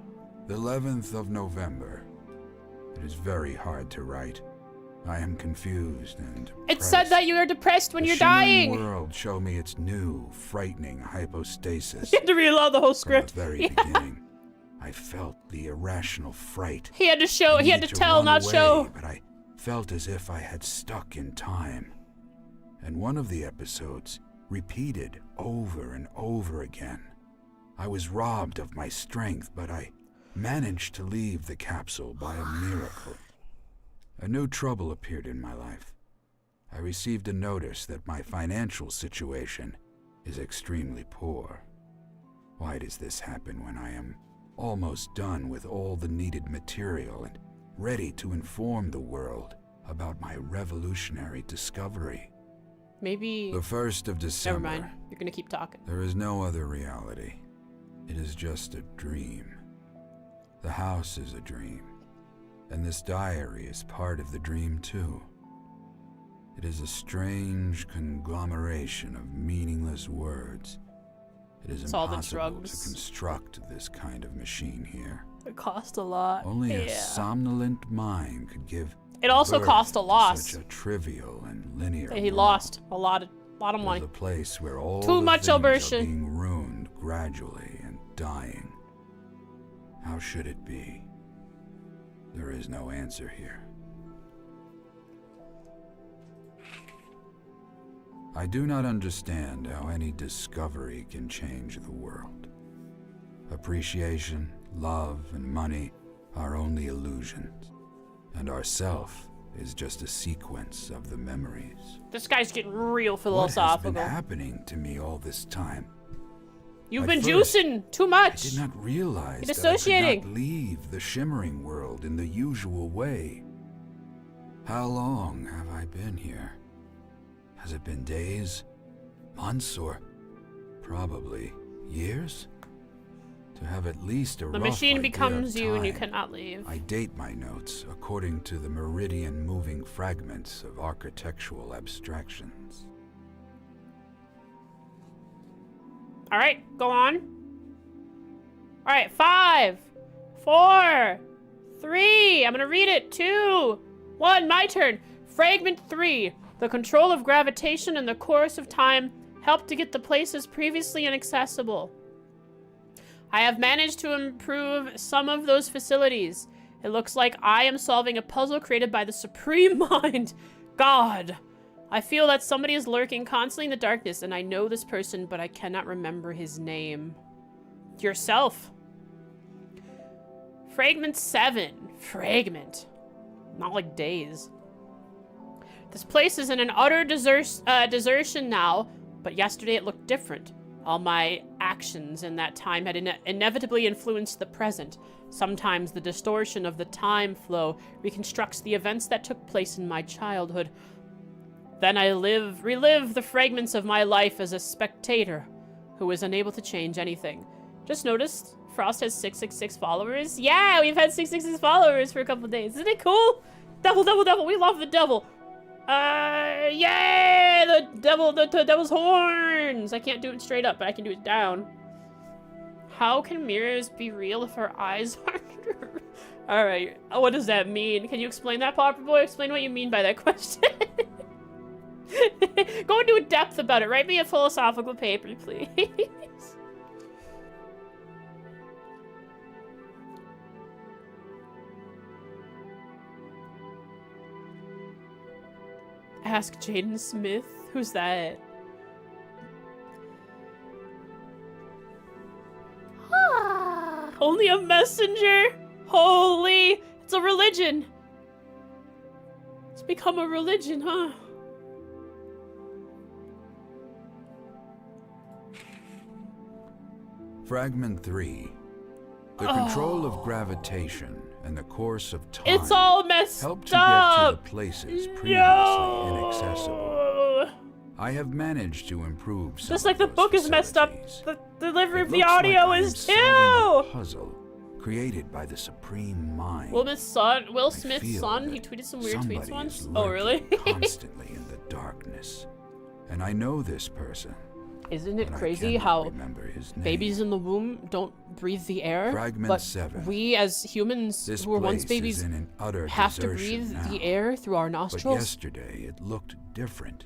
B: The 11th of November. It is very hard to write. I am confused and depressed.
A: It said that you are depressed when
B: The
A: you're
B: shimmering
A: dying.
B: world show me its new, frightening hypostasis.
A: You had to reload the whole
B: From
A: script.
B: the very beginning, I felt the irrational fright.
A: He had to show,
B: I
A: he had to
B: needed
A: tell,
B: run
A: not
B: away,
A: show.
B: But I felt as if I had stuck in time. And one of the episodes repeated over and over again. I was robbed of my strength, but I managed to leave the capsule by a miracle. A new trouble appeared in my life. I received a notice that my financial situation is extremely poor. Why does this happen when I am almost done with all the needed material and ready to inform the world about my revolutionary discovery?
A: Maybe.
B: The 1st of December.
A: Never mind. You're gonna keep talking.
B: There is no other reality. It is just a dream. The house is a dream, and this diary is part of the dream too. It is a strange conglomeration of meaningless words. It is
A: It's all the
B: impossible to
A: drugs.
B: construct this kind of machine here.
A: It cost a lot.
B: Only a
A: Yeah.
B: somnolent mind could give
A: It also
B: birth
A: cost a
B: to
A: loss.
B: such a trivial and linear
A: He
B: world.
A: lost a lot of A lot of money.
B: There's a place where all
A: Too
B: the
A: much,
B: things
A: Alberta.
B: are being ruined gradually and dying. How should it be? There is no answer here. I do not understand how any discovery can change the world. Appreciation, love, and money are only illusions, and our self is just a sequence of the memories.
A: This guy's getting real
B: What
A: philosophical.
B: has been happening to me all this time?
A: You've
B: At
A: been
B: first,
A: juicing too
B: I
A: much.
B: did not realize
A: You're
B: that I could
A: dissociating.
B: not leave the shimmering world in the usual way. How long have I been here? Has it been days, months, or probably years? To have at least a
A: The
B: rough
A: machine
B: idea
A: becomes
B: of
A: you and you
B: time,
A: cannot leave.
B: I date my notes according to the meridian moving fragments of architectural abstractions.
A: All right, go on. All right, 5, 4, 3. I'm gonna read it. 2, 1. My turn. Fragment 3. The control of gravitation and the course of time helped to get the places previously inaccessible. I have managed to improve some of those facilities. It looks like I am solving a puzzle created by the Supreme Mind. God. I feel that somebody is lurking constantly in the darkness, and I know this person, but I cannot remember his name. Yourself. Fragment 7. Fragment. Not like days. This place is in an utter desertion now, but yesterday it looked different. All my actions in that time had inevitably influenced the present. Sometimes the distortion of the time flow reconstructs the events that took place in my childhood. Then I relive the fragments of my life as a spectator who is unable to change anything. Just noticed Frost has 666 followers. Yeah, we've had 666 followers for a couple days. Isn't it cool? Devil, devil, devil. We love the devil. Yeah, the devil's horns. I can't do it straight up, but I can do it down. How can mirrors be real if our eyes aren't? All right, what does that mean? Can you explain that, Popper Boy? Explain what you mean by that question. Go into depth about it. Write me a philosophical paper, please. Ask Jaden Smith. Who's that? Only a messenger? Holy! It's a religion. It's become a religion, huh?
B: Fragment 3. The control of gravitation and the course of time
A: It's all messed
B: help to
A: up.
B: get to the places previously inaccessible. I have managed to improve some
A: Just like the
B: of those
A: book is messed up,
B: facilities.
A: the delivery
B: It
A: of the
B: looks like
A: audio
B: I am
A: is
B: solving
A: too.
B: a puzzle created by the Supreme Mind.
A: Will
B: I
A: Smith's
B: feel
A: son,
B: that
A: he tweeted some weird
B: somebody
A: tweets once.
B: is
A: Oh, really?
B: lurking constantly in the darkness, and I know this person.
A: Isn't it
B: but I
A: crazy
B: cannot
A: how
B: remember his name.
A: babies in the womb don't breathe the air,
B: Fragment
A: but
B: 7.
A: we as humans
B: This
A: who were once
B: place
A: babies
B: is in an utter
A: have to
B: desertion
A: breathe
B: now.
A: the air through our
B: But
A: nostrils?
B: yesterday it looked different.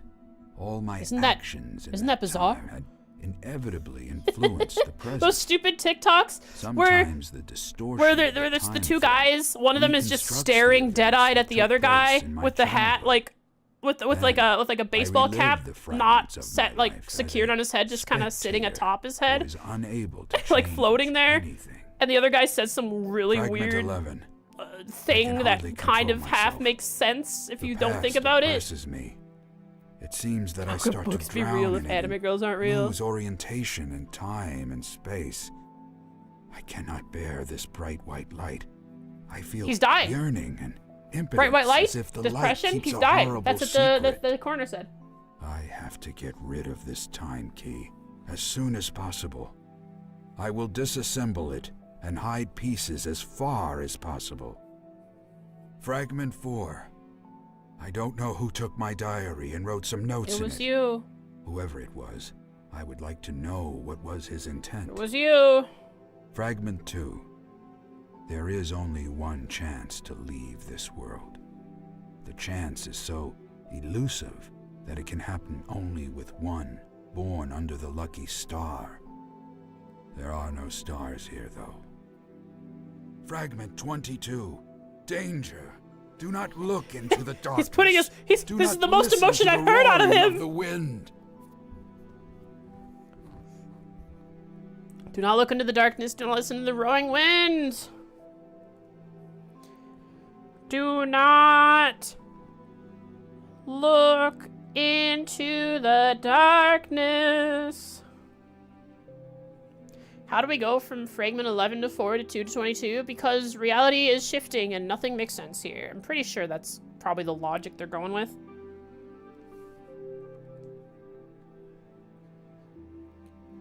B: All my
A: Isn't that-
B: actions in
A: isn't that bizarre?
B: time had inevitably influenced the present.
A: Those stupid TikToks where
B: Sometimes the distortion
A: where
B: of
A: there's the
B: time
A: two
B: flow
A: guys, one of them is just
B: reconstructs
A: staring
B: the
A: dead-eyed
B: events
A: at the
B: that
A: other
B: took
A: guy
B: place in my
A: with the hat,
B: childhood.
A: like with like a baseball
B: relive
A: cap,
B: the
A: not
B: fragments of
A: set
B: my
A: like
B: life as
A: secured
B: a
A: on his head, just kind of sitting
B: spectator
A: atop his
B: who
A: head,
B: is unable to
A: like
B: change
A: floating there.
B: anything.
A: And the other guy says some really
B: Fragment
A: weird
B: 11.
A: thing that
B: hardly
A: kind of
B: control
A: half
B: myself.
A: makes sense if
B: The
A: you don't think
B: past
A: about it.
B: oppresses me. It seems that I
A: How could
B: start to
A: books be
B: drown
A: real
B: in
A: if
B: it
A: anime
B: and
A: girls aren't real?
B: lose orientation in time and space. I cannot bear this bright white light. I feel
A: He's dying.
B: yearning and impotence,
A: Bright white light,
B: as if the
A: depression.
B: light keeps
A: He's
B: a
A: died.
B: horrible
A: That's what
B: secret.
A: the coroner said.
B: I have to get rid of this time key as soon as possible. I will disassemble it and hide pieces as far as possible. Fragment 4. I don't know who took my diary and wrote some notes
A: It
B: in
A: was
B: it.
A: you.
B: Whoever it was, I would like to know what was his intent.
A: It was you.
B: Fragment 2. There is only one chance to leave this world. The chance is so elusive that it can happen only with one born under the lucky star. There are no stars here, though. Fragment 22. Danger. Do not look into the darkness.
A: He's putting us. This is the most
B: listen
A: emotion
B: to
A: I've
B: the
A: heard out of
B: roaring
A: him.
B: the wind.
A: Do not look into the darkness. Do not listen to the roaring wind. Do not look into the darkness. How do we go from fragment 11 to 4 to 2 to 22? Because reality is shifting and nothing makes sense here. I'm pretty sure that's probably the logic they're going with.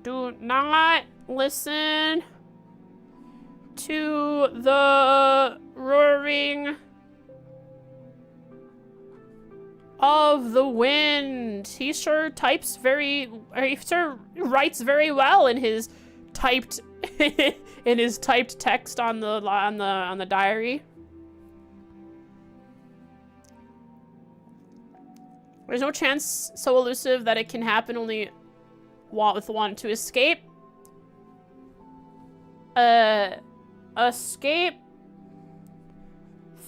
A: Do not listen to the roaring of the wind. He sure writes very well in his typed text on the diary. There's no chance so elusive that it can happen only with one to escape. Escape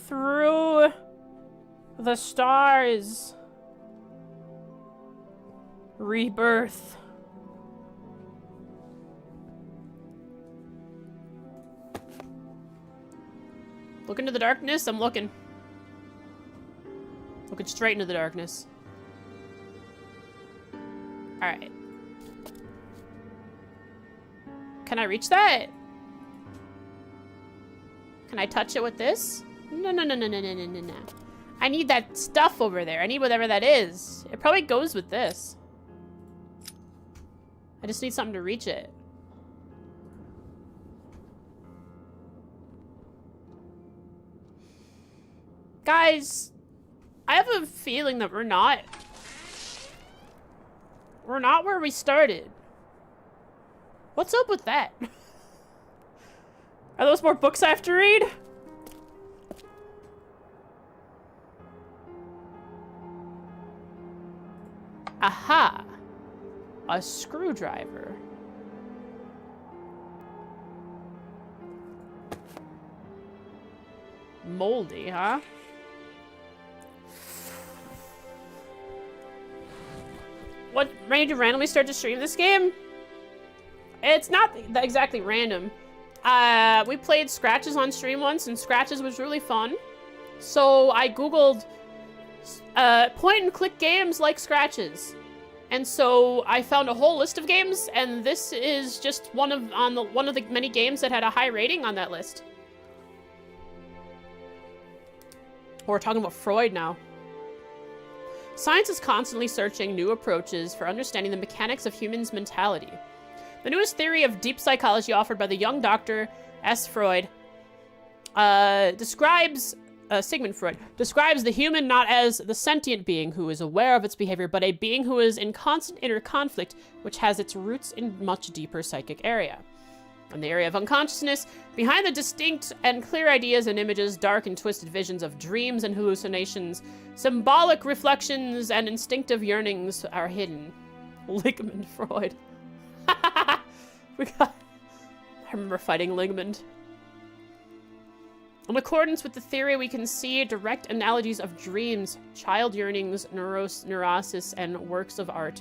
A: through the stars. Rebirth. Look into the darkness. I'm looking. Looking straight into the darkness. Alright. Can I reach that? Can I touch it with this? No. I need that stuff over there. I need whatever that is. It probably goes with this. I just need something to reach it. Guys, I have a feeling that we're not where we started. What's up with that? Are those more books I have to read? Aha! A screwdriver. Moldy, huh? What made you randomly start to stream this game? It's not exactly random. We played Scratches on stream once, and Scratches was really fun. So I googled point-and-click games like Scratches, and so I found a whole list of games, and this is just one of the many games that had a high rating on that list. We're talking about Freud now. Science is constantly searching new approaches for understanding the mechanics of humans' mentality. The newest theory of deep psychology offered by the young Dr. S. Freud Sigmund Freud describes the human not as the sentient being who is aware of its behavior, but a being who is in constant inner conflict, which has its roots in much deeper psychic area. In the area of unconsciousness, behind the distinct and clear ideas and images, dark and twisted visions of dreams and hallucinations, symbolic reflections and instinctive yearnings are hidden. Sigmund Freud. I remember fighting Ligmund. In accordance with the theory, we can see direct analogies of dreams, child yearnings, neurosis, and works of art.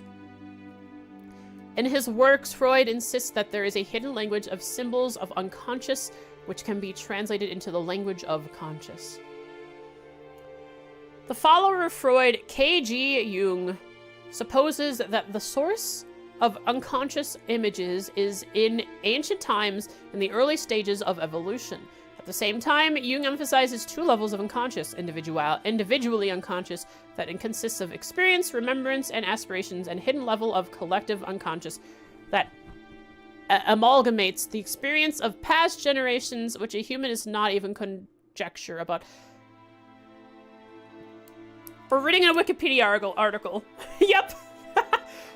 A: In his works, Freud insists that there is a hidden language of symbols of unconscious, which can be translated into the language of conscious. The follower of Freud, K.G. Jung, supposes that the source of unconscious images is in ancient times in the early stages of evolution. At the same time, Jung emphasizes two levels of unconscious, individually unconscious, that consists of experience, remembrance, and aspirations, and hidden level of collective unconscious that amalgamates the experience of past generations, which a human is not even conjecture about. We're reading a Wikipedia article. Yep.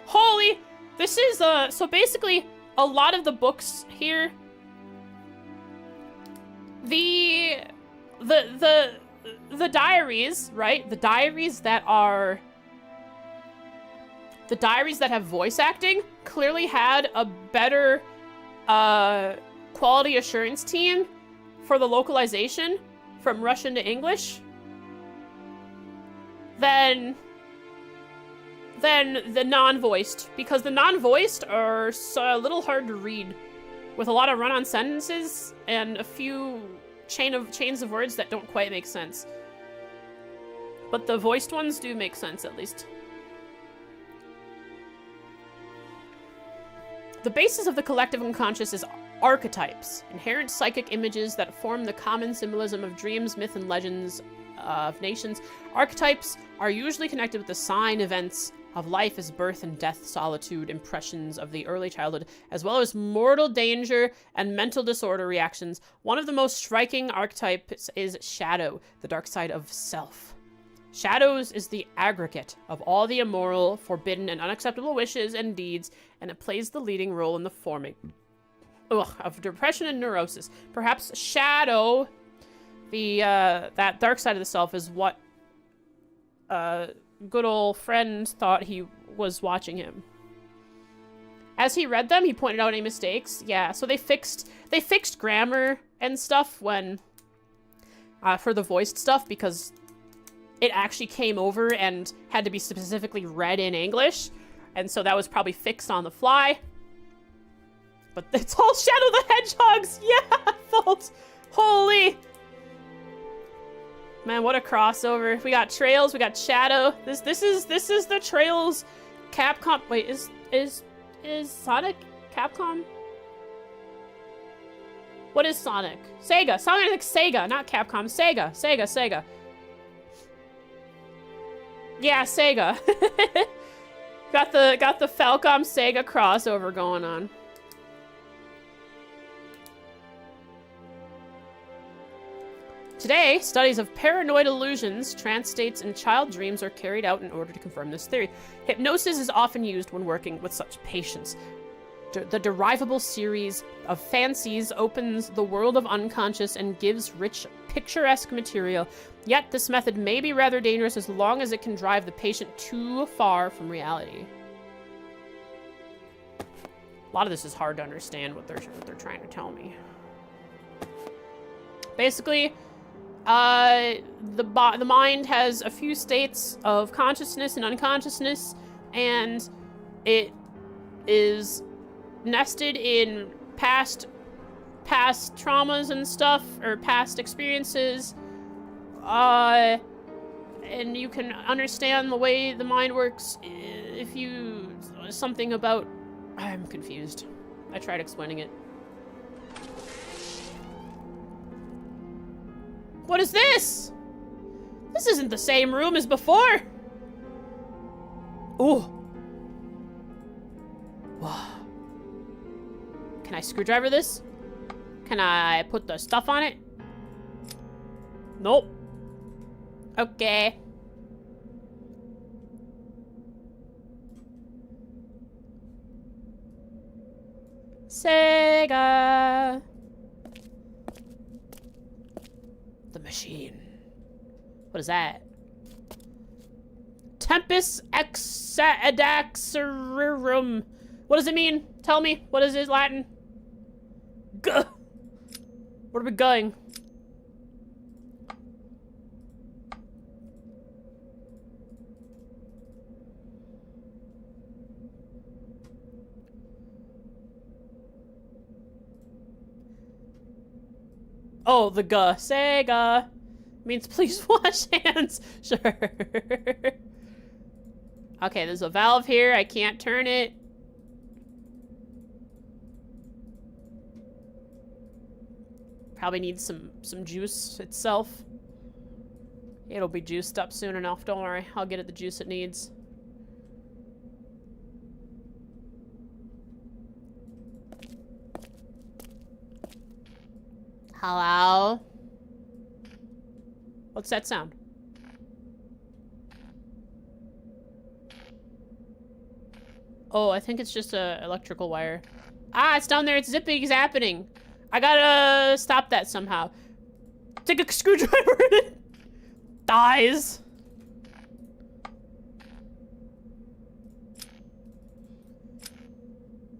A: Holy, this is, so basically, a lot of the books here, the diaries, right? The diaries that are the diaries that have voice acting clearly had a better quality assurance team for the localization from Russian to English than the non-voiced, because the non-voiced are a little hard to read, with a lot of run-on sentences and a few chains of words that don't quite make sense. But the voiced ones do make sense, at least. The basis of the collective unconscious is archetypes, inherent psychic images that form the common symbolism of dreams, myth, and legends of nations. Archetypes are usually connected with the sign events of life as birth and death, solitude, impressions of the early childhood, as well as mortal danger and mental disorder reactions. One of the most striking archetypes is shadow, the dark side of self. Shadows is the aggregate of all the immoral, forbidden, and unacceptable wishes and deeds, and it plays the leading role in the forming of depression and neurosis. Perhaps shadow, that dark side of the self, is what good old friend thought he was watching him. As he read them, he pointed out any mistakes. Yeah, so they fixed grammar and stuff when for the voiced stuff, because it actually came over and had to be specifically read in English, and so that was probably fixed on the fly. But it's all Shadow the Hedgehogs. Yeah, fault. Holy. Man, what a crossover. We got Trails, we got Shadow. This is the Trails Capcom. Wait, is Sonic Capcom? What is Sonic? Sega. Sonic like Sega, not Capcom. Sega. Yeah, Sega. got the Falcom Sega crossover going on. Today, studies of paranoid illusions, trance states, and child dreams are carried out in order to confirm this theory. Hypnosis is often used when working with such patients. The derivable series of fancies opens the world of unconscious and gives rich, picturesque material. Yet this method may be rather dangerous as long as it can drive the patient too far from reality. A lot of this is hard to understand what they're trying to tell me. Basically, the mind has a few states of consciousness and unconsciousness, and it is nested in past traumas and stuff, or past experiences, and you can understand the way the mind works if you something about. I'm confused. I tried explaining it. What is this? This isn't the same room as before. Ooh. Wow. Can I screwdriver this? Can I put the stuff on it? Nope. Okay. Sega. The machine. What is that? Tempus Exadaxarum. What does it mean? Tell me. What is it, Latin? Gah. Where are we going? Oh, the guh. Sega. Means please wash hands. Sure. Okay, there's a valve here. I can't turn it. Probably needs some juice itself. It'll be juiced up soon enough. Don't worry. I'll get it the juice it needs. Hello? What's that sound? Oh, I think it's just a electrical wire. Ah, it's down there. It's zipping, zapping. I gotta stop that somehow. Take a screwdriver in it.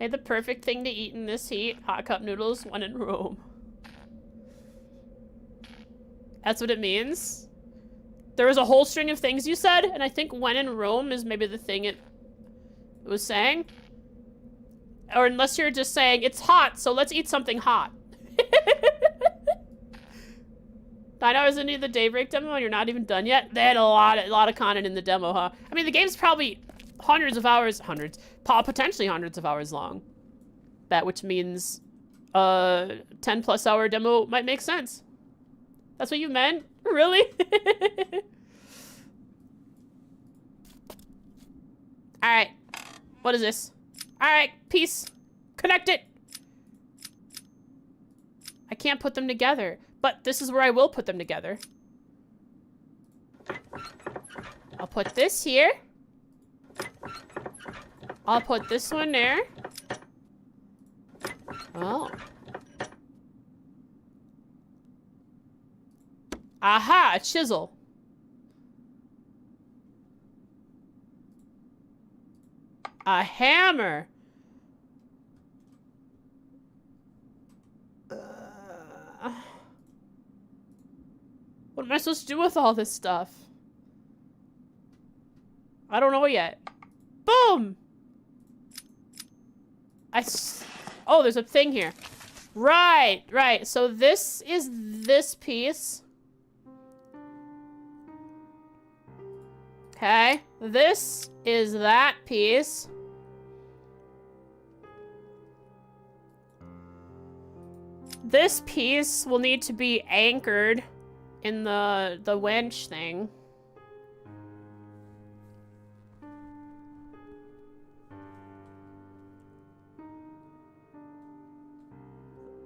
A: Hey, the perfect thing to eat in this heat. Hot cup noodles when in Rome. That's what it means. There was a whole string of things you said, and I think when in Rome is maybe the thing it was saying. Or unless you're just saying, it's hot, so let's eat something hot. 9 hours into the Daybreak demo and you're not even done yet? They had a lot of content in the demo, huh? I mean, the game's probably potentially hundreds of hours long. Which means 10+ hour demo might make sense. That's what you meant? Really? Alright. What is this? Alright, peace. Connect it. I can't put them together, but this is where I will put them together. I'll put this here. I'll put this one there. Oh. Aha, a chisel. A hammer. What am I supposed to do with all this stuff? I don't know yet. Boom! Oh, there's a thing here. Right, right. So this is this piece. Okay. This is that piece. This piece will need to be anchored in the winch thing.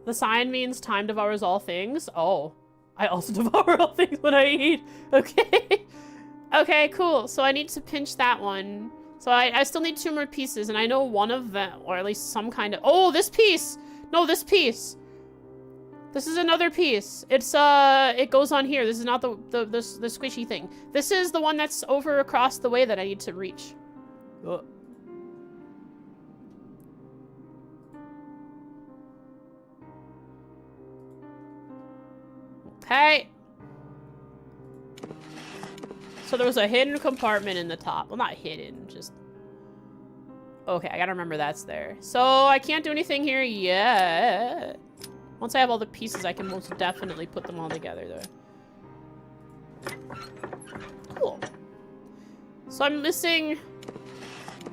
A: The sign means time devours all things. Oh, I also devour all things when I eat. Okay. Okay, cool. So I need to pinch that one. So I still need 2 more pieces, and I know one of them, or at least some kind of... Oh, this piece! No, this piece! This is another piece. It's, it goes on here. This is not the squishy thing. This is the one that's over across the way that I need to reach. Oh. Okay. So there was a hidden compartment in the top. Well, not hidden, just... Okay, I gotta remember that's there. So I can't do anything here yet. Once I have all the pieces, I can most definitely put them all together, though. Cool. So I'm missing...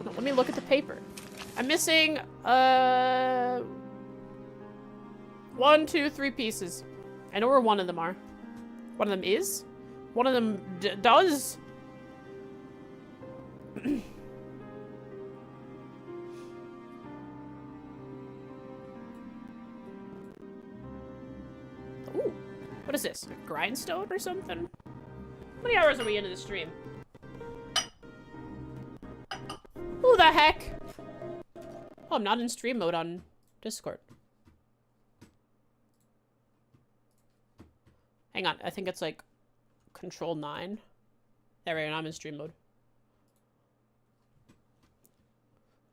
A: No, let me look at the paper. I'm missing, 1, 2, 3 pieces. I know where one of them are. One of them is? One of them does? Ooh, what is this? A grindstone or something? How many hours are we into the stream? Who the heck? Oh, I'm not in stream mode on Discord. Hang on, I think it's like Control 9. There we go, I'm in stream mode.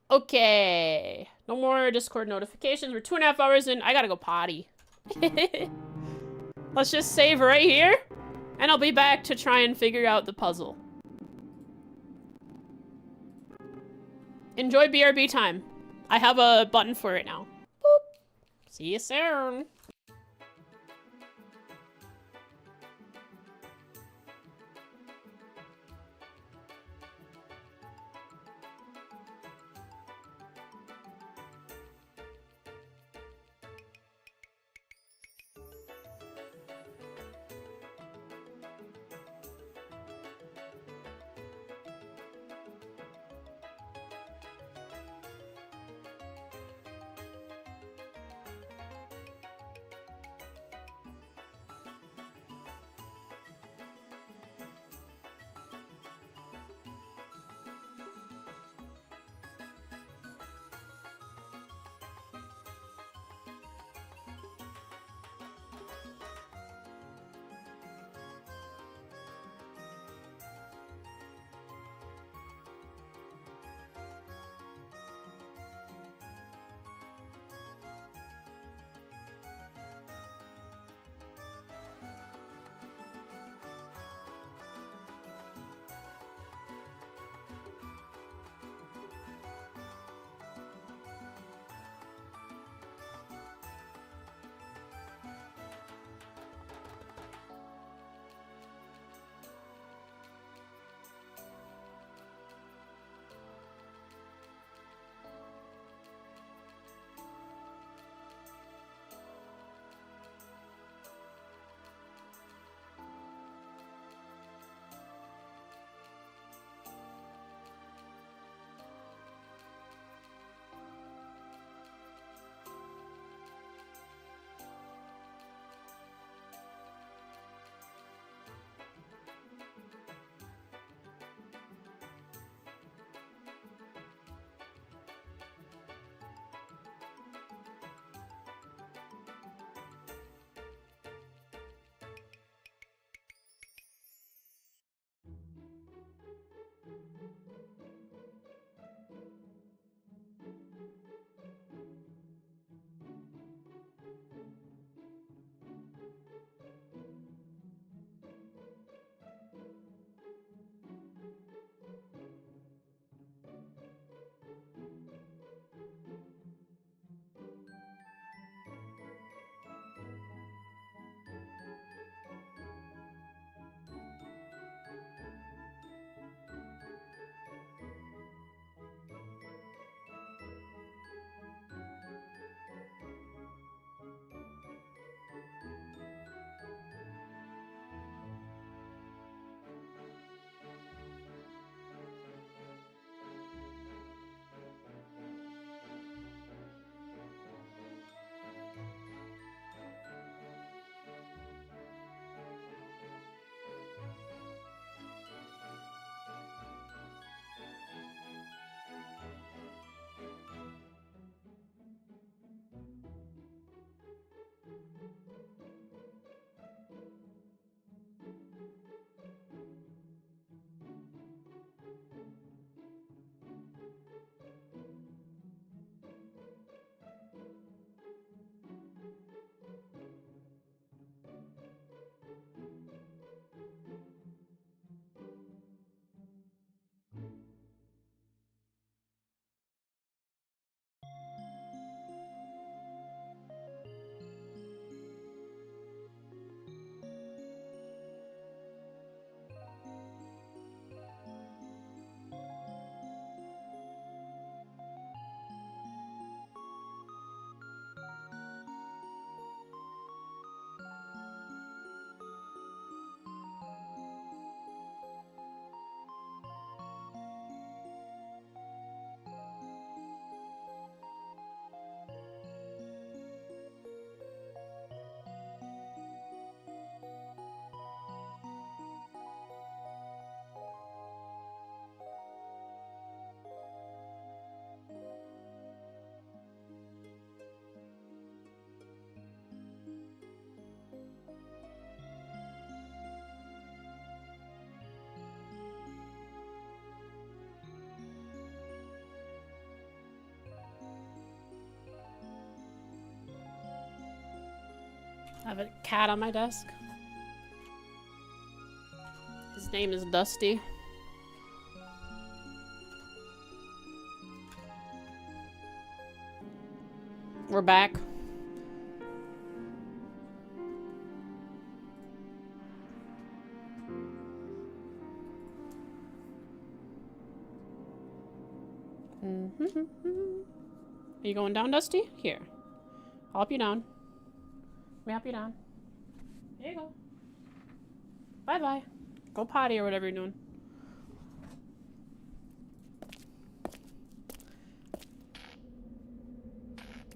A: Okay. No more Discord notifications. We're 2.5 hours in. I gotta go potty. Let's just save right here. And I'll be back to try and figure out the puzzle. Enjoy BRB time. I have a button for it now. Boop. See you soon. have a cat on my desk. His name is Dusty. We're back. Are you going down, Dusty? Here. I'll help you down. Let me help you down. There you go. Bye-bye. Go potty or whatever you're doing.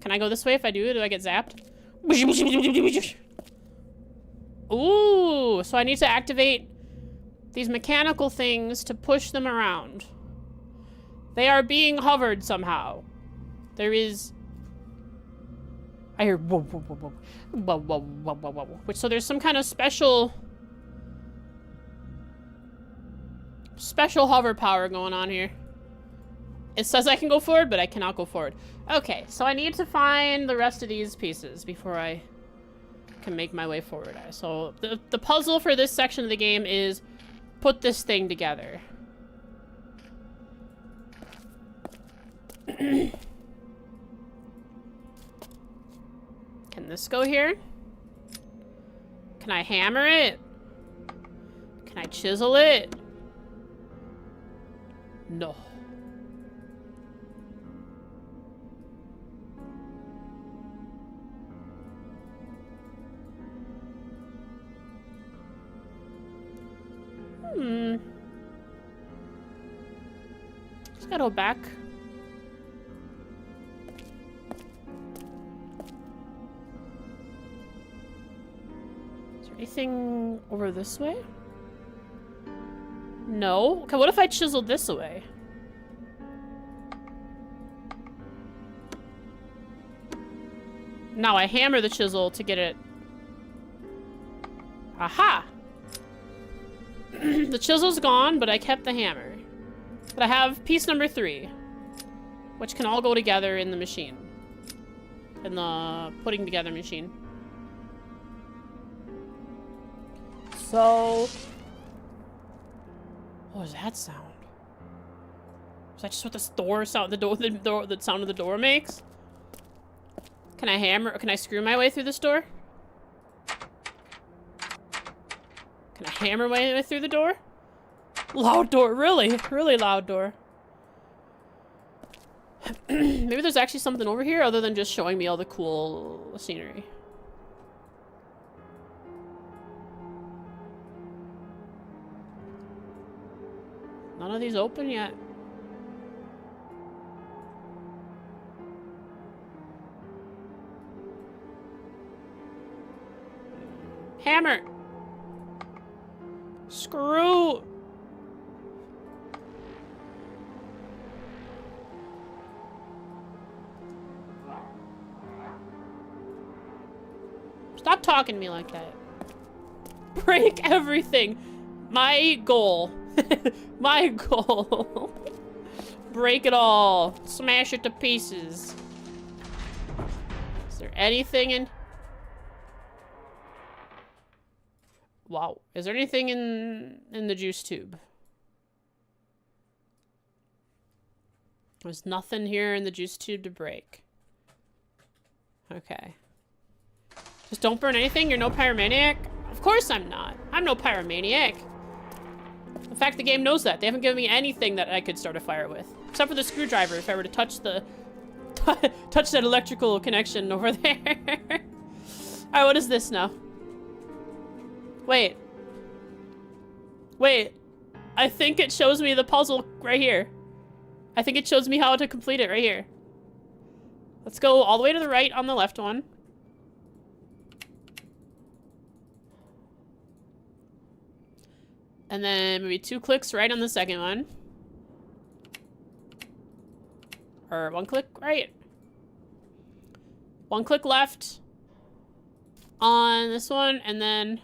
A: Can I go this way if I do? Do I get zapped? Ooh, so I need to activate these mechanical things to push them around. They are being hovered somehow. There is... I hear whoa, whoa, whoa, whoa, whoa, whoa, whoa, whoa, whoa. Which, so there's some kind of special hover power going on here. It says I can go forward, but I cannot go forward. Okay, so I need to find the rest of these pieces before I can make my way forward. So the puzzle for this section of the game is put this thing together. Can this go here? Can I hammer it? Can I chisel it? No. Just gotta go back. Anything over this way? No. Okay, what if I chiseled this away? Now I hammer the chisel to get it. Aha! The chisel's gone, but I kept the hammer. But I have piece number 3, which can all go together in the machine. In the putting together machine. So, what was that sound? Was that just what the door sound? The sound of the door makes? Can I hammer? Can I screw my way through this door? Can I hammer my way through the door? Loud door, really, really loud door. Maybe there's actually something over here other than just showing me all the cool scenery. None of these open yet. Hammer! Screw! Stop talking to me like that. Break everything. My goal. My goal. Break it all. Smash it to pieces. Is there anything in... Wow. Is there anything in the juice tube? There's nothing here in the juice tube to break. Okay. Just don't burn anything? You're no pyromaniac? Of course I'm not. I'm no pyromaniac. In fact, the game knows that. They haven't given me anything that I could start a fire with. Except for the screwdriver, if I were to touch the... touch that electrical connection over there. Alright, what is this now? Wait. Wait. I think it shows me the puzzle right here. I think it shows me how to complete it right here. Let's go all the way to the right on the left one. And then maybe 2 clicks right on the second one. Or 1 click right. 1 click left on this one, and then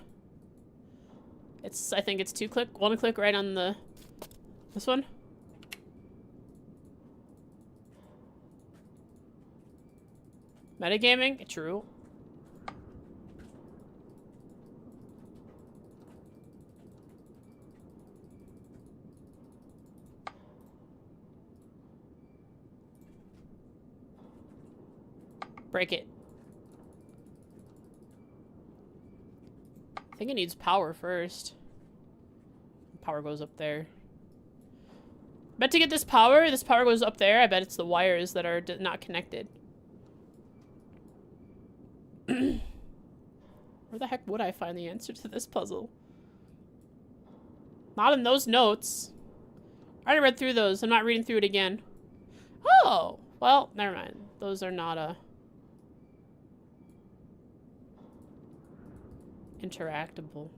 A: I think it's 2 click, 1 click right on this one. Metagaming, true. Break it. I think it needs power first. Power goes up there. Bet to get this power goes up there. I bet it's the wires that are not connected. Where the heck would I find the answer to this puzzle? Not in those notes. I already read through those. I'm not reading through it again. Oh! Well, never mind. Those are not, interactable.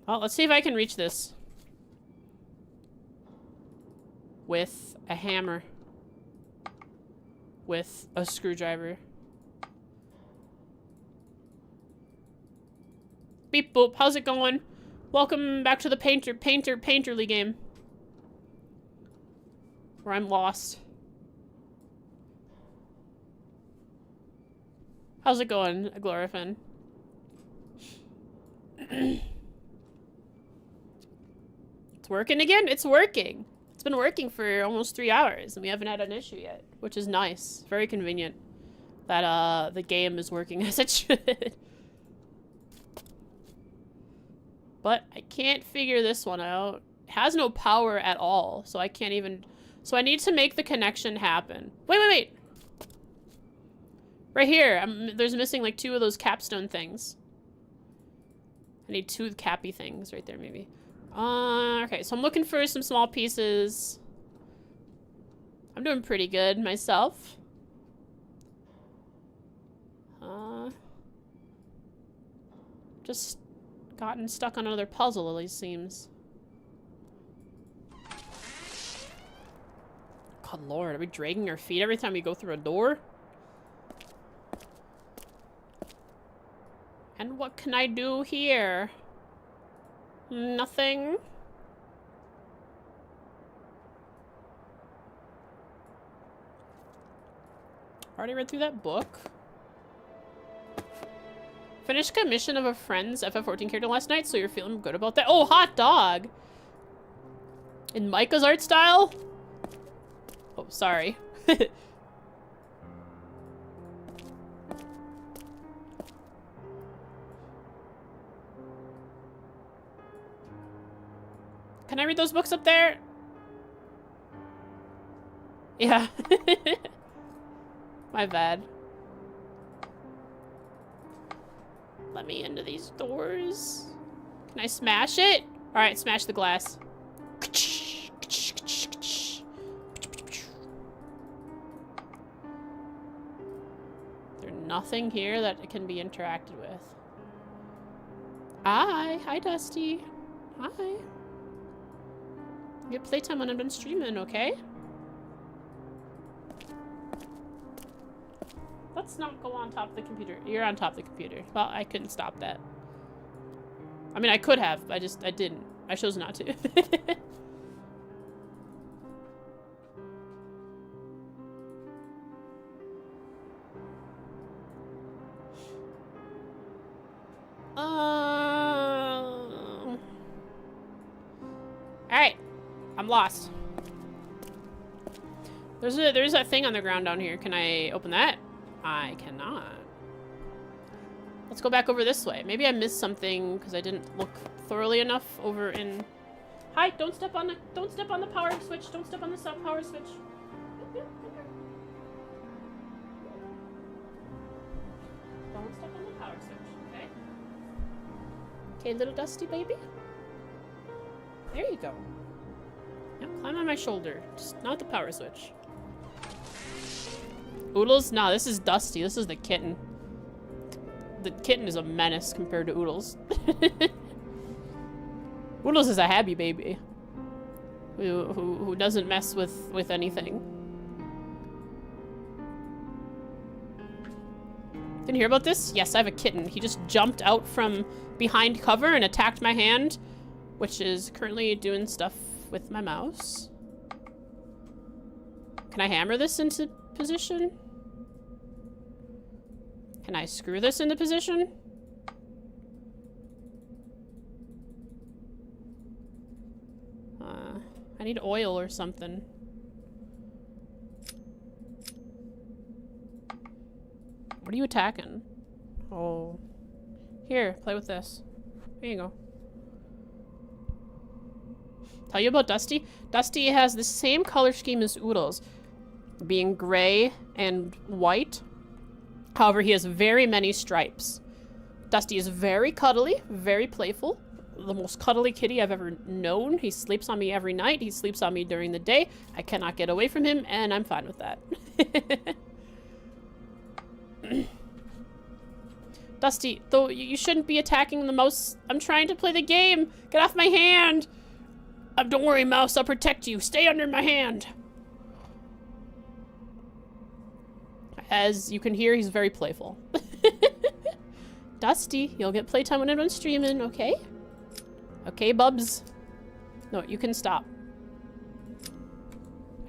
A: Well, let's see if I can reach this. With a hammer. With a screwdriver. Beep boop, how's it going? Welcome back to the painterly game. Where I'm lost. How's it going, Glorifin? It's working again? It's working. It's been working for almost 3 hours and we haven't had an issue yet, which is nice. Very convenient that the game is working as it should. But I can't figure this one out. It has no power at all, so I can't even... So I need to make the connection happen. Wait! Right here, there's missing like 2 of those capstone things. I need 2 cappy things right there, maybe. Okay, so I'm looking for some small pieces. I'm doing pretty good myself. Just gotten stuck on another puzzle, at least seems. God lord, are we dragging our feet every time we go through a door? And what can I do here? Nothing. Already read through that book. Finished commission of a friend's FF14 character last night, so you're feeling good about that. Oh, hot dog! In Micah's art style? Oh, sorry. Can I read those books up there? Yeah. My bad. Let me into these doors. Can I smash it? Alright, smash the glass. There's nothing here that it can be interacted with. Hi, Dusty. Hi. You get playtime when I'm done streaming, okay? Let's not go on top of the computer. You're on top of the computer. Well, I couldn't stop that. I mean, I could have. I didn't. I chose not to. Alright. I'm lost. There's a thing on the ground down here. Can I open that? I cannot. Let's go back over this way. Maybe I missed something because I didn't look thoroughly enough over in... Hi, don't step on the power switch. Don't step on the power switch. Don't step on the power switch, okay? Okay, little Dusty baby. There you go. Now climb on my shoulder. Just not the power switch. Oodles? Nah, this is Dusty. This is the kitten. The kitten is a menace compared to Oodles. Oodles is a happy baby. Who doesn't mess with anything. Didn't hear about this? Yes, I have a kitten. He just jumped out from behind cover and attacked my hand, which is currently doing stuff with my mouse. Can I hammer this into position? Can I screw this into position? I I need oil or something. What are you attacking? Oh. Here, play with this. Here you go. Tell you about Dusty? Dusty has the same color scheme as Oodles, being gray and white. However, he has very many stripes. Dusty is very cuddly, very playful. The most cuddly kitty I've ever known. He sleeps on me every night. He sleeps on me during the day. I cannot get away from him, and I'm fine with that. Dusty, though you shouldn't be attacking the mouse. I'm trying to play the game. Get off my hand. Don't worry, mouse. I'll protect you. Stay under my hand. As you can hear, he's very playful. Dusty, you'll get playtime when I'm done streaming, okay? Okay, bubs. No, you can stop.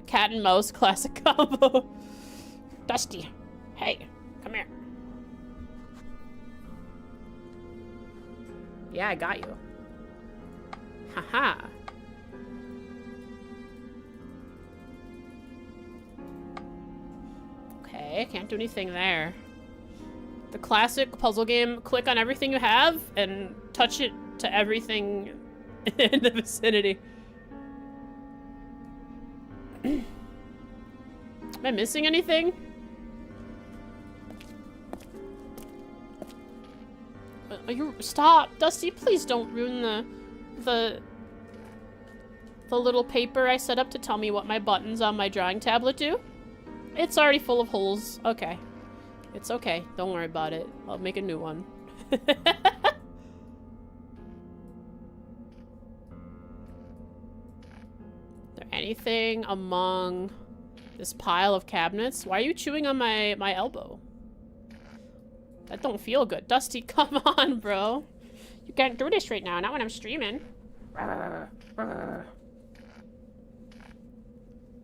A: Cat and mouse classic combo. Dusty, hey, come here. Yeah, I got you. Haha. Okay, can't do anything there. The classic puzzle game, click on everything you have and touch it to everything in the vicinity. Am I missing anything? Stop, Dusty, please don't ruin the little paper I set up to tell me what my buttons on my drawing tablet do. It's already full of holes. Okay. It's okay. Don't worry about it. I'll make a new one. Is there anything among this pile of cabinets? Why are you chewing on my elbow? That don't feel good. Dusty, come on, bro. You can't do this right now. Not when I'm streaming.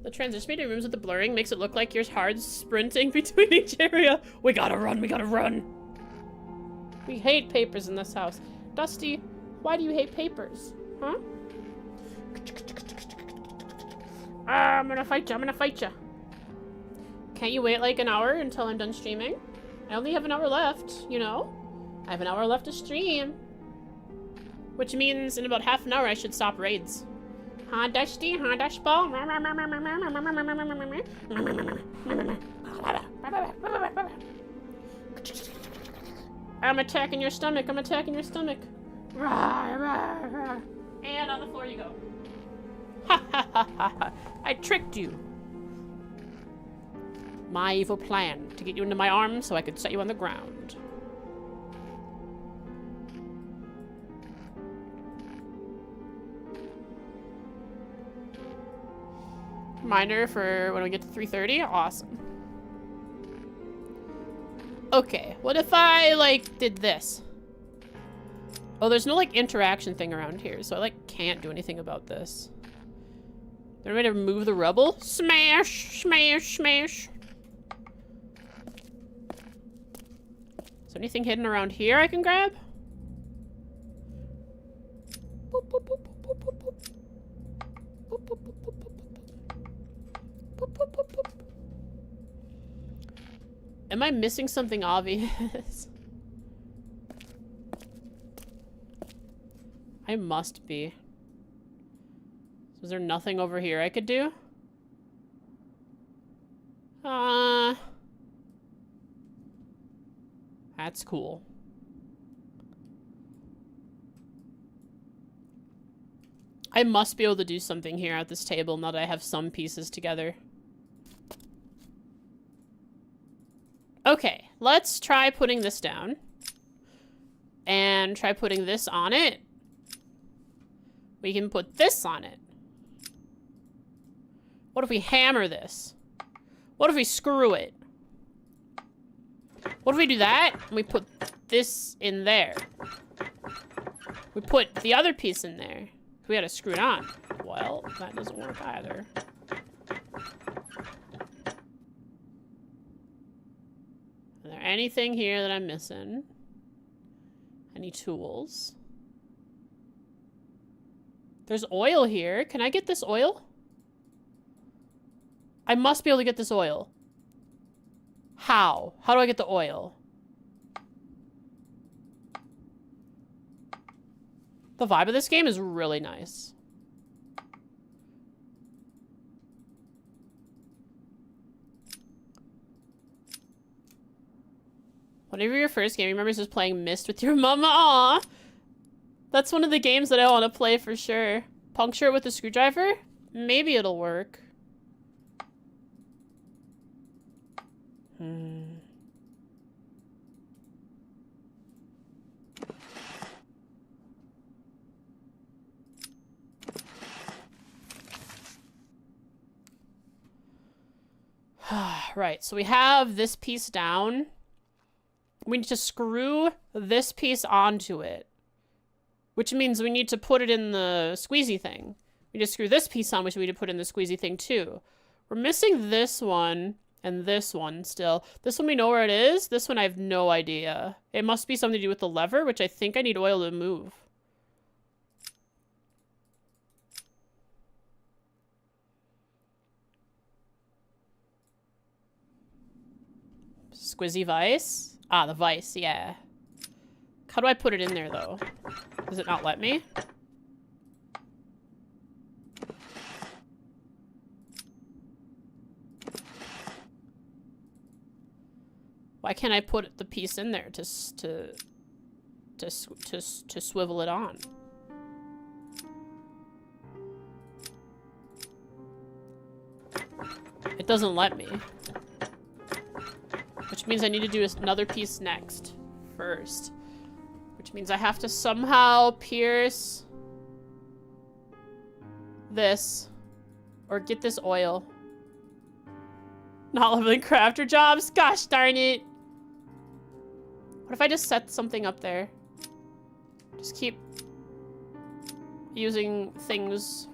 A: The transition between rooms with the blurring makes it look like you're hard sprinting between each area. We gotta run, we gotta run. We hate papers in this house. Dusty, why do you hate papers? Huh? I'm gonna fight you, I'm gonna fight you. Can't you wait like an hour until I'm done streaming? I only have an hour left, you know? I have an hour left to stream. Which means in about half an hour I should stop raids. Huh, Dusty? Huh, Dustball? I'm attacking your stomach. I'm attacking your stomach. And on the floor you go. Ha ha ha ha ha. I tricked you. My evil plan to get you into my arms so I could set you on the ground. Reminder for when we get to 3:30. Awesome. Okay, what if I, like, did this? Oh, there's no, like, interaction thing around here, so I, like, can't do anything about this. They're ready to remove the rubble? Smash! Smash! Smash! Is there anything hidden around here I can grab? Boop, boop, boop, boop, boop, boop, boop. Boop, boop, boop, boop, boop, boop. Boop, boop, boop, boop. Am I missing something obvious? I must be. So is there nothing over here I could do? That's cool. I must be able to do something here at this table now that I have some pieces together. Okay, let's try putting this down. And try putting this on it. We can put this on it. What if we hammer this? What if we screw it? What if we do that and we put this in there? We put the other piece in there. We gotta screw it on. Well, that doesn't work either. Is there anything here that I'm missing? Any tools? There's oil here. Can I get this oil? I must be able to get this oil. How? How do I get the oil? The vibe of this game is really nice. Whenever your first gaming memories is playing Myst with your mama, aw. That's one of the games that I want to play for sure. Puncture it with a screwdriver? Maybe it'll work. Right, so we have this piece down. We need to screw this piece onto it. Which means we need to put it in the squeezy thing. We need to screw this piece on, which we need to put in the squeezy thing too. We're missing this one and this one still. This one we know where it is. This one I have no idea. It must be something to do with the lever, which I think I need oil to move. Squizzy vice? Ah, the vice, yeah. How do I put it in there, though? Does it not let me? Why can't I put the piece in there to swivel it on? It doesn't let me. Which means I need to do another piece next. First. Which means I have to somehow pierce this. Or get this oil. Not leveling crafter jobs? Gosh darn it. What if I just set something up there? Just keep using things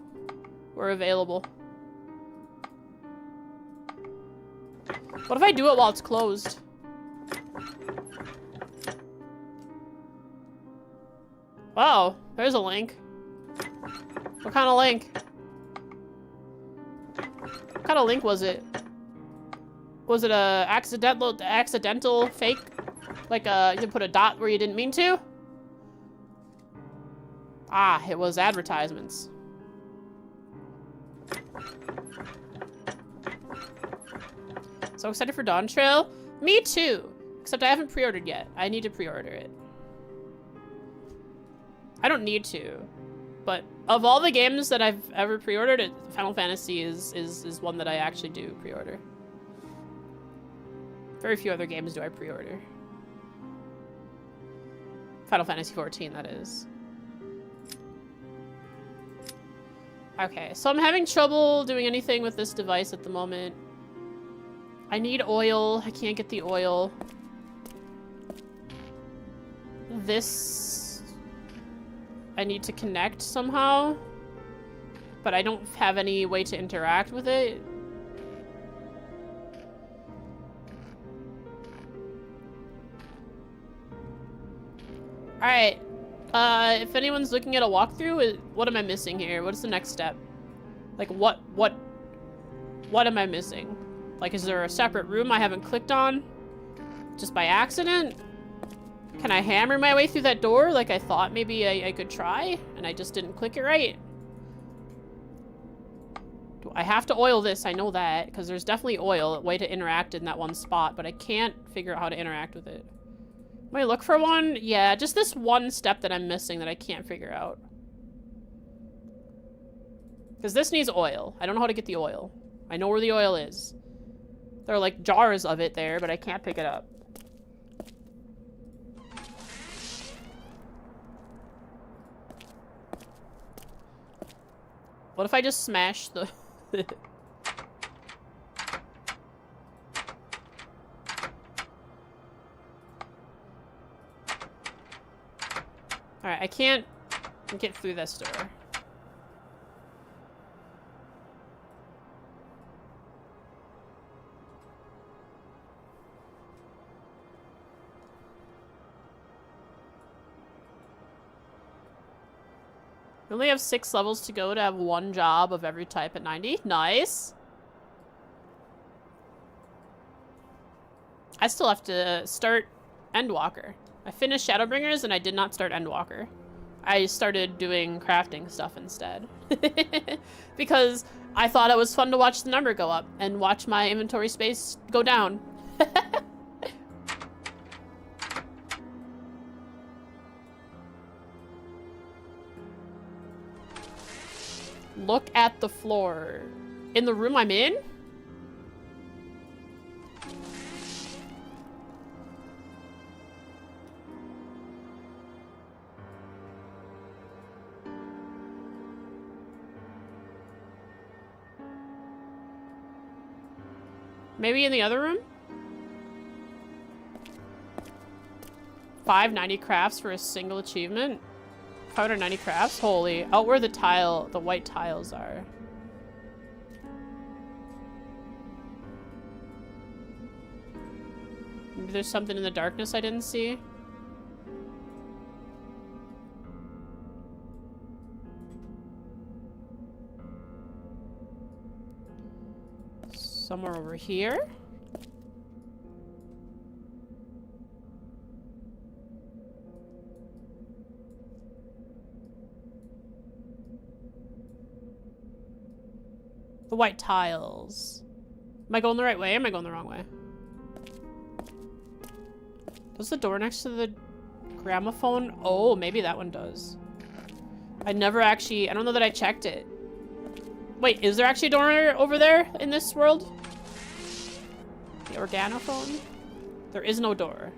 A: where available. What if I do it while it's closed? Wow, there's a link. What kind of link? What kind of link was it? Was it a accidental fake? Like you put a dot where you didn't mean to? Ah, it was advertisements. So excited for Dawn Trail? Me too! Except I haven't pre-ordered yet. I need to pre-order it. I don't need to. But of all the games that I've ever pre-ordered, Final Fantasy is one that I actually do pre-order. Very few other games do I pre-order. Final Fantasy 14, that is. Okay, so I'm having trouble doing anything with this device at the moment. I need oil. I can't get the oil. This... I need to connect somehow. But I don't have any way to interact with it. Alright. If anyone's looking at a walkthrough, what am I missing here? What is the next step? Like, what am I missing? Like, is there a separate room I haven't clicked on? Just by accident? Can I hammer my way through that door like I thought maybe I could try? And I just didn't click it right? Do I have to oil this? I know that, because there's definitely oil, a way to interact in that one spot, but I can't figure out how to interact with it. Let me look for one? Yeah, just this one step that I'm missing that I can't figure out. Because this needs oil. I don't know how to get the oil. I know where the oil is. There are like jars of it there, but I can't pick it up. What if I just smash the... Alright, I can't get through this door. We only have 6 levels to go to have 1 job of every type at 90. Nice. I still have to start Endwalker. I finished Shadowbringers and I did not start Endwalker. I started doing crafting stuff instead. Because I thought it was fun to watch the number go up and watch my inventory space go down. Look at the floor. In the room I'm in? Maybe in the other room? 590 crafts for a single achievement? 590 crafts? Holy. Out where the white tiles are. Maybe there's something in the darkness I didn't see. Somewhere over here? The white tiles. Am I going the right way or am I going the wrong way? Does the door next to the gramophone? Oh, maybe that one does. I never actually... I don't know that I checked it. Wait, is there actually a door over there in this world? The organophone? There is no door.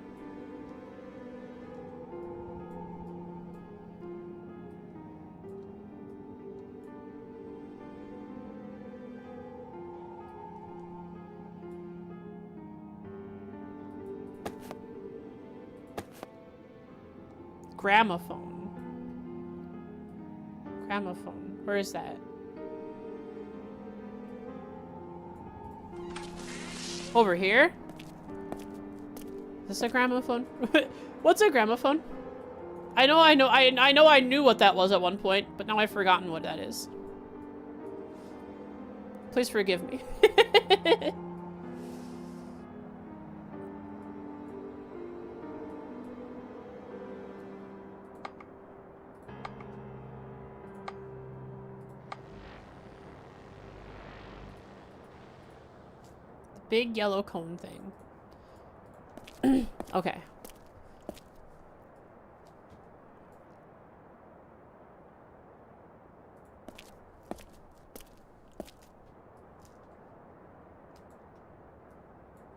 A: Gramophone. Gramophone. Where is that? Over here? Is this a gramophone? What's a gramophone? I know I knew what that was at one point, but now I've forgotten what that is. Please forgive me. Big yellow cone thing. Okay.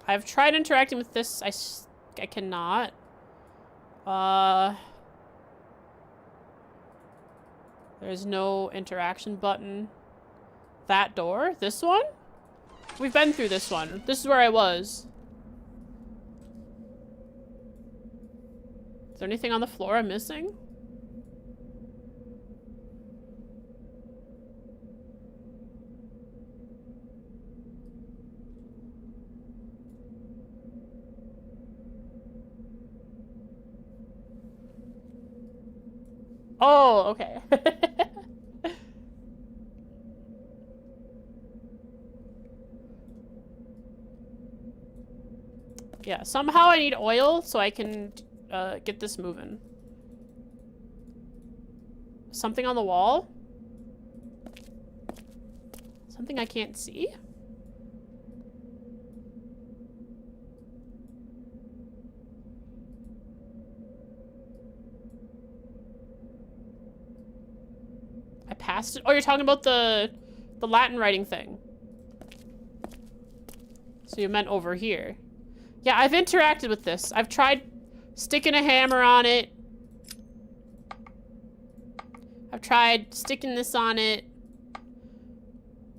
A: I've tried interacting with this. I cannot. There's no interaction button. That door? This one? We've been through this one. This is where I was. Is there anything on the floor I'm missing? Oh, okay. Yeah, somehow I need oil so I can get this moving. Something on the wall? Something I can't see? I passed it. Oh, you're talking about the Latin writing thing. So you meant over here. Yeah, I've interacted with this. I've tried sticking a hammer on it. I've tried sticking this on it.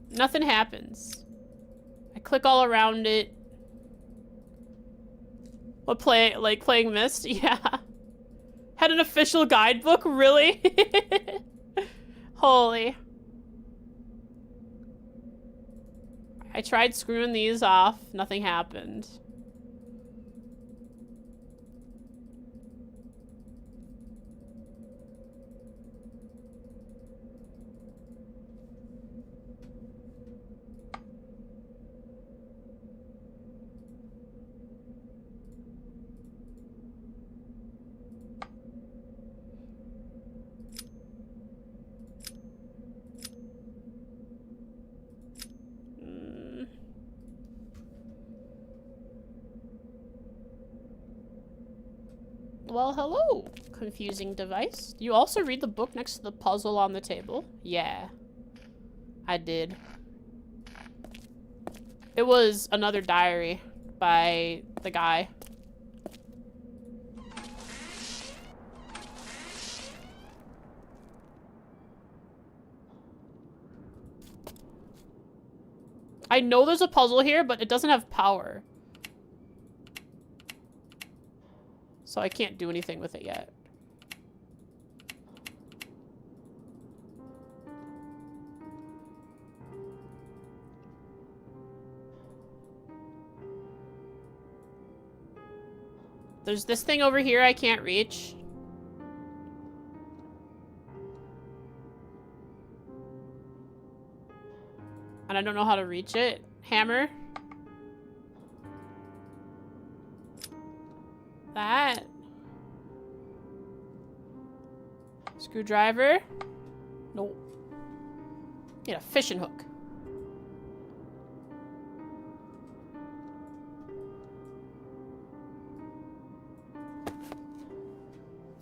A: Nothing happens. I click all around it. What, playing Myst? Yeah. Had an official guidebook? Really? Holy. I tried screwing these off. Nothing happened. Well, hello, confusing device. You also read the book next to the puzzle on the table? Yeah, I did. It was another diary by the guy. I know there's a puzzle here, but it doesn't have power. So I can't do anything with it yet. There's this thing over here I can't reach. And I don't know how to reach it. Hammer. That. Screwdriver. Nope. Need a fishing hook.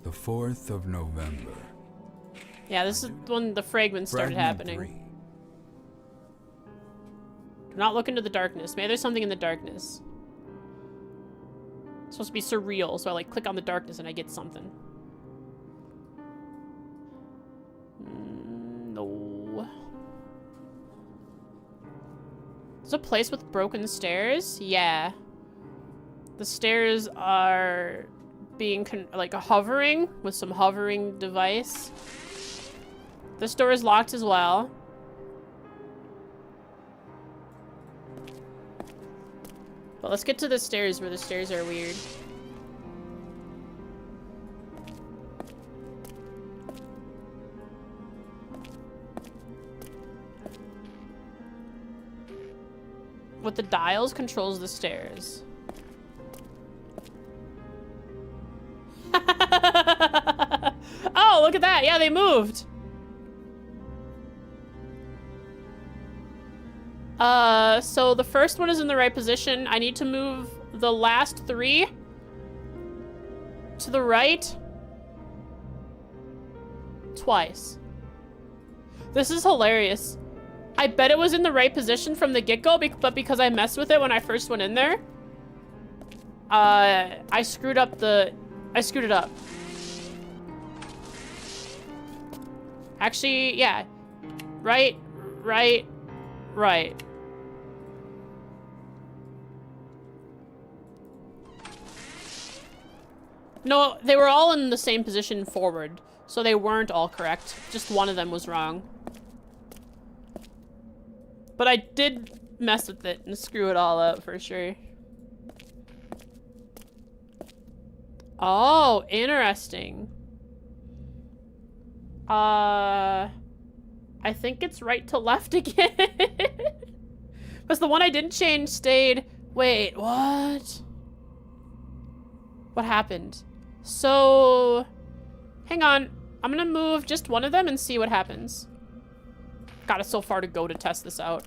B: The 4th of November.
A: Yeah, this is when the fragments started happening.
B: 3.
A: Do not look into the darkness. Maybe there's something in the darkness. It's supposed to be surreal, so I like click on the darkness and I get something. No. There's a place with broken stairs? Yeah. The stairs are being like hovering with some hovering device. This door is locked as well. But let's get to the stairs where the stairs are weird. What the dials controls the stairs. Oh, look at that. Yeah, they moved. So the first one is in the right position. I need to move the last 3 to the right twice. This is hilarious. I bet it was in the right position from the get-go, but because I messed with it when I first went in there, I screwed up I screwed it up. Actually, yeah. Right, right, right. No, they were all in the same position forward, so they weren't all correct. Just one of them was wrong. But I did mess with it and screw it all up for sure. Oh, interesting. I think it's right to left again. Because the one I didn't change stayed. Wait, what? What happened? So, hang on. I'm gonna move just one of them and see what happens. Got it so far to go to test this out.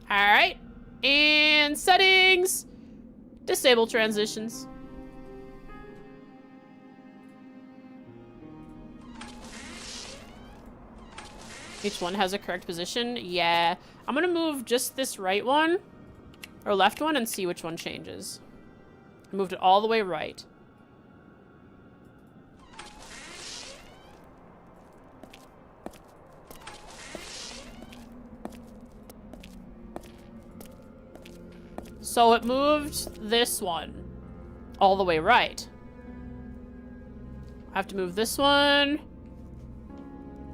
A: All right, and settings. Disable transitions. Each one has a correct position. Yeah, I'm gonna move just this right one or left one and see which one changes. I moved it all the way right. So it moved this one all the way right. I have to move this one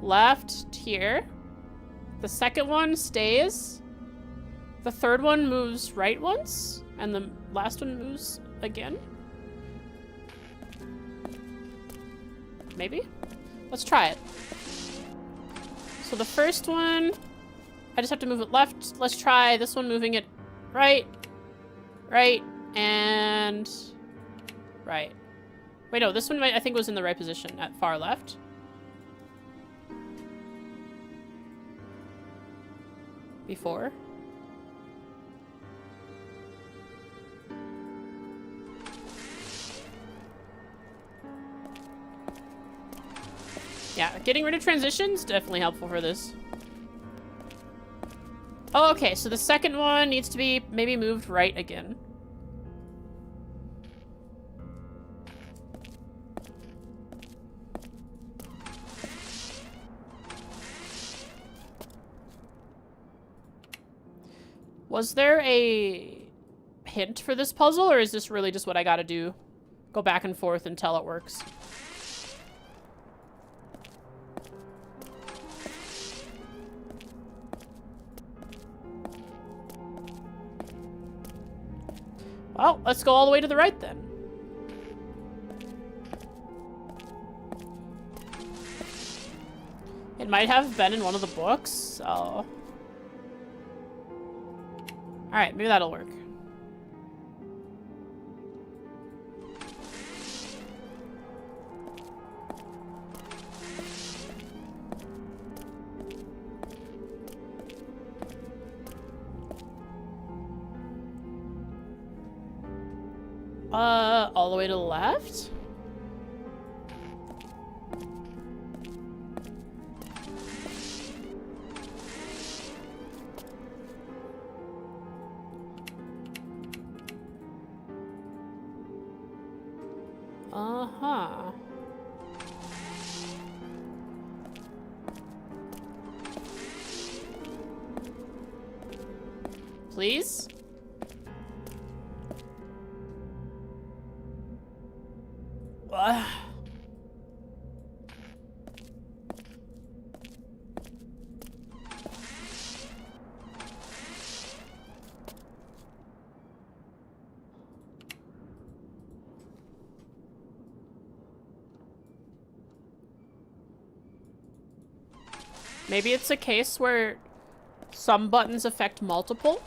A: left here. The second one stays. The third one moves right once, and the last one moves again. Maybe? Let's try it. So the first one, I just have to move it left. Let's try this one, moving it right. Right, and right. Wait, no, this one I think was in the right position at far left. Before. Yeah, getting rid of transitions, definitely helpful for this. Oh, okay, so the second one needs to be maybe moved right again. Was there a hint for this puzzle, or is this really just what I gotta do? Go back and forth until it works. Well, let's go all the way to the right then. It might have been in one of the books, so... Alright, maybe that'll work. All the way to the left? Uh-huh. Please? Maybe it's a case where some buttons affect multiple?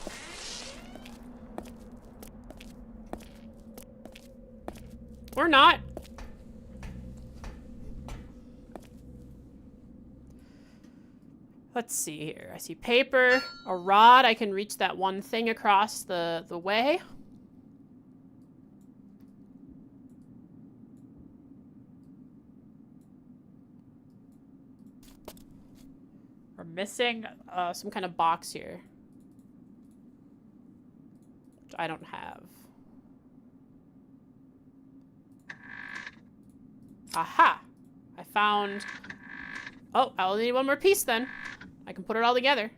A: Or not. Let's see here. I see paper, a rod. I can reach that one thing across the way. We're missing some kind of box here, which I don't have. Aha! I found... Oh, I'll need one more piece then. I can put it all together.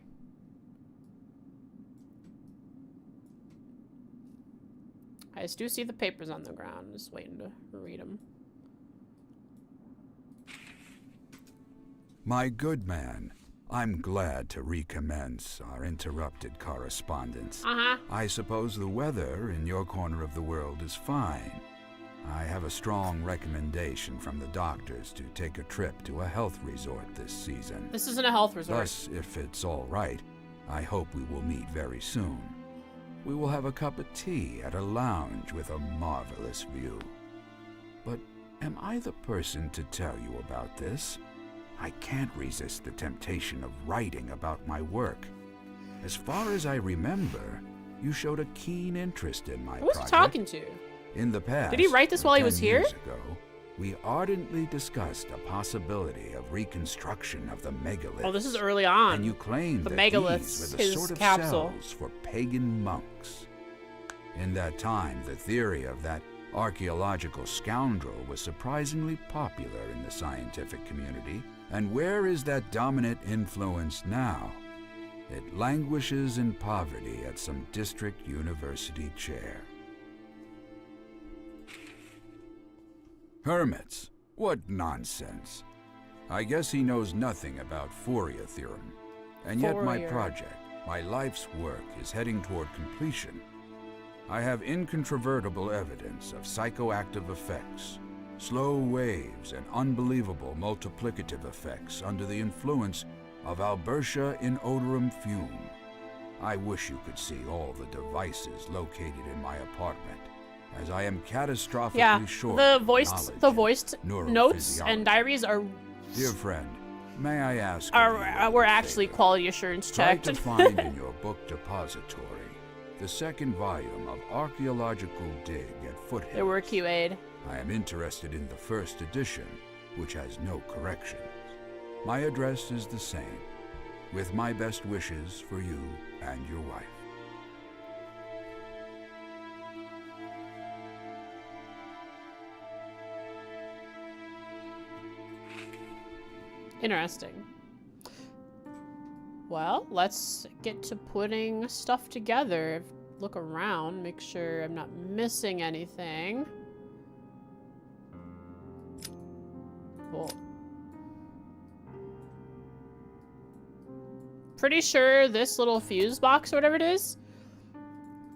A: I just do see the papers on the ground. I'm just waiting to read them.
B: My good man, I'm glad to recommence our interrupted correspondence.
A: Uh-huh.
B: I suppose the weather in your corner of the world is fine. I have a strong recommendation from the doctors to take a trip to a health resort this season.
A: This isn't a health resort.
B: Thus, if it's all right, I hope we will meet very soon. We will have a cup of tea at a lounge with a marvelous view. But am I the person to tell you about this? I can't resist the temptation of writing about my work. As far as I remember, you showed a keen interest in my project.
A: Who's he talking to?
B: In the past,
A: did he write this while he was
B: 10
A: here?
B: years ago, we ardently discussed a possibility of reconstruction of the megaliths.
A: Oh, this is early on.
B: And you claimed
A: The
B: that
A: megaliths,
B: these were the
A: his
B: sort of
A: capsule.
B: cells for pagan monks. In that time, the theory of that archaeological scoundrel was surprisingly popular in the scientific community. And where is that dominant influence now? It languishes in poverty at some district university chair. Hermits? What nonsense. I guess he knows nothing about Fourier theorem. And yet my
A: Fourier.
B: project, my life's work, is heading toward completion. I have incontrovertible evidence of psychoactive effects, slow waves, and unbelievable multiplicative effects under the influence of Albertia in odorum fume. I wish you could see all the devices located in my apartment, as I am catastrophically short
A: the
B: of
A: voiced
B: knowledge and
A: notes and
B: neurophysiology.
A: diaries are
B: Dear friend, may I ask of you a
A: were
B: favor?
A: actually quality assurance
B: Try
A: checked.
B: to find in your book depository the second volume of Archaeological Dig at Foothills.
A: They were QA'd.
B: I am interested in the first edition, which has no corrections. My address is the same, with my best wishes for you and your wife.
A: Interesting. Well, let's get to putting stuff together. Look around, make sure I'm not missing anything. Cool. Pretty sure this little fuse box or whatever it is,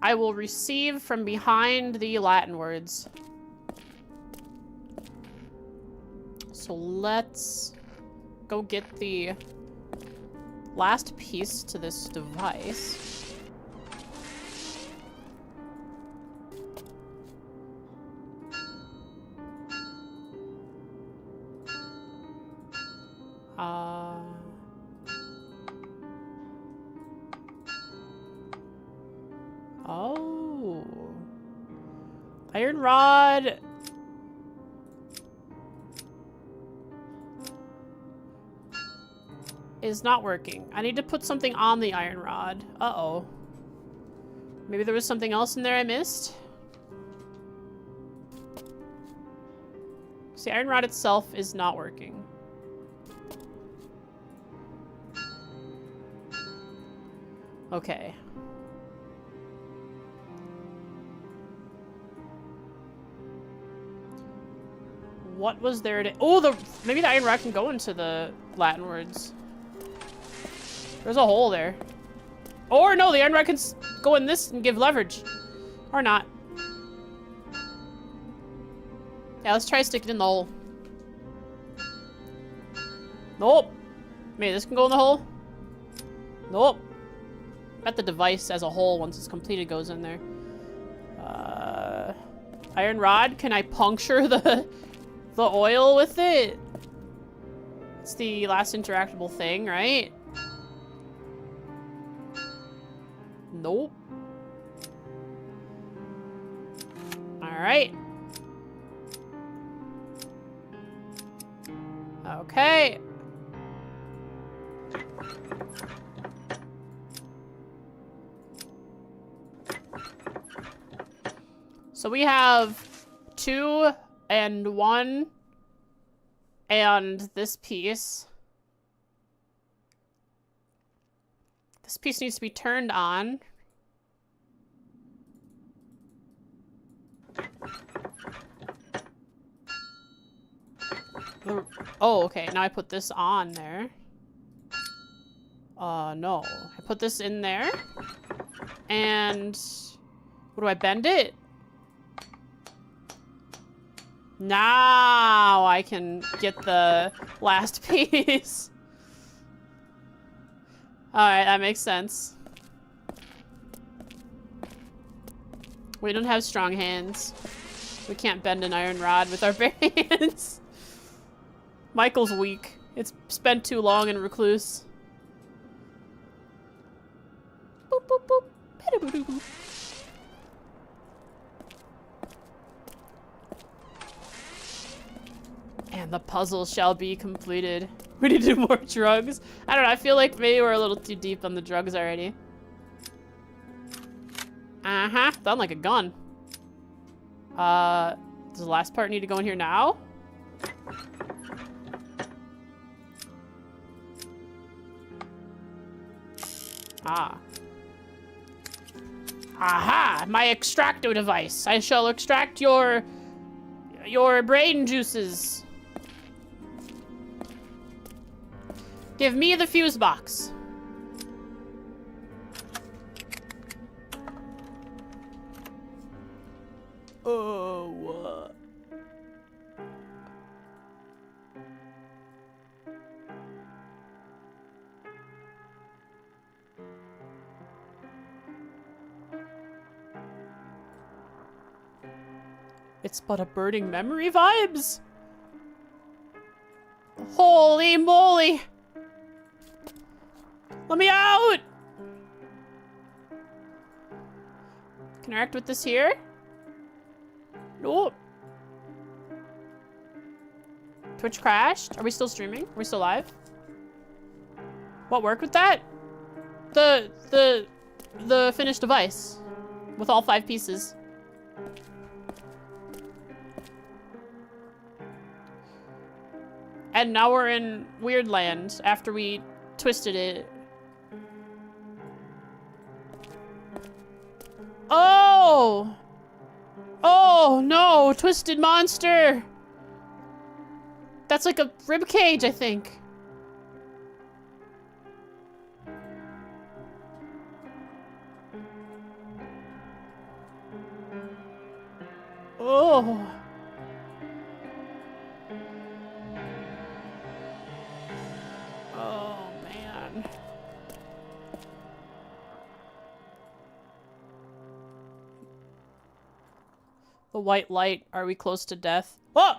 A: I will receive from behind the Latin words. So let's go get the last piece to this device. Oh. Iron rod. Is not working. I need to put something on the iron rod. Uh-oh. Maybe there was something else in there I missed? See, iron rod itself is not working. Okay. What was there to... Oh, maybe the iron rod can go into the Latin words. There's a hole there. Or no, the iron rod can go in this and give leverage. Or not. Yeah, let's try sticking it in the hole. Nope. Maybe this can go in the hole. Nope. Bet the device as a whole, once it's completed, goes in there. Iron rod, can I puncture the oil with it? It's the last interactable thing, right? Nope. Alright. Okay. So we have 2 and 1 and this piece. This piece needs to be turned on. Oh, okay. Now I put this on there. No. I put this in there. And... what do I bend it? Now I can get the last piece. Alright, that makes sense. We don't have strong hands. We can't bend an iron rod with our bare hands. Michael's weak. It's spent too long in recluse. Boop, boop, boop. Ba-da-boo-doo-boo. And the puzzle shall be completed. We need to do more drugs. I don't know, I feel like maybe we're a little too deep on the drugs already. Uh-huh, done like a gun. Does the last part need to go in here now? Ah. Aha! My extracto device. I shall extract your brain juices. Give me the fuse box. Oh, what? It's but a burning memory vibes. Holy moly. Let me out! Can I interact with this here? Nope. Twitch crashed? Are we still streaming? Are we still live? What worked with that? The finished device. With all 5 pieces. And now we're in Weird Land after we twisted it. Oh! Oh no, twisted monster! That's like a rib cage, I think. Oh. Oh, man. The white light. Are we close to death? Oh!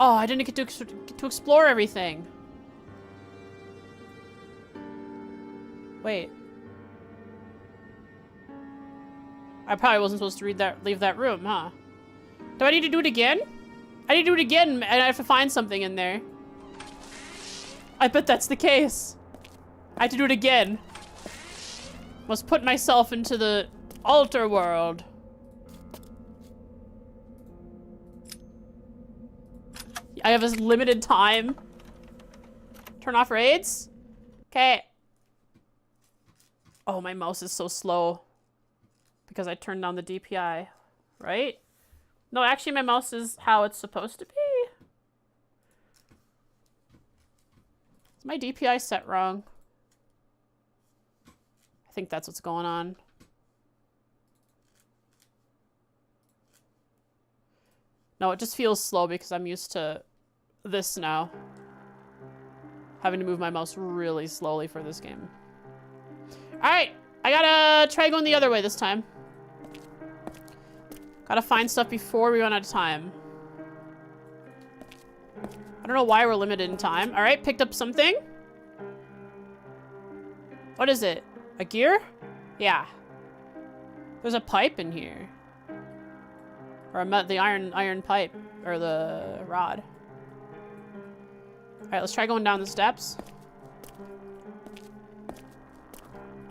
A: Oh, I didn't get to explore everything. Wait. I probably wasn't supposed to leave that room, huh? Do I need to do it again? I need to do it again, and I have to find something in there. I bet that's the case. I have to do it again. Must put myself into the altar world. I have a limited time. Turn off raids? Okay. Oh, my mouse is so slow. Because I turned down the DPI, right? No, actually my mouse is how it's supposed to be. Is my DPI set wrong? I think that's what's going on. No, it just feels slow because I'm used to this now. Having to move my mouse really slowly for this game. Alright, I gotta try going the other way this time. Gotta find stuff before we run out of time. I don't know why we're limited in time. Alright, picked up something. What is it? A gear? Yeah. There's a pipe in here. Or the iron pipe. Or the rod. Alright, let's try going down the steps.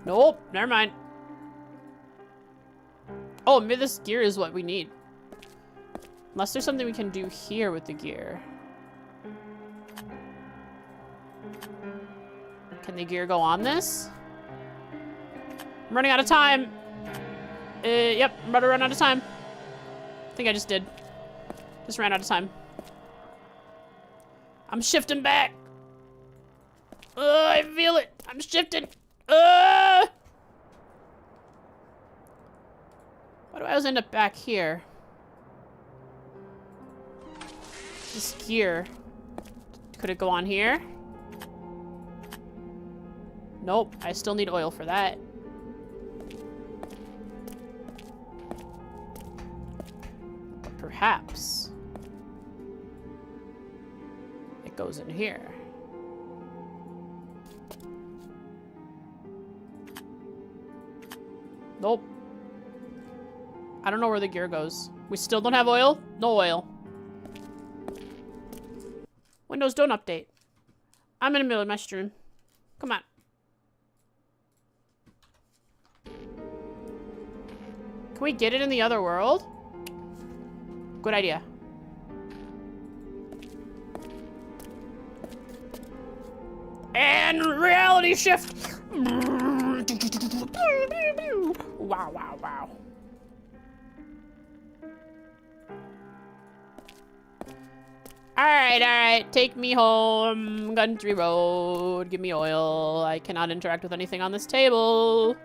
A: Nope, never mind. Oh, maybe this gear is what we need. Unless there's something we can do here with the gear. Can the gear go on this? I'm running out of time. Yep, I'm about to run out of time. I think I just did. Just ran out of time. I'm shifting back. I feel it. I'm shifting. Why do I always end up back here? This gear. Could it go on here? Nope. I still need oil for that. But perhaps it goes in here. Nope. I don't know where the gear goes. We still don't have oil? No oil. Windows don't update. I'm in the middle of my stream. Come on. Can we get it in the other world? Good idea. And reality shift! Wow, wow, wow. Alright, take me home. Country road. Give me oil. I cannot interact with anything on this table.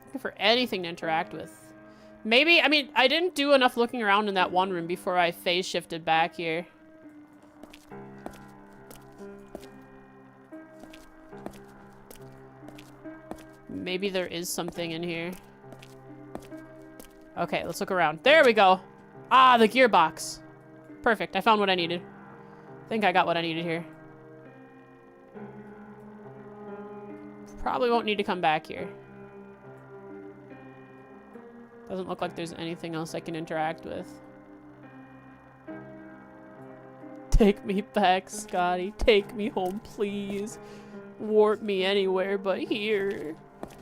A: Looking for anything to interact with. Maybe, I mean, I didn't do enough looking around in that one room before I phase shifted back here. Maybe there is something in here. Okay, let's look around. There we go. Ah, the gearbox. Perfect. I found what I needed. I think I got what I needed here. Probably won't need to come back here. Doesn't look like there's anything else I can interact with. Take me back, Scotty. Take me home, please. Warp me anywhere but here.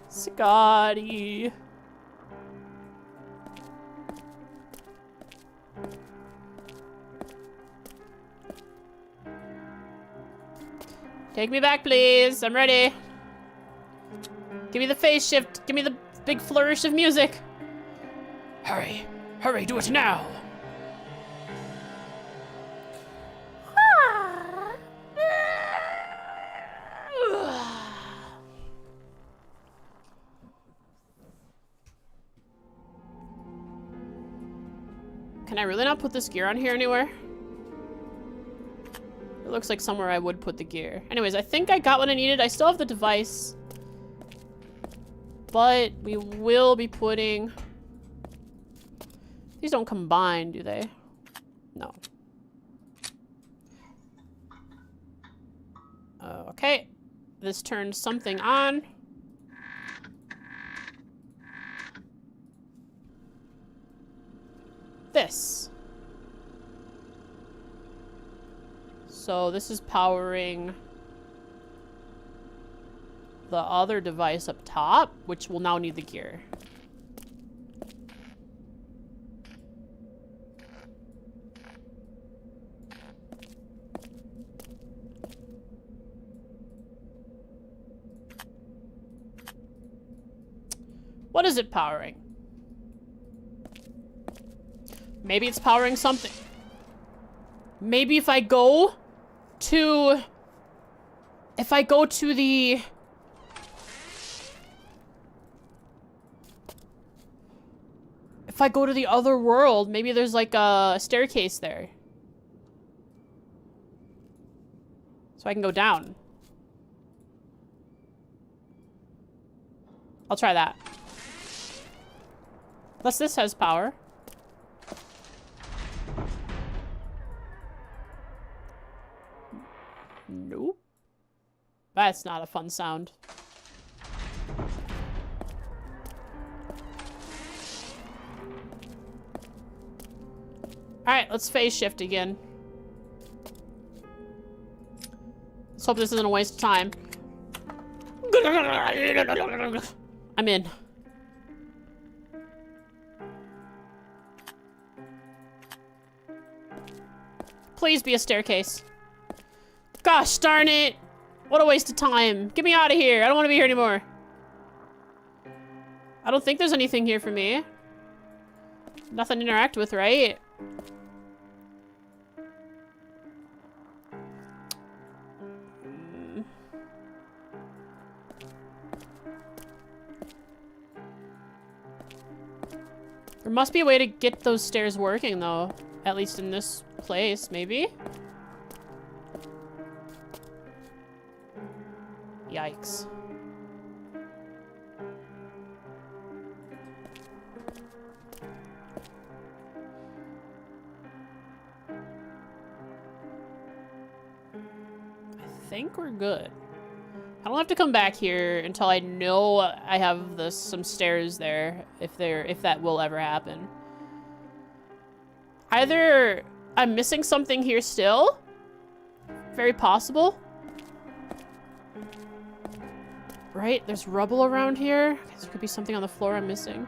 A: Scotty. Take me back, please. I'm ready. Give me the phase shift. Give me the big flourish of music. Hurry. Hurry, do it now. Can I really not put this gear on here anywhere? It looks like somewhere I would put the gear. Anyways, I think I got what I needed. I still have the device. But we will be putting... These don't combine, do they? No. Okay. This turns something on. This. So this is powering the other device up top, which will now need the gear. What is it powering? Maybe it's powering something. Maybe if I go to... If I go to the... If I go to the other world, maybe there's like a staircase there. So I can go down. I'll try that. Unless this has power. Nope. That's not a fun sound. Alright, let's phase shift again. Let's hope this isn't a waste of time. I'm in. Please be a staircase. Gosh darn it. What a waste of time. Get me out of here. I don't want to be here anymore. I don't think there's anything here for me. Nothing to interact with, right? There must be a way to get those stairs working, though. At least in this place, maybe? Yikes. I think we're good. I don't have to come back here until I know I have some stairs there, if that will ever happen. Either I'm missing something here still. Very possible. Right? There's rubble around here. There could be something on the floor I'm missing.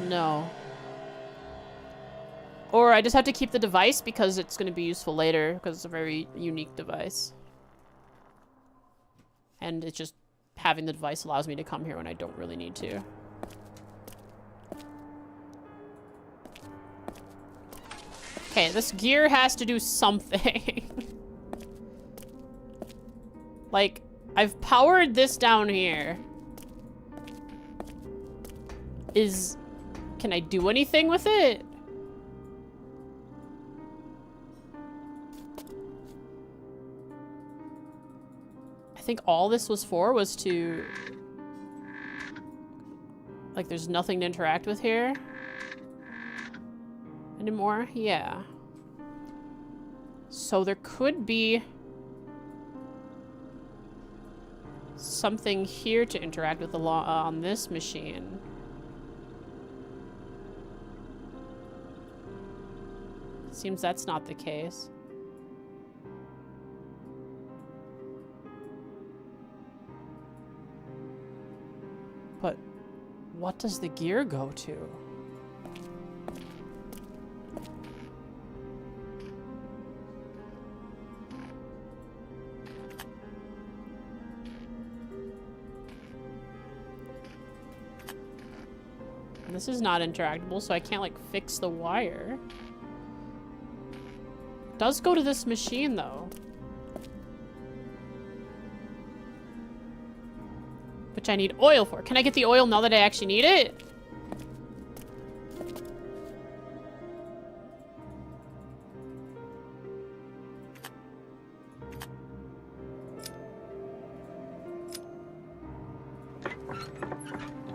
A: No. Or I just have to keep the device because it's going to be useful later, because it's a very unique device. And it's just having the device allows me to come here when I don't really need to. Okay, this gear has to do something. Like, I've powered this down here. Can I do anything with it? I think all this was for was to... Like, there's nothing to interact with here anymore? Yeah. So there could be something here to interact with on this machine. Seems that's not the case. But what does the gear go to? This is not interactable, so I can't, like, fix the wire. It does go to this machine, though. Which I need oil for. Can I get the oil now that I actually need it?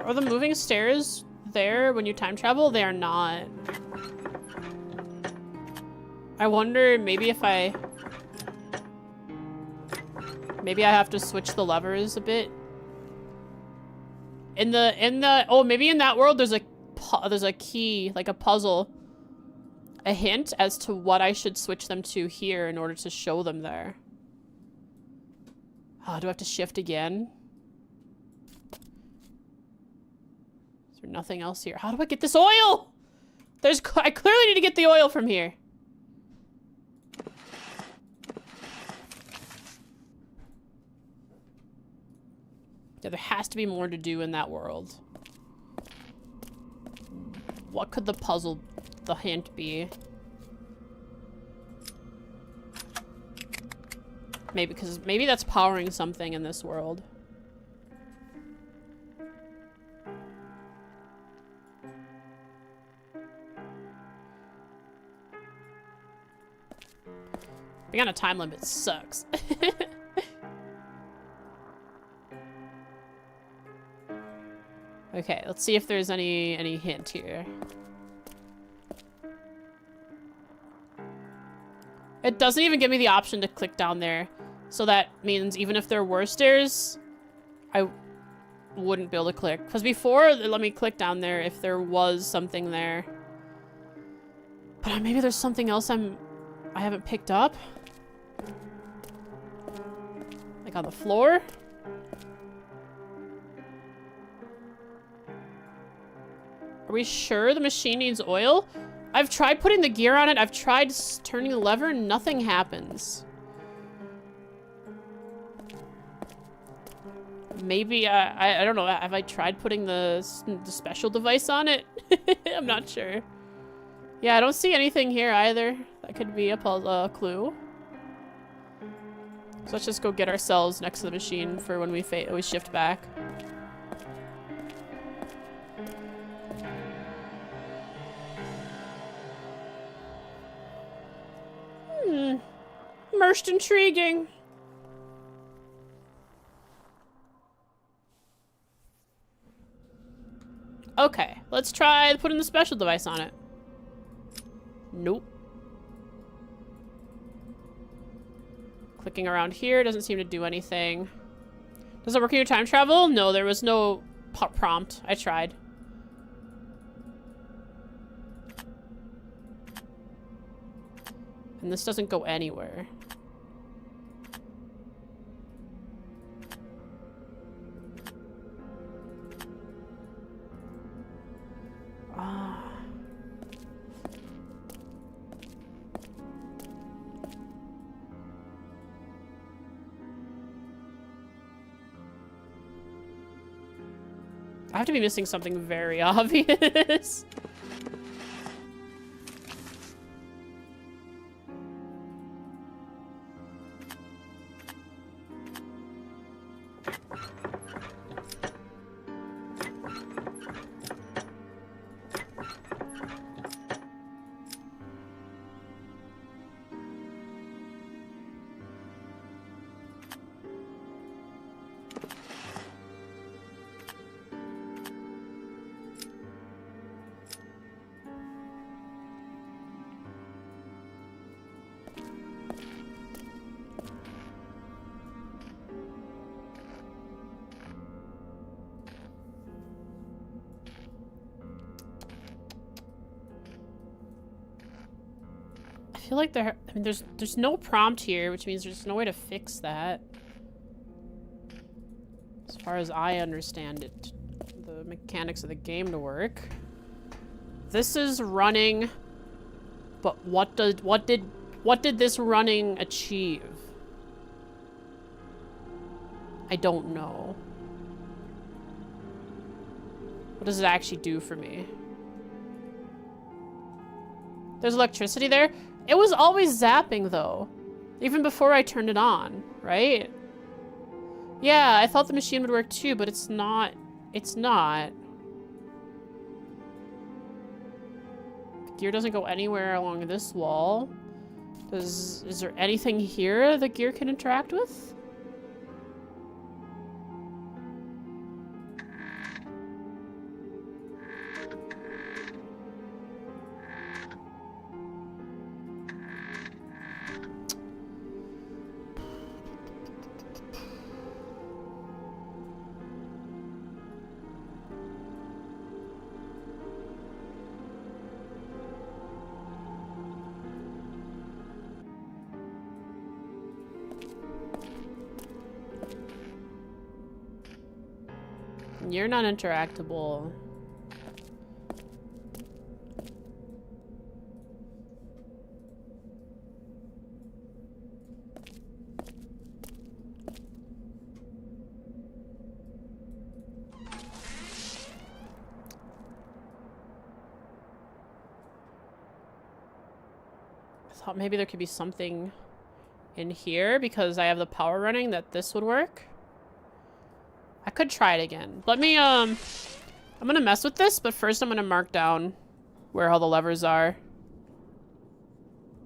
A: Are the moving stairs there when you time travel? They are not. I wonder maybe if maybe I have to switch the levers a bit. Oh, maybe in that world there's a key, like a puzzle, a hint as to what I should switch them to here in order to show them there. Oh, do I have to shift again? Is there nothing else here? How do I get this oil? I clearly need to get the oil from here. Yeah, there has to be more to do in that world. What could the puzzle, the hint be? Maybe that's powering something in this world. Being on a time limit sucks. Okay, let's see if there's any hint here. It doesn't even give me the option to click down there. So that means even if there were stairs, I wouldn't be able to click. Because before, it let me click down there if there was something there. But maybe there's something else I haven't picked up. Like on the floor. Are we sure the machine needs oil? I've tried putting the gear on it. I've tried turning the lever. Nothing happens. Maybe, I don't know. Have I tried putting the special device on it? I'm not sure. Yeah, I don't see anything here either. That could be a clue. So let's just go get ourselves next to the machine for when we shift back. Most intriguing. Okay, let's try putting the special device on it. Nope. Clicking around here doesn't seem to do anything. Does it work in your time travel? No, there was no prompt. I tried. And this doesn't go anywhere. Ah. I have to be missing something very obvious. feel like I mean, there's no prompt here, which means there's no way to fix that. As far as I understand it, the mechanics of the game to work. This is running, but what did this running achieve? I don't know. What does it actually do for me? There's electricity there? It was always zapping though. Even before I turned it on, right? Yeah, I thought the machine would work too, but it's not. It's not. The gear doesn't go anywhere along this wall. Is there anything here the gear can interact with? You're not interactable. I thought maybe there could be something in here because I have the power running that this would work. I could try it again. Let me, I'm gonna mess with this, but first I'm gonna mark down where all the levers are.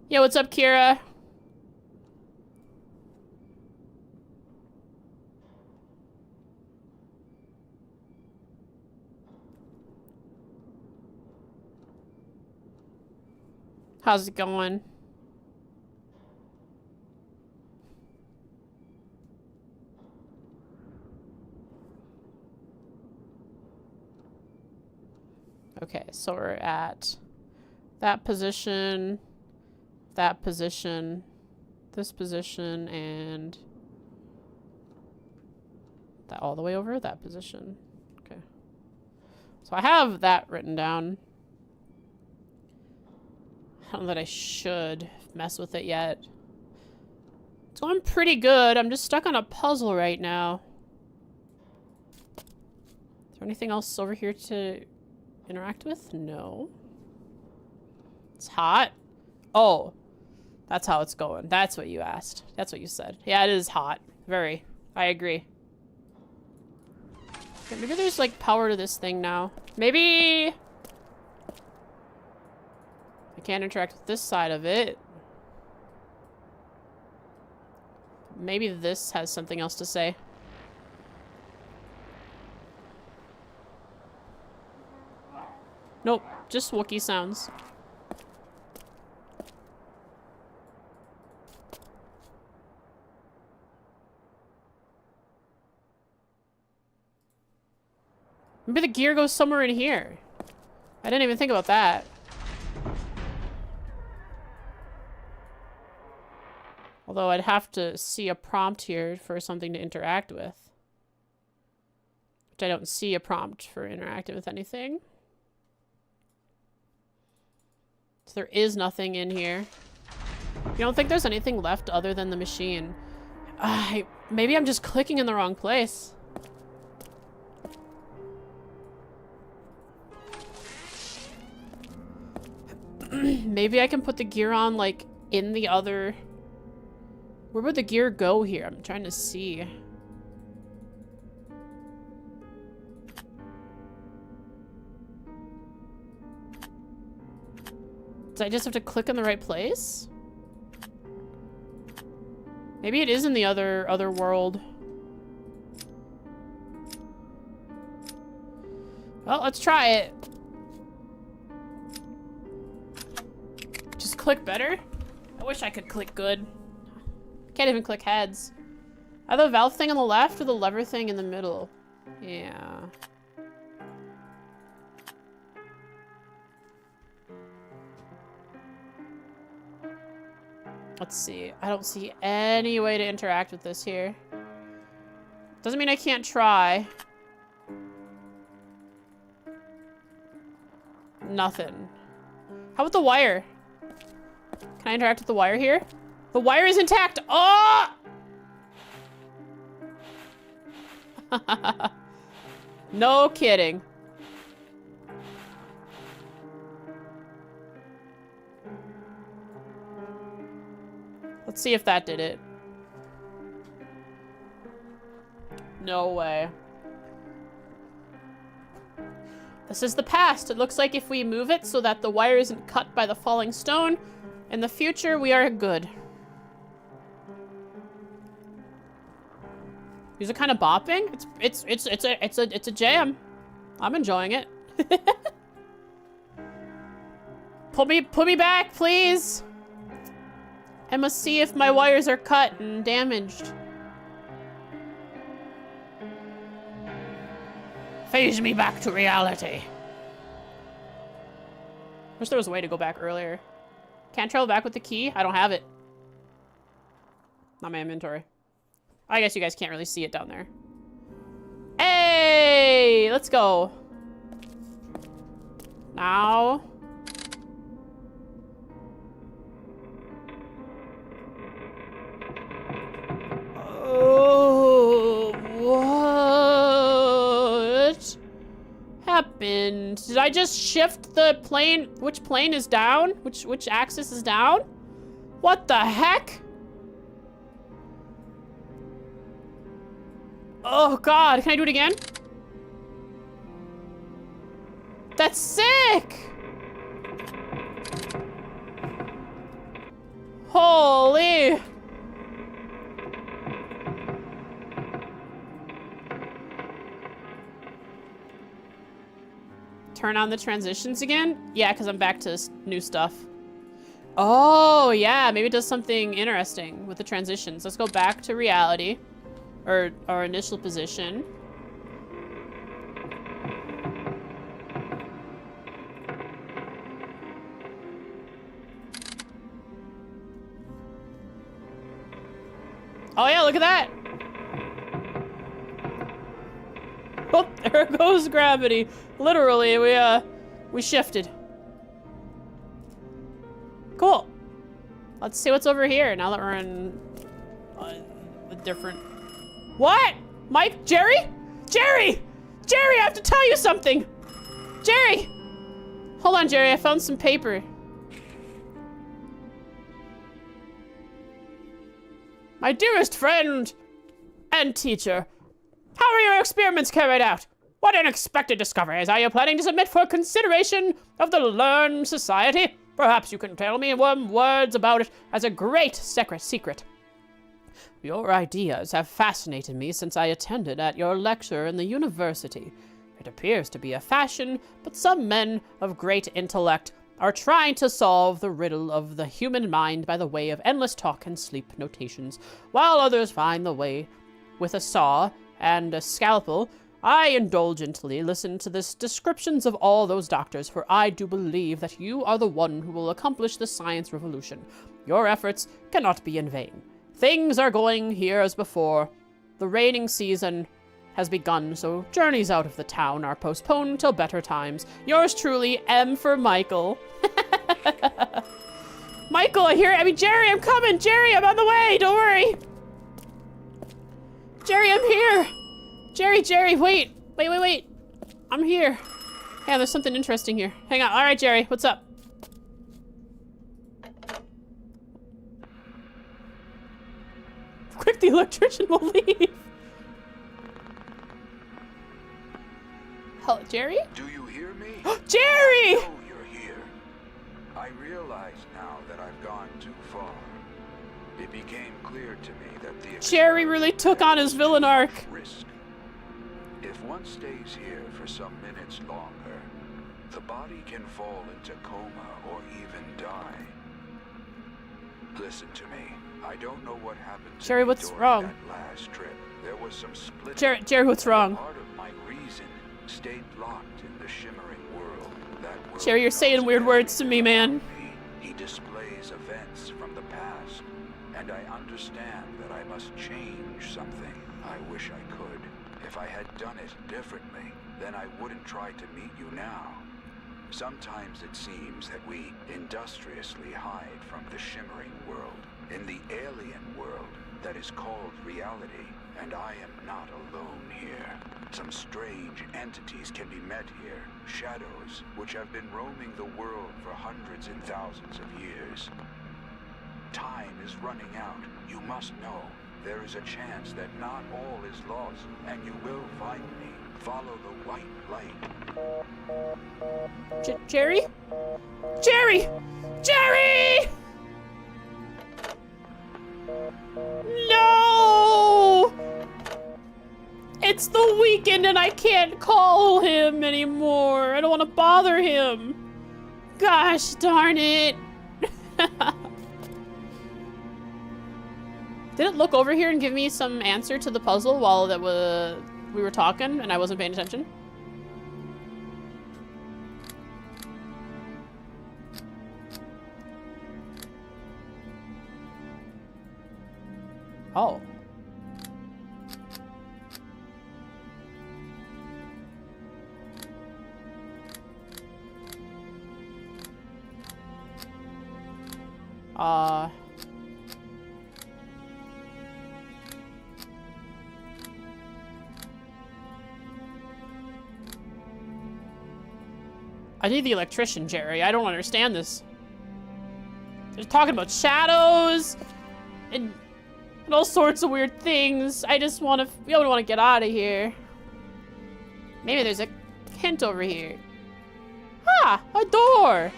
A: Yeah, what's up, Kira? How's it going? Okay, so we're at that position, this position, and that all the way over that position. Okay. So I have that written down. I don't know that I should mess with it yet. It's going pretty good. I'm just stuck on a puzzle right now. Is there anything else over here to interact with? No. It's hot. Oh, that's how it's going. That's what you asked. That's what you said. Yeah, it is hot. Very. I agree. Okay, maybe there's like power to this thing now. Maybe I can't interact with this side of it. Maybe this has something else to say. Nope, just Wookiee sounds. Maybe the gear goes somewhere in here. I didn't even think about that. Although I'd have to see a prompt here for something to interact with. Which I don't see a prompt for interacting with anything. So there is nothing in here. You don't think there's anything left other than the machine? Maybe I'm just clicking in the wrong place. Maybe I can put the gear on, like, in the other... Where would the gear go here? I'm trying to see. Do I just have to click in the right place? Maybe it is in the other world. Well, let's try it. Just click better? I wish I could click good. Can't even click heads. Either the valve thing on the left or the lever thing in the middle. Yeah. Let's see. I don't see any way to interact with this here. Doesn't mean I can't try. Nothing. How about the wire? Can I interact with the wire here? The wire is intact. Oh! No kidding. Let's see if that did it. No way. This is the past. It looks like if we move it so that the wire isn't cut by the falling stone, in the future we are good. These are kind of bopping. It's a jam. I'm enjoying it. Put me back, please. I must see if my wires are cut and damaged. Phase me back to reality. Wish there was a way to go back earlier. Can't travel back with the key? I don't have it. Not my inventory. I guess you guys can't really see it down there. Hey! Let's go. Now. Oh, what happened? Did I just shift the plane? Which plane is down? Which axis is down? What the heck? Oh God, can I do it again? That's sick! Holy! Turn on the transitions again? Yeah, because I'm back to new stuff. Oh, yeah, maybe it does something interesting with the transitions. Let's go back to reality. Or our initial position. Oh yeah, look at that! Oh, there goes gravity. Literally, we shifted. Cool. Let's see what's over here now that we're in a different... What? Mike? Jerry? Jerry! Jerry, I have to tell you something! Jerry! Hold on, Jerry, I found some paper. My dearest friend and teacher, how are your experiments carried out? What unexpected discoveries are you planning to submit for consideration of the learned society? Perhaps you can tell me in words about it as a great secret. Your ideas have fascinated me since I attended at your lecture in the university. It appears to be a fashion, but some men of great intellect are trying to solve the riddle of the human mind by the way of endless talk and sleep notations, while others find the way with a saw and a scalpel. I indulgently listen to the descriptions of all those doctors, for I do believe that you are the one who will accomplish the science revolution. Your efforts cannot be in vain. Things are going here as before. The raining season has begun, so journeys out of the town are postponed till better times. Yours truly, M for Michael. Michael, Jerry, I'm coming! Jerry, I'm on the way! Don't worry! Jerry, I'm here! Jerry, wait! Wait. I'm here. Yeah, there's something interesting here. Hang on. All right, Jerry, what's up? Quick, the electrician will leave. Hello, Jerry?
B: Do you hear me?
A: Jerry!
B: I know you're here. I realize now that I've gone too far. It became clear to me that the
A: Jerry really took on his villain arc.
B: Risk. If one stays here for some minutes longer, the body can fall into coma or even die. Listen to me. I don't know what happened to
A: Jerry,
B: me
A: what's
B: during
A: wrong?
B: that last trip. There was some split.
A: Jerry, what's wrong?
B: Part of my reason stayed locked in the shimmering world. That world
A: Jerry, you're saying weird words to me, man.
B: He displays events from the past, and I understand that I must change something. I wish I could. If I had done it differently, then I wouldn't try to meet you now. Sometimes it seems that we industriously hide from the shimmering world, in the alien world that is called reality, and I am not alone here. Some strange entities can be met here, shadows which have been roaming the world for hundreds and thousands of years. Time is running out. You must know. There is a chance that not all is lost, and you will find me. Follow the white light.
A: Jerry? Jerry! Jerry! No! It's the weekend and I can't call him anymore. I don't want to bother him. Gosh darn it. Did it look over here and give me some answer to the puzzle while we were talking and I wasn't paying attention? Oh. I need the electrician, Jerry. I don't understand this. They're talking about shadows and all sorts of weird things. I just want to. We want to get out of here. Maybe there's a hint over here. Ah, a door.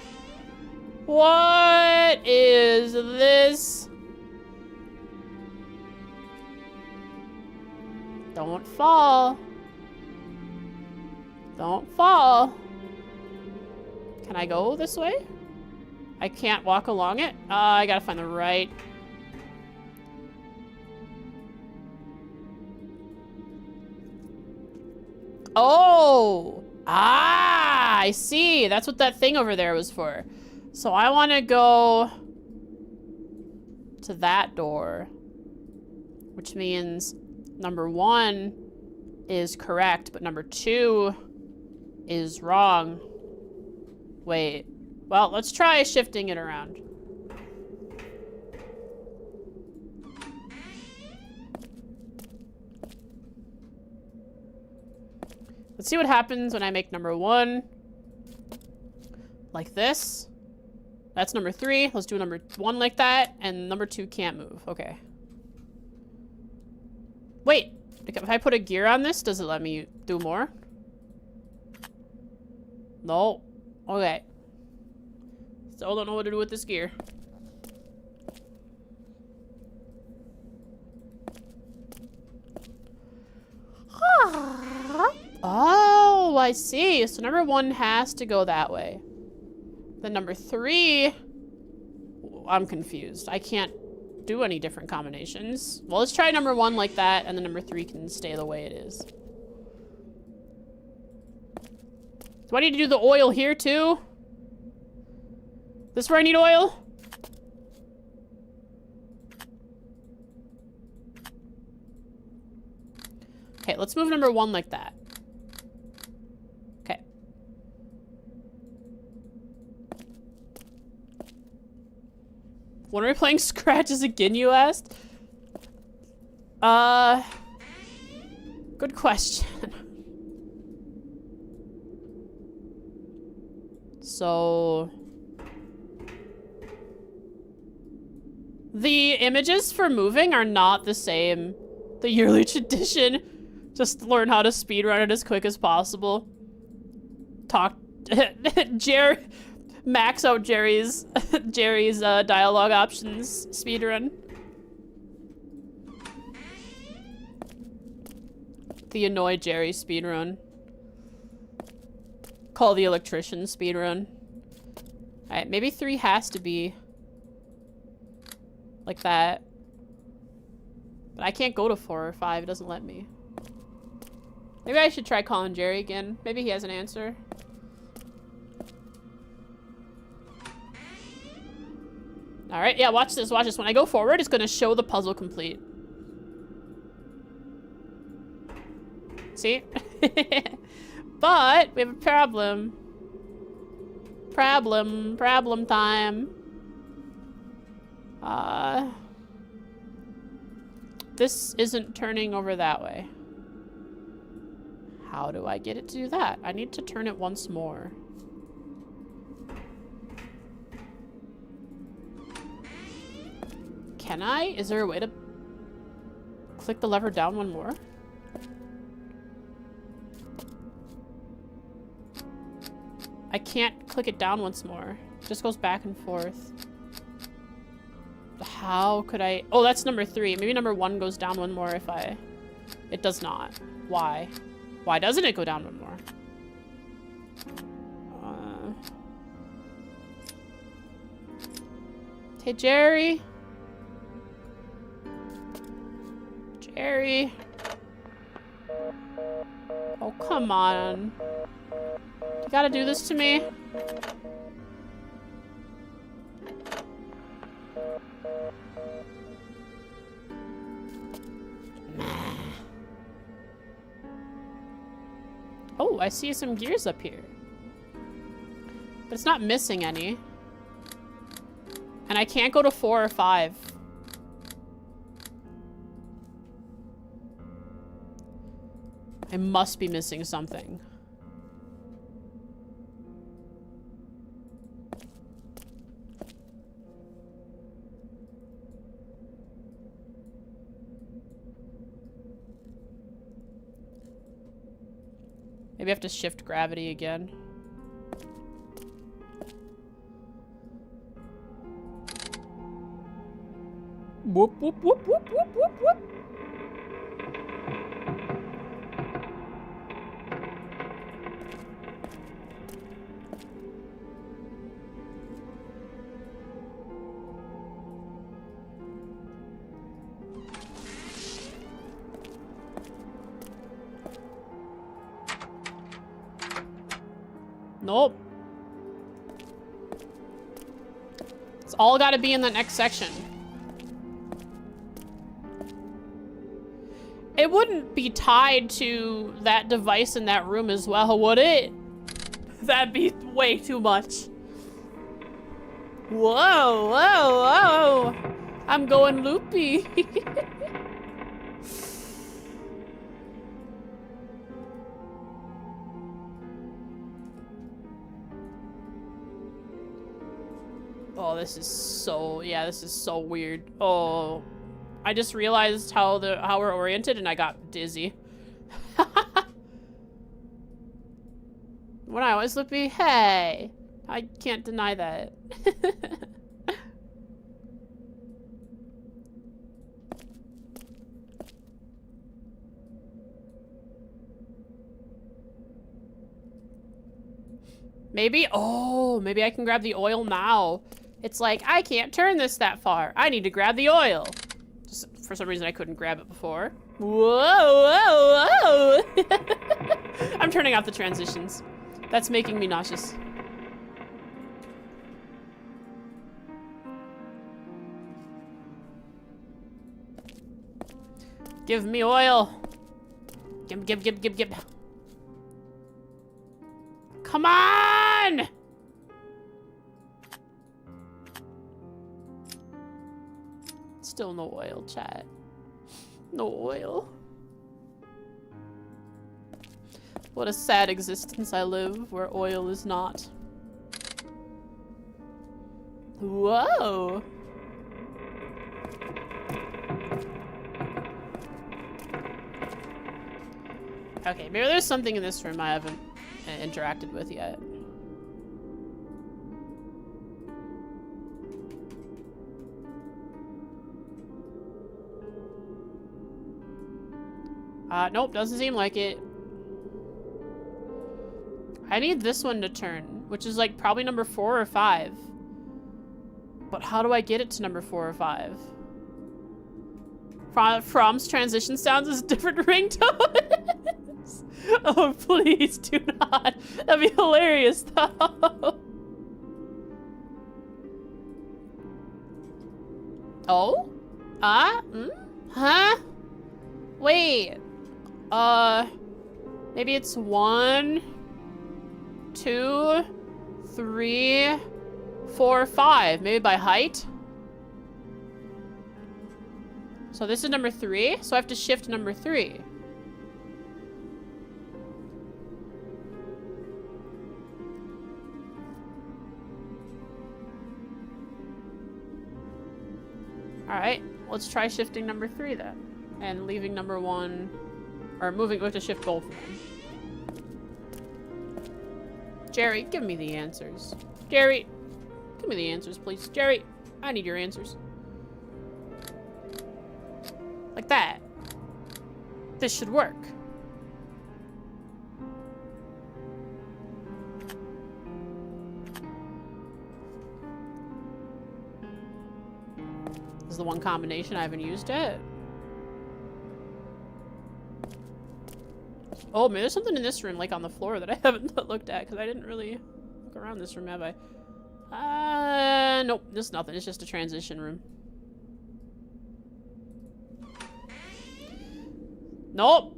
A: What is this? Don't fall. Don't fall. Can I go this way? I can't walk along it. I gotta find the right. Oh! Ah! I see. That's what that thing over there was for. So I want to go to that door, which means number 1 is correct, but number 2 is wrong. Wait. Well, let's try shifting it around. Let's see what happens when I make number 1 like this. That's number 3. Let's do number 1 like that, and number 2 can't move. Okay. Wait, if I put a gear on this, does it let me do more? No. Okay. Still don't know what to do with this gear. Oh, I see. So number 1 has to go that way. Then number 3, I'm confused. I can't do any different combinations. Well, let's try number 1 like that, and then number 3 can stay the way it is. Do I need to do the oil here too? This is where I need oil? Okay, let's move number 1 like that. Okay. When are we playing scratches again, you asked? Good question. So the images for moving are not the same. The yearly tradition, just learn how to speedrun it as quick as possible. Max out Jerry's dialogue options speedrun. The annoy Jerry speedrun. Call the electrician speedrun. Alright, maybe 3 has to be like that. But I can't go to 4 or 5, it doesn't let me. Maybe I should try calling Jerry again. Maybe he has an answer. All right, yeah, watch this, watch this. When I go forward, it's gonna show the puzzle complete. See? But we have a problem. Problem time. This isn't turning over that way. How do I get it to do that? I need to turn it once more. Can I? Is there a way to click the lever down one more? I can't click it down once more. It just goes back and forth. How could I? Oh, that's number 3. Maybe number 1 goes down one more if I... It does not. Why? Why doesn't it go down one more? Hey, Jerry. Jerry. Oh, come on. You gotta do this to me? Oh, I see some gears up here. But it's not missing any. And I can't go to 4 or 5. I must be missing something. Maybe I have to shift gravity again. Whoop, whoop, whoop, whoop, whoop, whoop, whoop. Nope. It's all gotta be in the next section. It wouldn't be tied to that device in that room as well, would it? That'd be way too much. Whoa, whoa, whoa. I'm going loopy. Oh, this is so, yeah, this is so weird. Oh, I just realized how we're oriented and I got dizzy. When I was loopy, hey, I can't deny that. Maybe, oh, maybe I can grab the oil now. It's like, I can't turn this that far. I need to grab the oil. Just for some reason, I couldn't grab it before. Whoa, whoa, whoa. I'm turning off the transitions. That's making me nauseous. Give me oil. Give. Come on! Still no oil, chat. No oil. What a sad existence I live where oil is not. Whoa! Okay, maybe there's something in this room I haven't interacted with yet. Nope, doesn't seem like it. I need this one to turn, which is like probably number 4 or 5. But how do I get it to number 4 or 5? From's transition sounds as different ringtones. Oh, please do not. That'd be hilarious, though. Oh? Huh? Wait. Maybe it's 1, 2, 3, 4, 5. Maybe by height? So this is number 3, so I have to shift number 3. Alright, let's try shifting number 3 then. And leaving number 1, or moving, we have to shift both of them. Jerry, give me the answers. Jerry, give me the answers, please. Jerry, I need your answers. Like that. This should work. This is the one combination I haven't used yet. Oh, maybe there's something in this room, like on the floor, that I haven't looked at, because I didn't really look around this room, have I? Nope, there's nothing. It's just a transition room. Nope.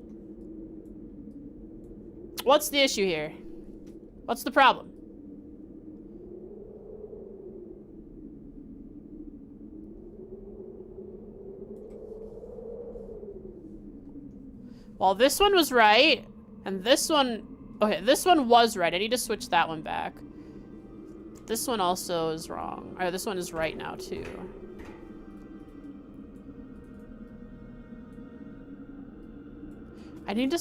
A: What's the issue here? What's the problem? Well, this one was right, and this one... Okay, this one was right. I need to switch that one back. This one also is wrong. Or this one is right now, too. I need to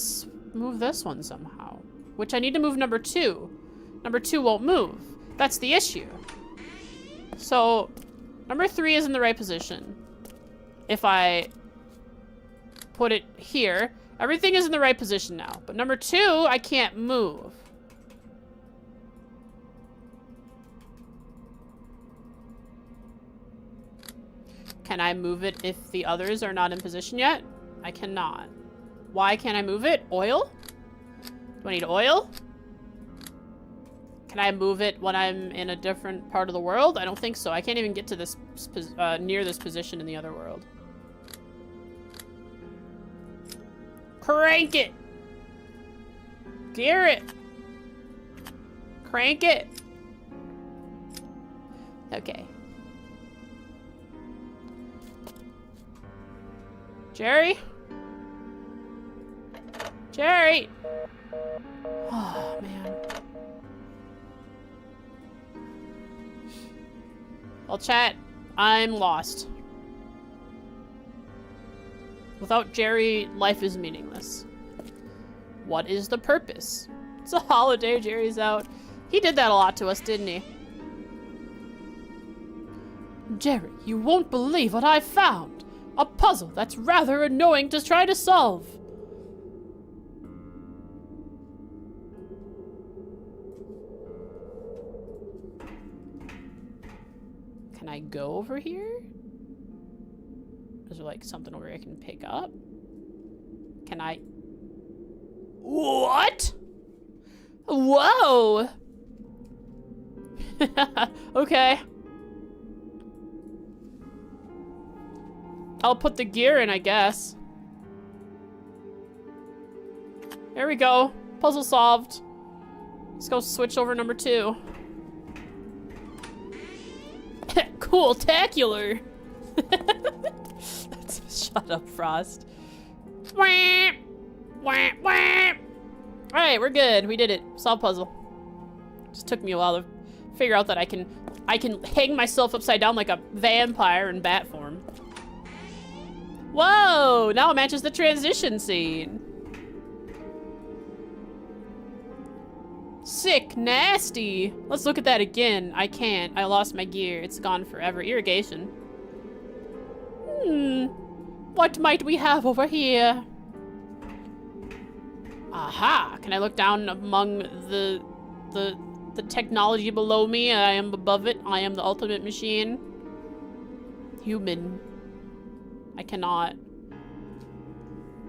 A: move this one somehow. Which I need to move number 2. Number 2 won't move. That's the issue. So, number 3 is in the right position. If I put it here... Everything is in the right position now. But number 2, I can't move. Can I move it if the others are not in position yet? I cannot. Why can't I move it? Oil? Do I need oil? Can I move it when I'm in a different part of the world? I don't think so. I can't even get to this near this position in the other world. Crank it! Gear it! Crank it! Okay. Jerry? Jerry! Oh, man. Well, chat, I'm lost. Without Jerry, life is meaningless. What is the purpose? It's a holiday, Jerry's out. He did that a lot to us, didn't he? Jerry, you won't believe what I found. A puzzle that's rather annoying to try to solve. Can I go over here? Is there like something over here I can pick up? Can I? What? Whoa! Okay. I'll put the gear in, I guess. There we go. Puzzle solved. Let's go switch over number 2. Cool-tacular. Shut up, Frost. Alright, we're good. We did it. Solved puzzle. Just took me a while to figure out that I can hang myself upside down like a vampire in bat form. Whoa! Now it matches the transition scene. Sick, nasty. Let's look at that again. I can't. I lost my gear. It's gone forever. Irrigation. What might we have over here? Aha! Can I look down among the technology below me? I am above it. I am the ultimate machine. Human. I cannot.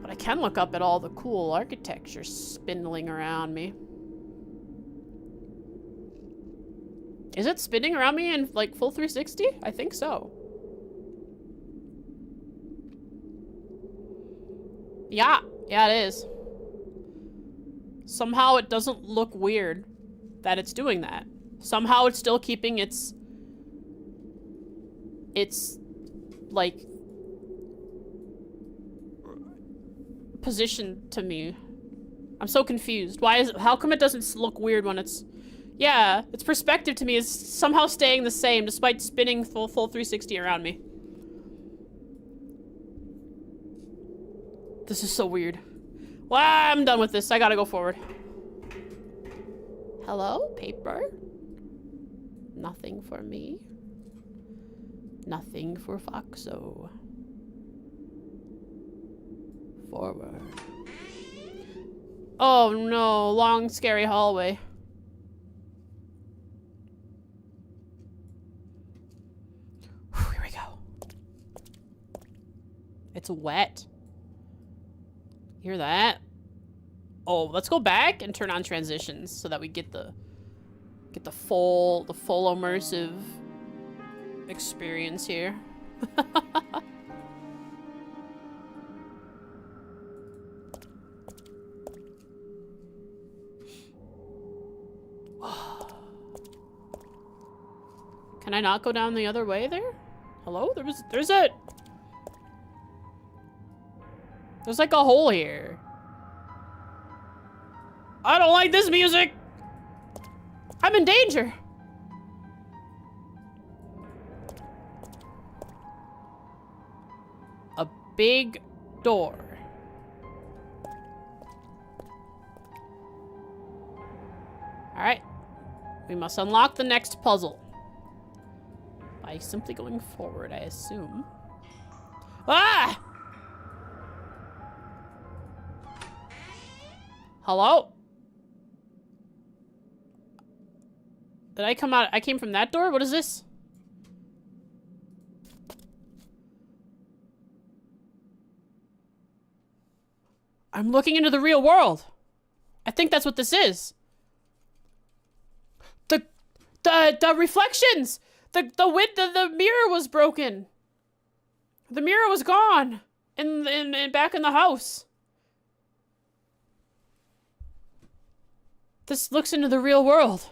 A: But I can look up at all the cool architecture spindling around me. Is it spinning around me in like full 360? I think so. Yeah, it is. Somehow it doesn't look weird that it's doing that. Somehow it's still keeping its like position to me. I'm so confused. How come it doesn't look weird when it's, yeah, its perspective to me is somehow staying the same despite spinning full 360 around me. This is so weird. Well, I'm done with this. I gotta go forward. Hello, paper? Nothing for me. Nothing for Foxo. Forward. Oh no, long scary hallway. Whew, here we go. It's wet. Hear that? Oh, let's go back and turn on transitions so that we get the full immersive experience here. Can I not go down the other way there? Hello? There's like a hole here. I don't like this music. I'm in danger. A big door. All right. We must unlock the next puzzle. By simply going forward, I assume. Ah! Hello? Did I come out? I came from that door? What is this? I'm looking into the real world. I think that's what this is. The reflections! The mirror was broken. The mirror was gone. Back in the house. This looks into the real world.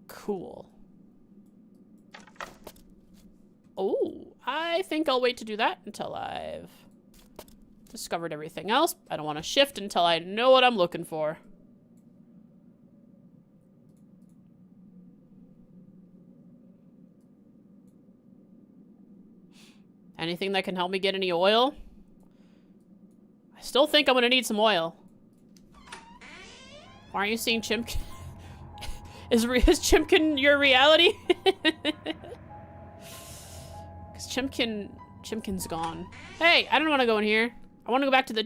A: Cool. Oh, I think I'll wait to do that until I've discovered everything else. I don't want to shift until I know what I'm looking for. Anything that can help me get any oil? I still think I'm gonna need some oil. Why aren't you seeing Chimkin? Is Chimkin your reality? Because Chimkin's gone. Hey, I don't want to go in here. I want to go back to the I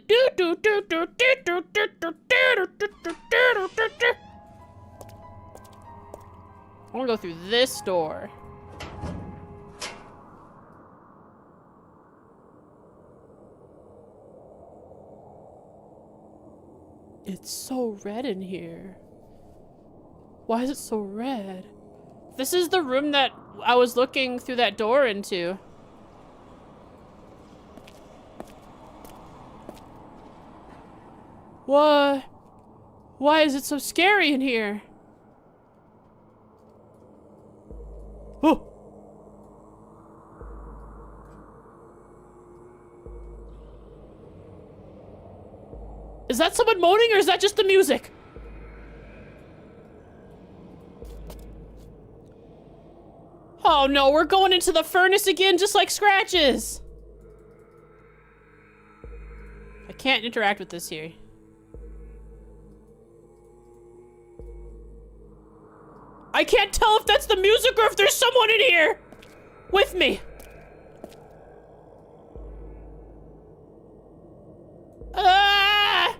A: want to go through this door. It's so red in here. Why is it so red? This is the room that I was looking through that door into. What? Why is it so scary in here? Oh! Is that someone moaning or is that just the music? Oh no, we're going into the furnace again just like Scratches. I can't interact with this here. I can't tell if that's the music or if there's someone in here with me. Ah!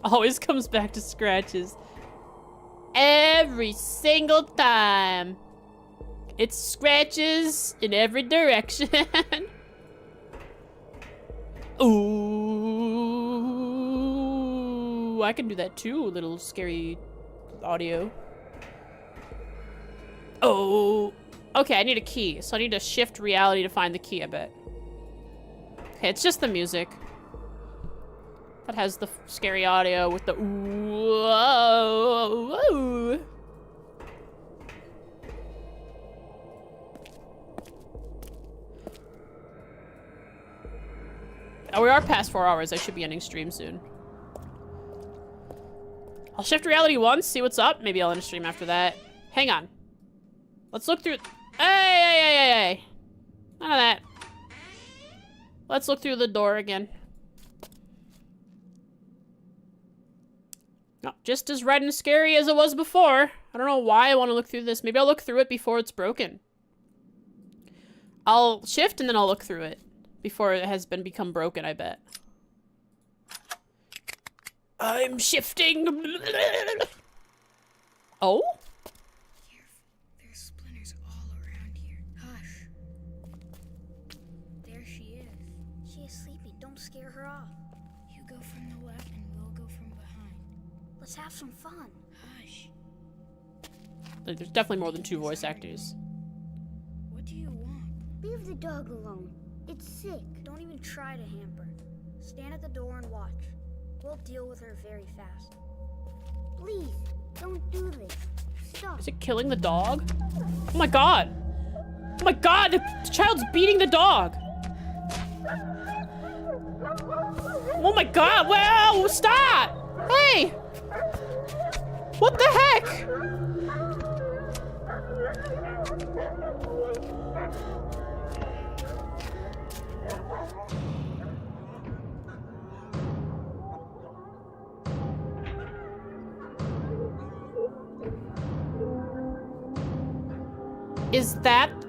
A: Always comes back to Scratches. Every single time. It's Scratches in every direction. Ooh. Ooh, I can do that too, little scary audio. Oh. Okay, I need a key. So I need to shift reality to find the key, I bet. Okay, it's just the music. That has the scary audio with the ooh, whoa, whoa. Oh, we are past 4 hours. I should be ending stream soon. I'll shift reality once, see what's up. Maybe I'll end a stream after that. Hang on. Let's look through. Hey. None of that. Let's look through the door again. No, just as red and scary as it was before. I don't know why I want to look through this. Maybe I'll look through it before it's broken. I'll shift and then I'll look through it before it has become broken, I bet. I'm shifting. Oh?
D: There's splinters all around here. Hush. There she is.
C: She is sleeping. Don't scare her off.
D: You go from the left and we'll go from behind.
C: Let's have some fun.
D: Hush.
A: There's definitely more than 2 voice actors.
D: What do you want?
C: Leave the dog alone. It's sick.
D: Don't even try to hamper. Stand at the door and watch. We'll deal with her very fast.
C: Please, don't do this. Stop.
A: Is it killing the dog? Oh my god! Oh my god! The child's beating the dog! Oh my god! Wow! Stop! Hey! What the heck?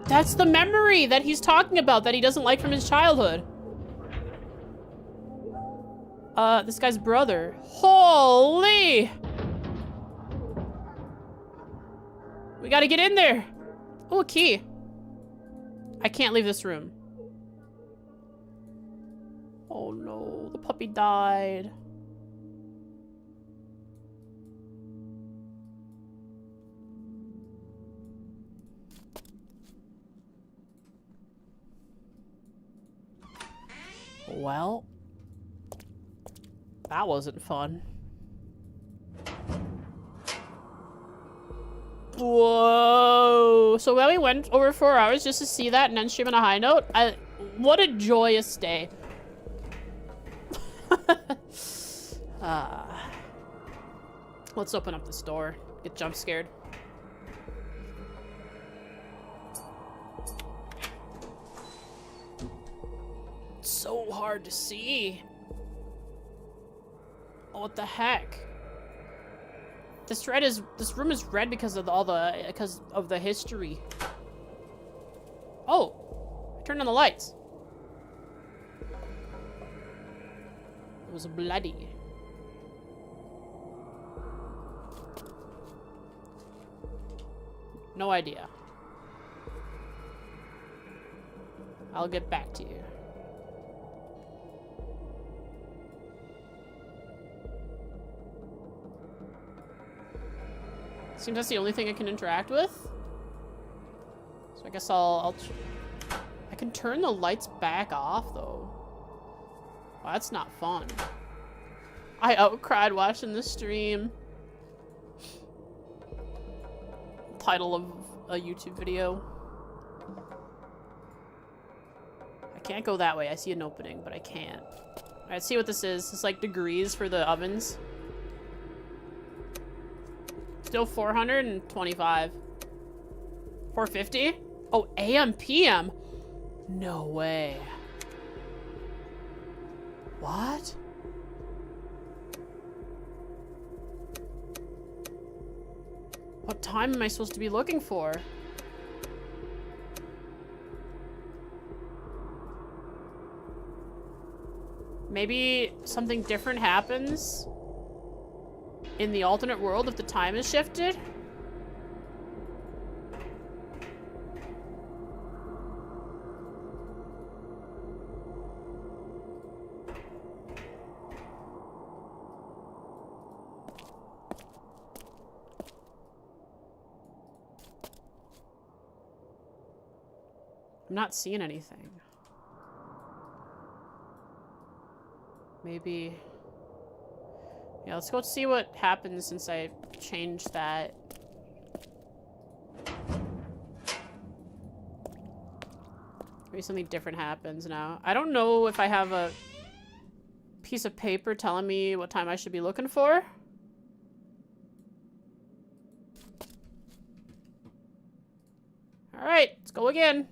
A: That's the memory that he's talking about that he doesn't like from his childhood. This guy's brother. Holy! We gotta get in there. Oh, a key. I can't leave this room. Oh no, the puppy died. Well, that wasn't fun. Whoa. So we went over 4 hours just to see that and then stream on a high note. What a joyous day. Let's open up this door. Get jump scared. It's so hard to see. Oh, what the heck? This room is red because of the history. Oh, I turned on the lights. It was bloody. No idea. I'll get back to you. Seems that's the only thing I can interact with. So I guess I can turn the lights back off though. Well, that's not fun. I outcried watching the stream. Title of a YouTube video. I can't go that way. I see an opening, but I can't. All right, see what this is. It's like degrees for the ovens. Still 425. 450? Oh, AM, PM? No way. What? What time am I supposed to be looking for? Maybe something different happens in the alternate world if the time is shifted? not seeing anything. Maybe... Yeah, let's go see what happens since I changed that. Maybe something different happens now. I don't know if I have a piece of paper telling me what time I should be looking for. Alright, let's go again.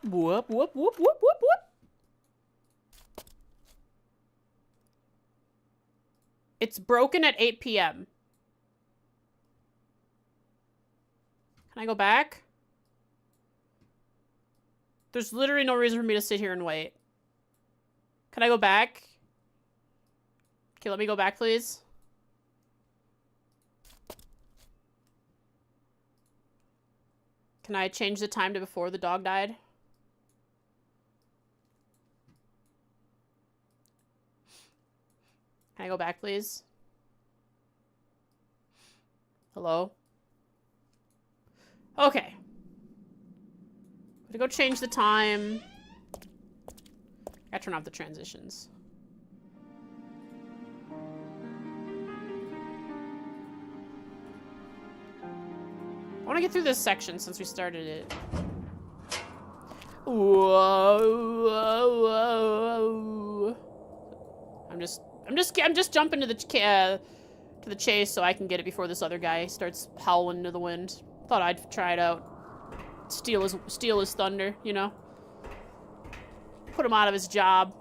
A: Whoop, whoop, whoop, whoop, whoop, whoop. It's broken at 8 p.m. Can I go back? There's literally no reason for me to sit here and wait. Can I go back? Okay, let me go back, please. Can I change the time to before the dog died? Can I go back, please? Hello? Okay. I'm gonna go change the time. Gotta turn off the transitions. I want to get through this section since we started it. Whoa, whoa, whoa. I'm just jumping to the chase so I can get it before this other guy starts howling into the wind. Thought I'd try it out. Steal his thunder, you know? Put him out of his job.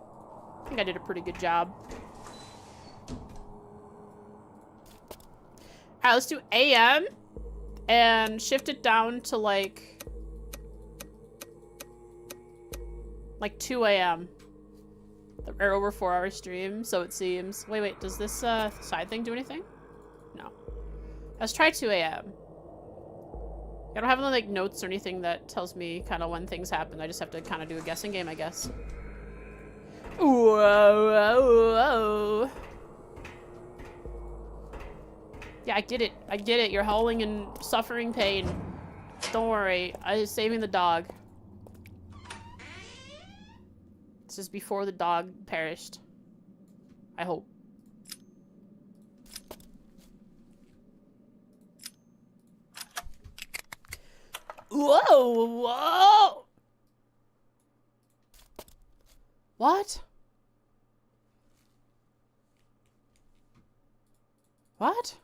A: I think I did a pretty good job. Alright, let's do AM. And shift it down to like 2 a.m. Or over 4-hour stream, so it seems. Wait, does this side thing do anything? No. Let's try 2 a.m. I don't have any like notes or anything that tells me kind of when things happen. I just have to kind of do a guessing game, I guess. Whoa, whoa, whoa. Yeah, I get it. I get it. You're howling in suffering pain. Don't worry. I was saving the dog. This is before the dog perished. I hope. Whoa! Whoa! What? What?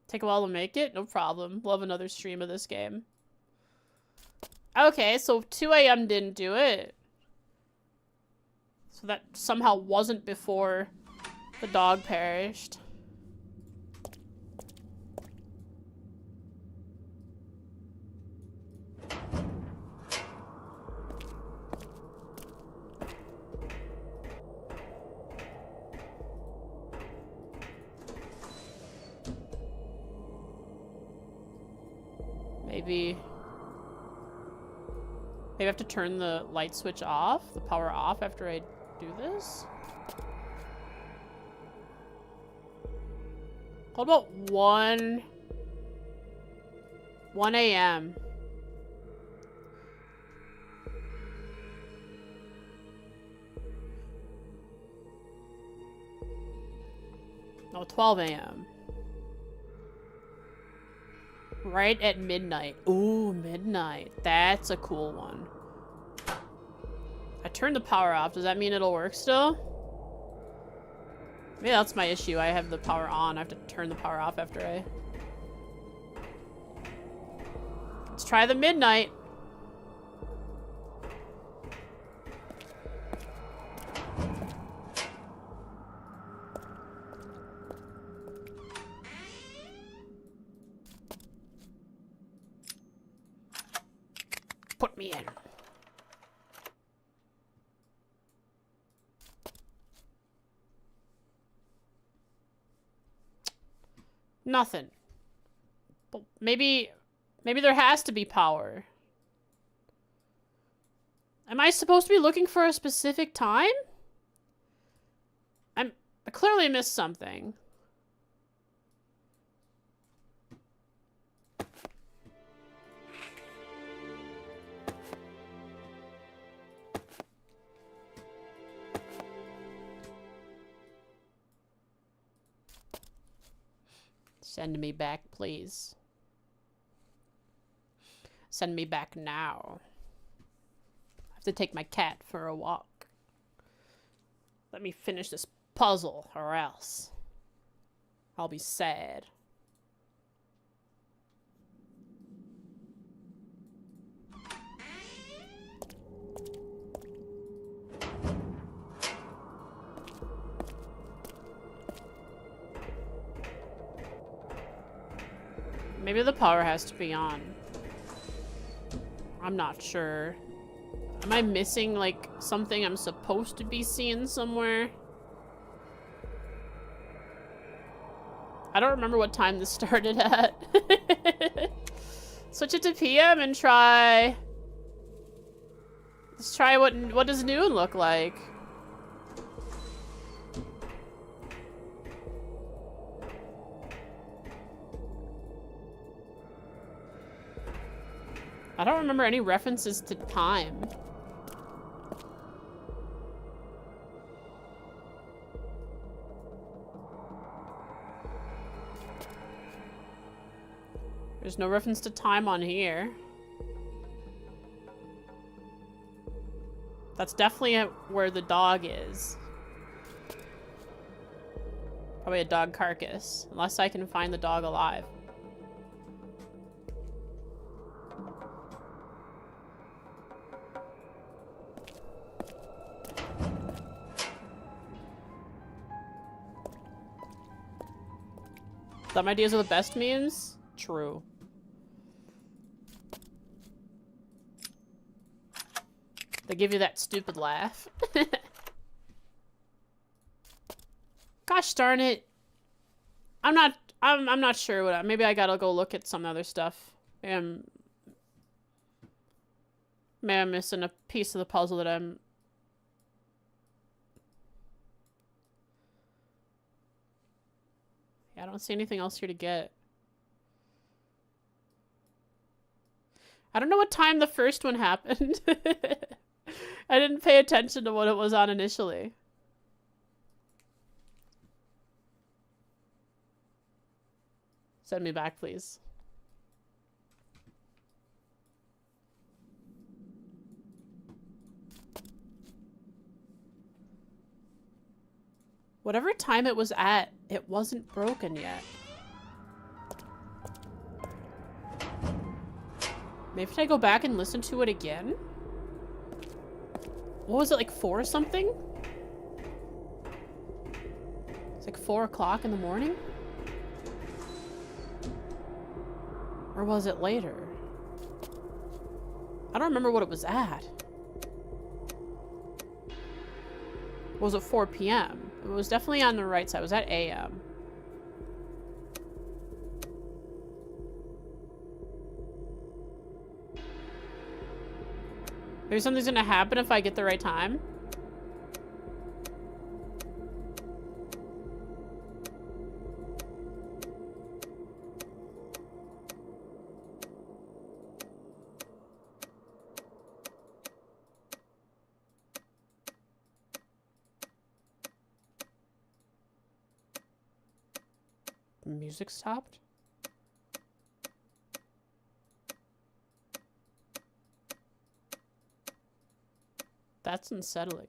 A: Take a while to make it? No problem. We'll have another stream of this game. Okay, so 2 a.m. didn't do it. So that somehow wasn't before the dog perished. Maybe I have to turn the light switch off, the power off after I do this? What about 1 a.m.? No, 12 a.m. Right at midnight. Ooh, midnight. That's a cool one. I turned the power off. Does that mean it'll work still? Maybe that's my issue. I have the power on. I have to turn the power off after I... Let's try the midnight. Put me in. Nothing. But maybe there has to be power. Am I supposed to be looking for a specific time? I clearly missed something. Send me back, please. Send me back now. I have to take my cat for a walk. Let me finish this puzzle, or else I'll be sad. Maybe the power has to be on. I'm not sure. Am I missing, like, something I'm supposed to be seeing somewhere? I don't remember what time this started at. Switch it to PM and try... Let's try what does noon look like? I don't remember any references to time. There's no reference to time on here. That's definitely where the dog is. Probably a dog carcass, unless I can find the dog alive. Thumb ideas are the best memes? True. They give you that stupid laugh. Gosh darn it. I'm not sure what maybe I gotta go look at some other stuff. Maybe I'm missing a piece of the puzzle that I'm... I don't see anything else here to get. I don't know what time the first one happened. I didn't pay attention to what it was on initially. Send me back, please. Whatever time it was at, it wasn't broken yet. Maybe if I go back and listen to it again? What was it, like 4 or something? It's like 4 o'clock in the morning? Or was it later? I don't remember what it was at. Or was it 4 p.m.? It was definitely on the right side. It was at a.m. Maybe something's gonna happen if I get the right time. The music stopped? That's unsettling.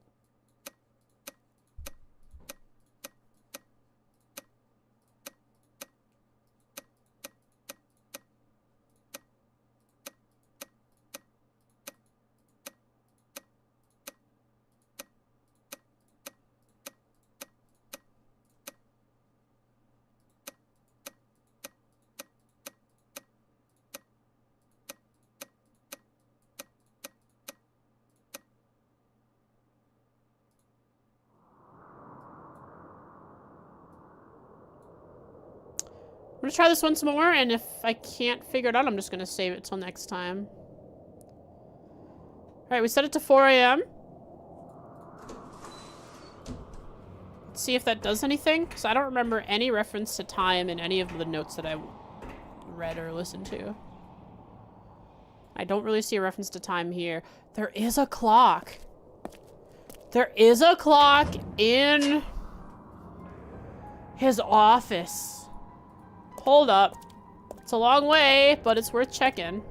A: I'm gonna try this once more, and if I can't figure it out, I'm just gonna save it till next time. Alright, we set it to 4 a.m. Let's see if that does anything, because I don't remember any reference to time in any of the notes that I read or listened to. I don't really see a reference to time here. There is a clock. There is a clock in his office. Hold up. It's a long way, but it's worth checking.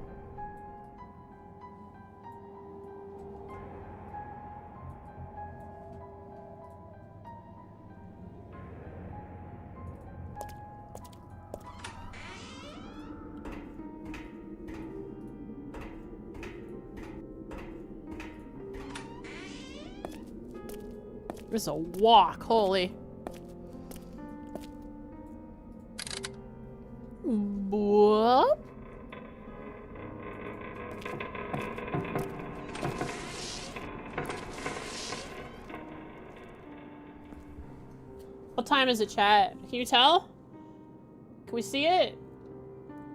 A: There's a walk, holy. Whoop. What time is it, chat? Can you tell? Can we see it?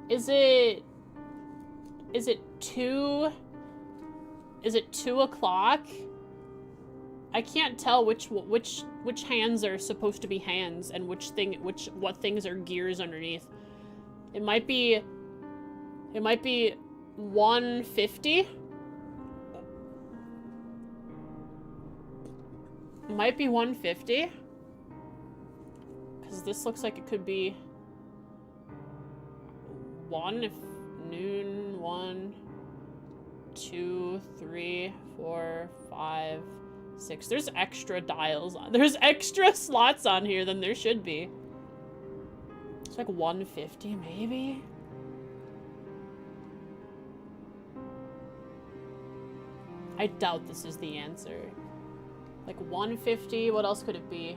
A: Is it 2 o'clock? I can't tell which hands are supposed to be hands and what things are gears underneath. It might be 150. It might be 150. Because this looks like it could be 1 if noon, 1, 2, 3, 4, 5, 6. There's extra dials on. There's extra slots on here than there should be. It's like 150 maybe. I doubt this is the answer. Like 150, what else could it be?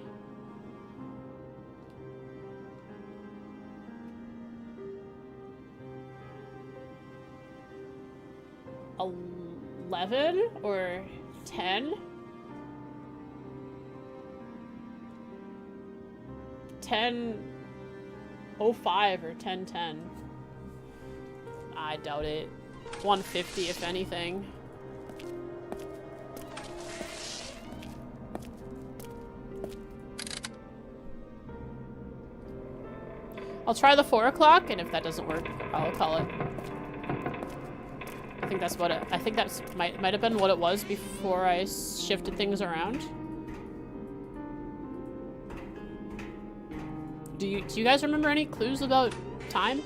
A: $11 or 10? 10:05 or 10:10. I doubt it. 150 if anything. I'll try the 4 o'clock, and if that doesn't work, I'll call it. I think that's what I think that's might have been what it was before I shifted things around. Do you guys remember any clues about time?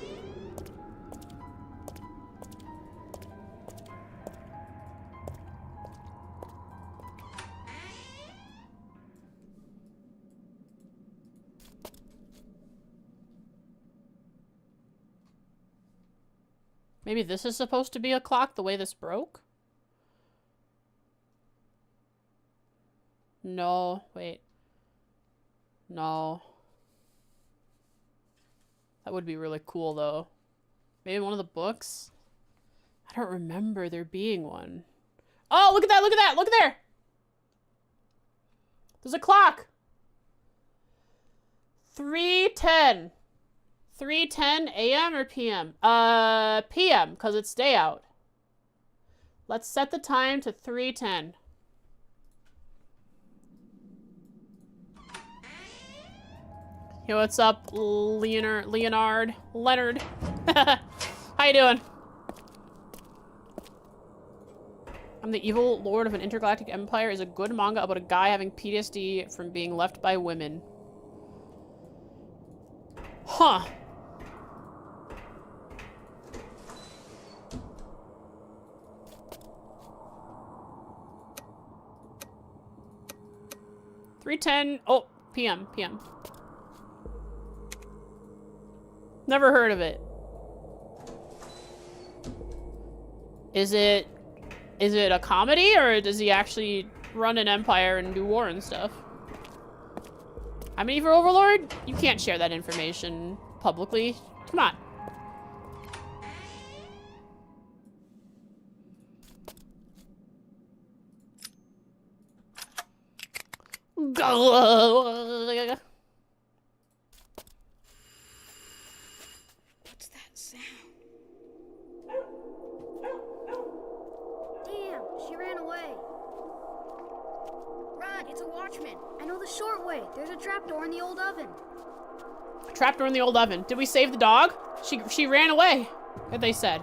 A: Maybe this is supposed to be a clock, the way this broke? No, wait. No. That would be really cool, though. Maybe one of the books? I don't remember there being one. Oh, look at that, look at that, look there! There's a clock! 3:10. 3:10 a.m. or p.m.? p.m., because it's day out. Let's set the time to 3:10. Yo, what's up, Leonard? Leonard. How you doing? I'm the Evil Lord of an Intergalactic Empire is a good manga about a guy having PTSD from being left by women. Huh. .310. Oh, p.m. p.m. Never heard of it. Is it a comedy, or does he actually run an empire and do war and stuff? I mean, for Overlord, you can't share that information publicly. Come on. Go.
D: sound. Damn, she ran away. Run, it's a watchman. I know the short way. There's a trapdoor in the old oven.
A: Trapdoor in the old oven. Did we save the dog? She ran away, they said.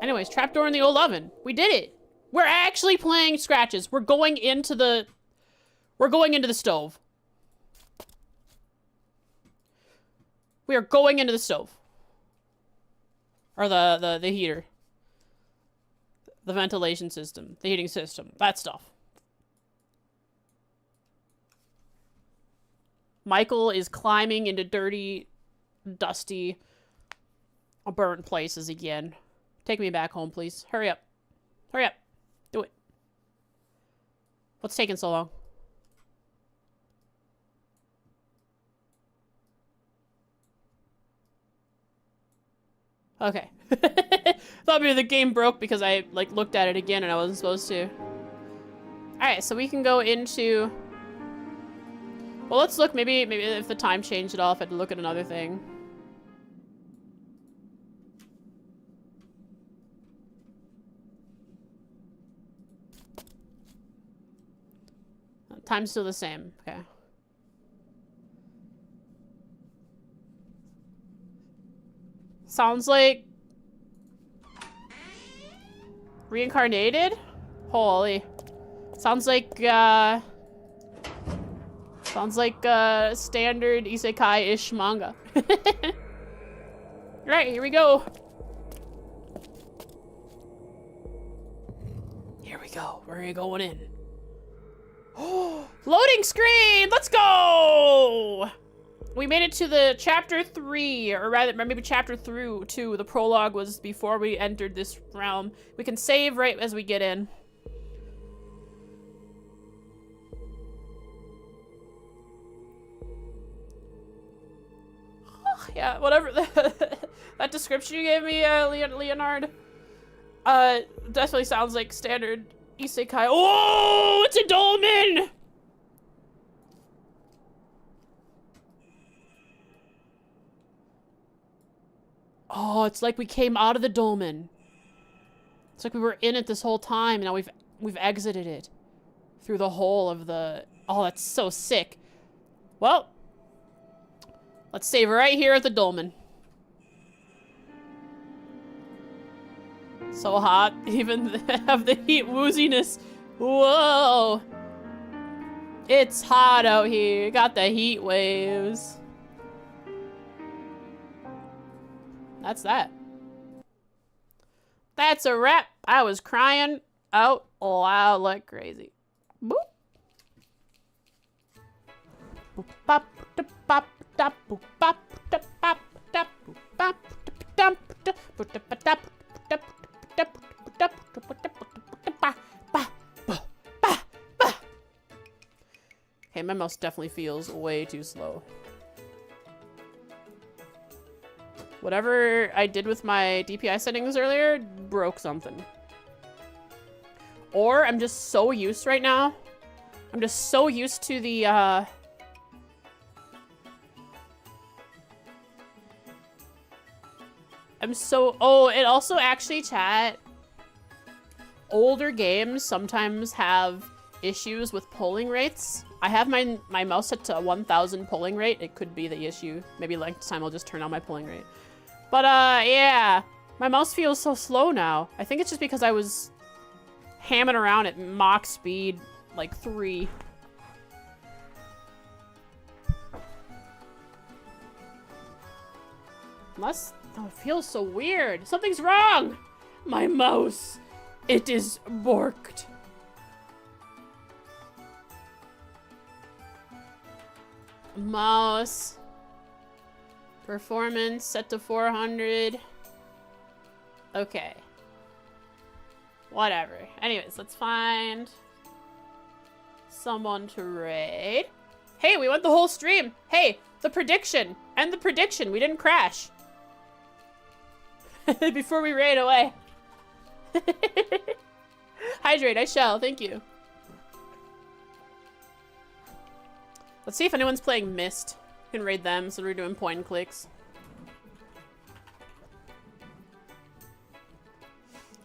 A: Anyways, trapdoor in the old oven. We did it. We're actually playing scratches. We're going into the stove. We are going into the stove. Or the heater. The ventilation system. The heating system. That stuff. Michael is climbing into dirty, dusty, burnt places again. Take me back home, please. Hurry up. Hurry up. Do it. What's taking so long? Okay. Thought maybe the game broke because I, like, looked at it again and I wasn't supposed to. Alright, so we can go into... Well, let's look. Maybe if the time changed at all, if I had to look at another thing. Time's still the same. Okay. Sounds like... Reincarnated? Holy. Sounds like, Sounds like, standard isekai-ish manga. Right, here we go. Here we go. We're going in. Loading screen! Let's go! We made it to the chapter 3, or rather, maybe chapter 2. The prologue was before we entered this realm. We can save right as we get in. Yeah, whatever. That description you gave me, Leonard, definitely sounds like standard isekai. Oh, it's a dolmen! Oh, it's like we came out of the dolmen. It's like we were in it this whole time, and now we've exited it through the hole of the... Oh, that's so sick. Well, let's save right here at the dolmen. So hot, even have the heat wooziness. Whoa. It's hot out here. Got the heat waves. That's that. That's a wrap. I was crying out loud like crazy. Boop. Boop bop da bop da boop bop da bop da boop bop da boop da boop da da Okay, my mouse definitely feels way too slow. Whatever I did with my DPI settings earlier broke something. Or I'm just so used right now. I'm just so used to the, oh, it also actually, chat, older games sometimes have issues with polling rates. I have my mouse set to 1000 polling rate. It could be the issue. Maybe next time I'll just turn on my polling rate. But, yeah. My mouse feels so slow now. I think it's just because I was hamming around at Mach speed, like 3. Unless... Oh, it feels so weird. Something's wrong! My mouse. It is borked. Mouse. Performance set to 400. Okay. Whatever. Anyways, let's find someone to raid. Hey, we went the whole stream. Hey, the prediction. And the prediction. We didn't crash. Before we raid away. Hydrate, I shall. Thank you. Let's see if anyone's playing Myst. We can raid them, so we're doing point and clicks.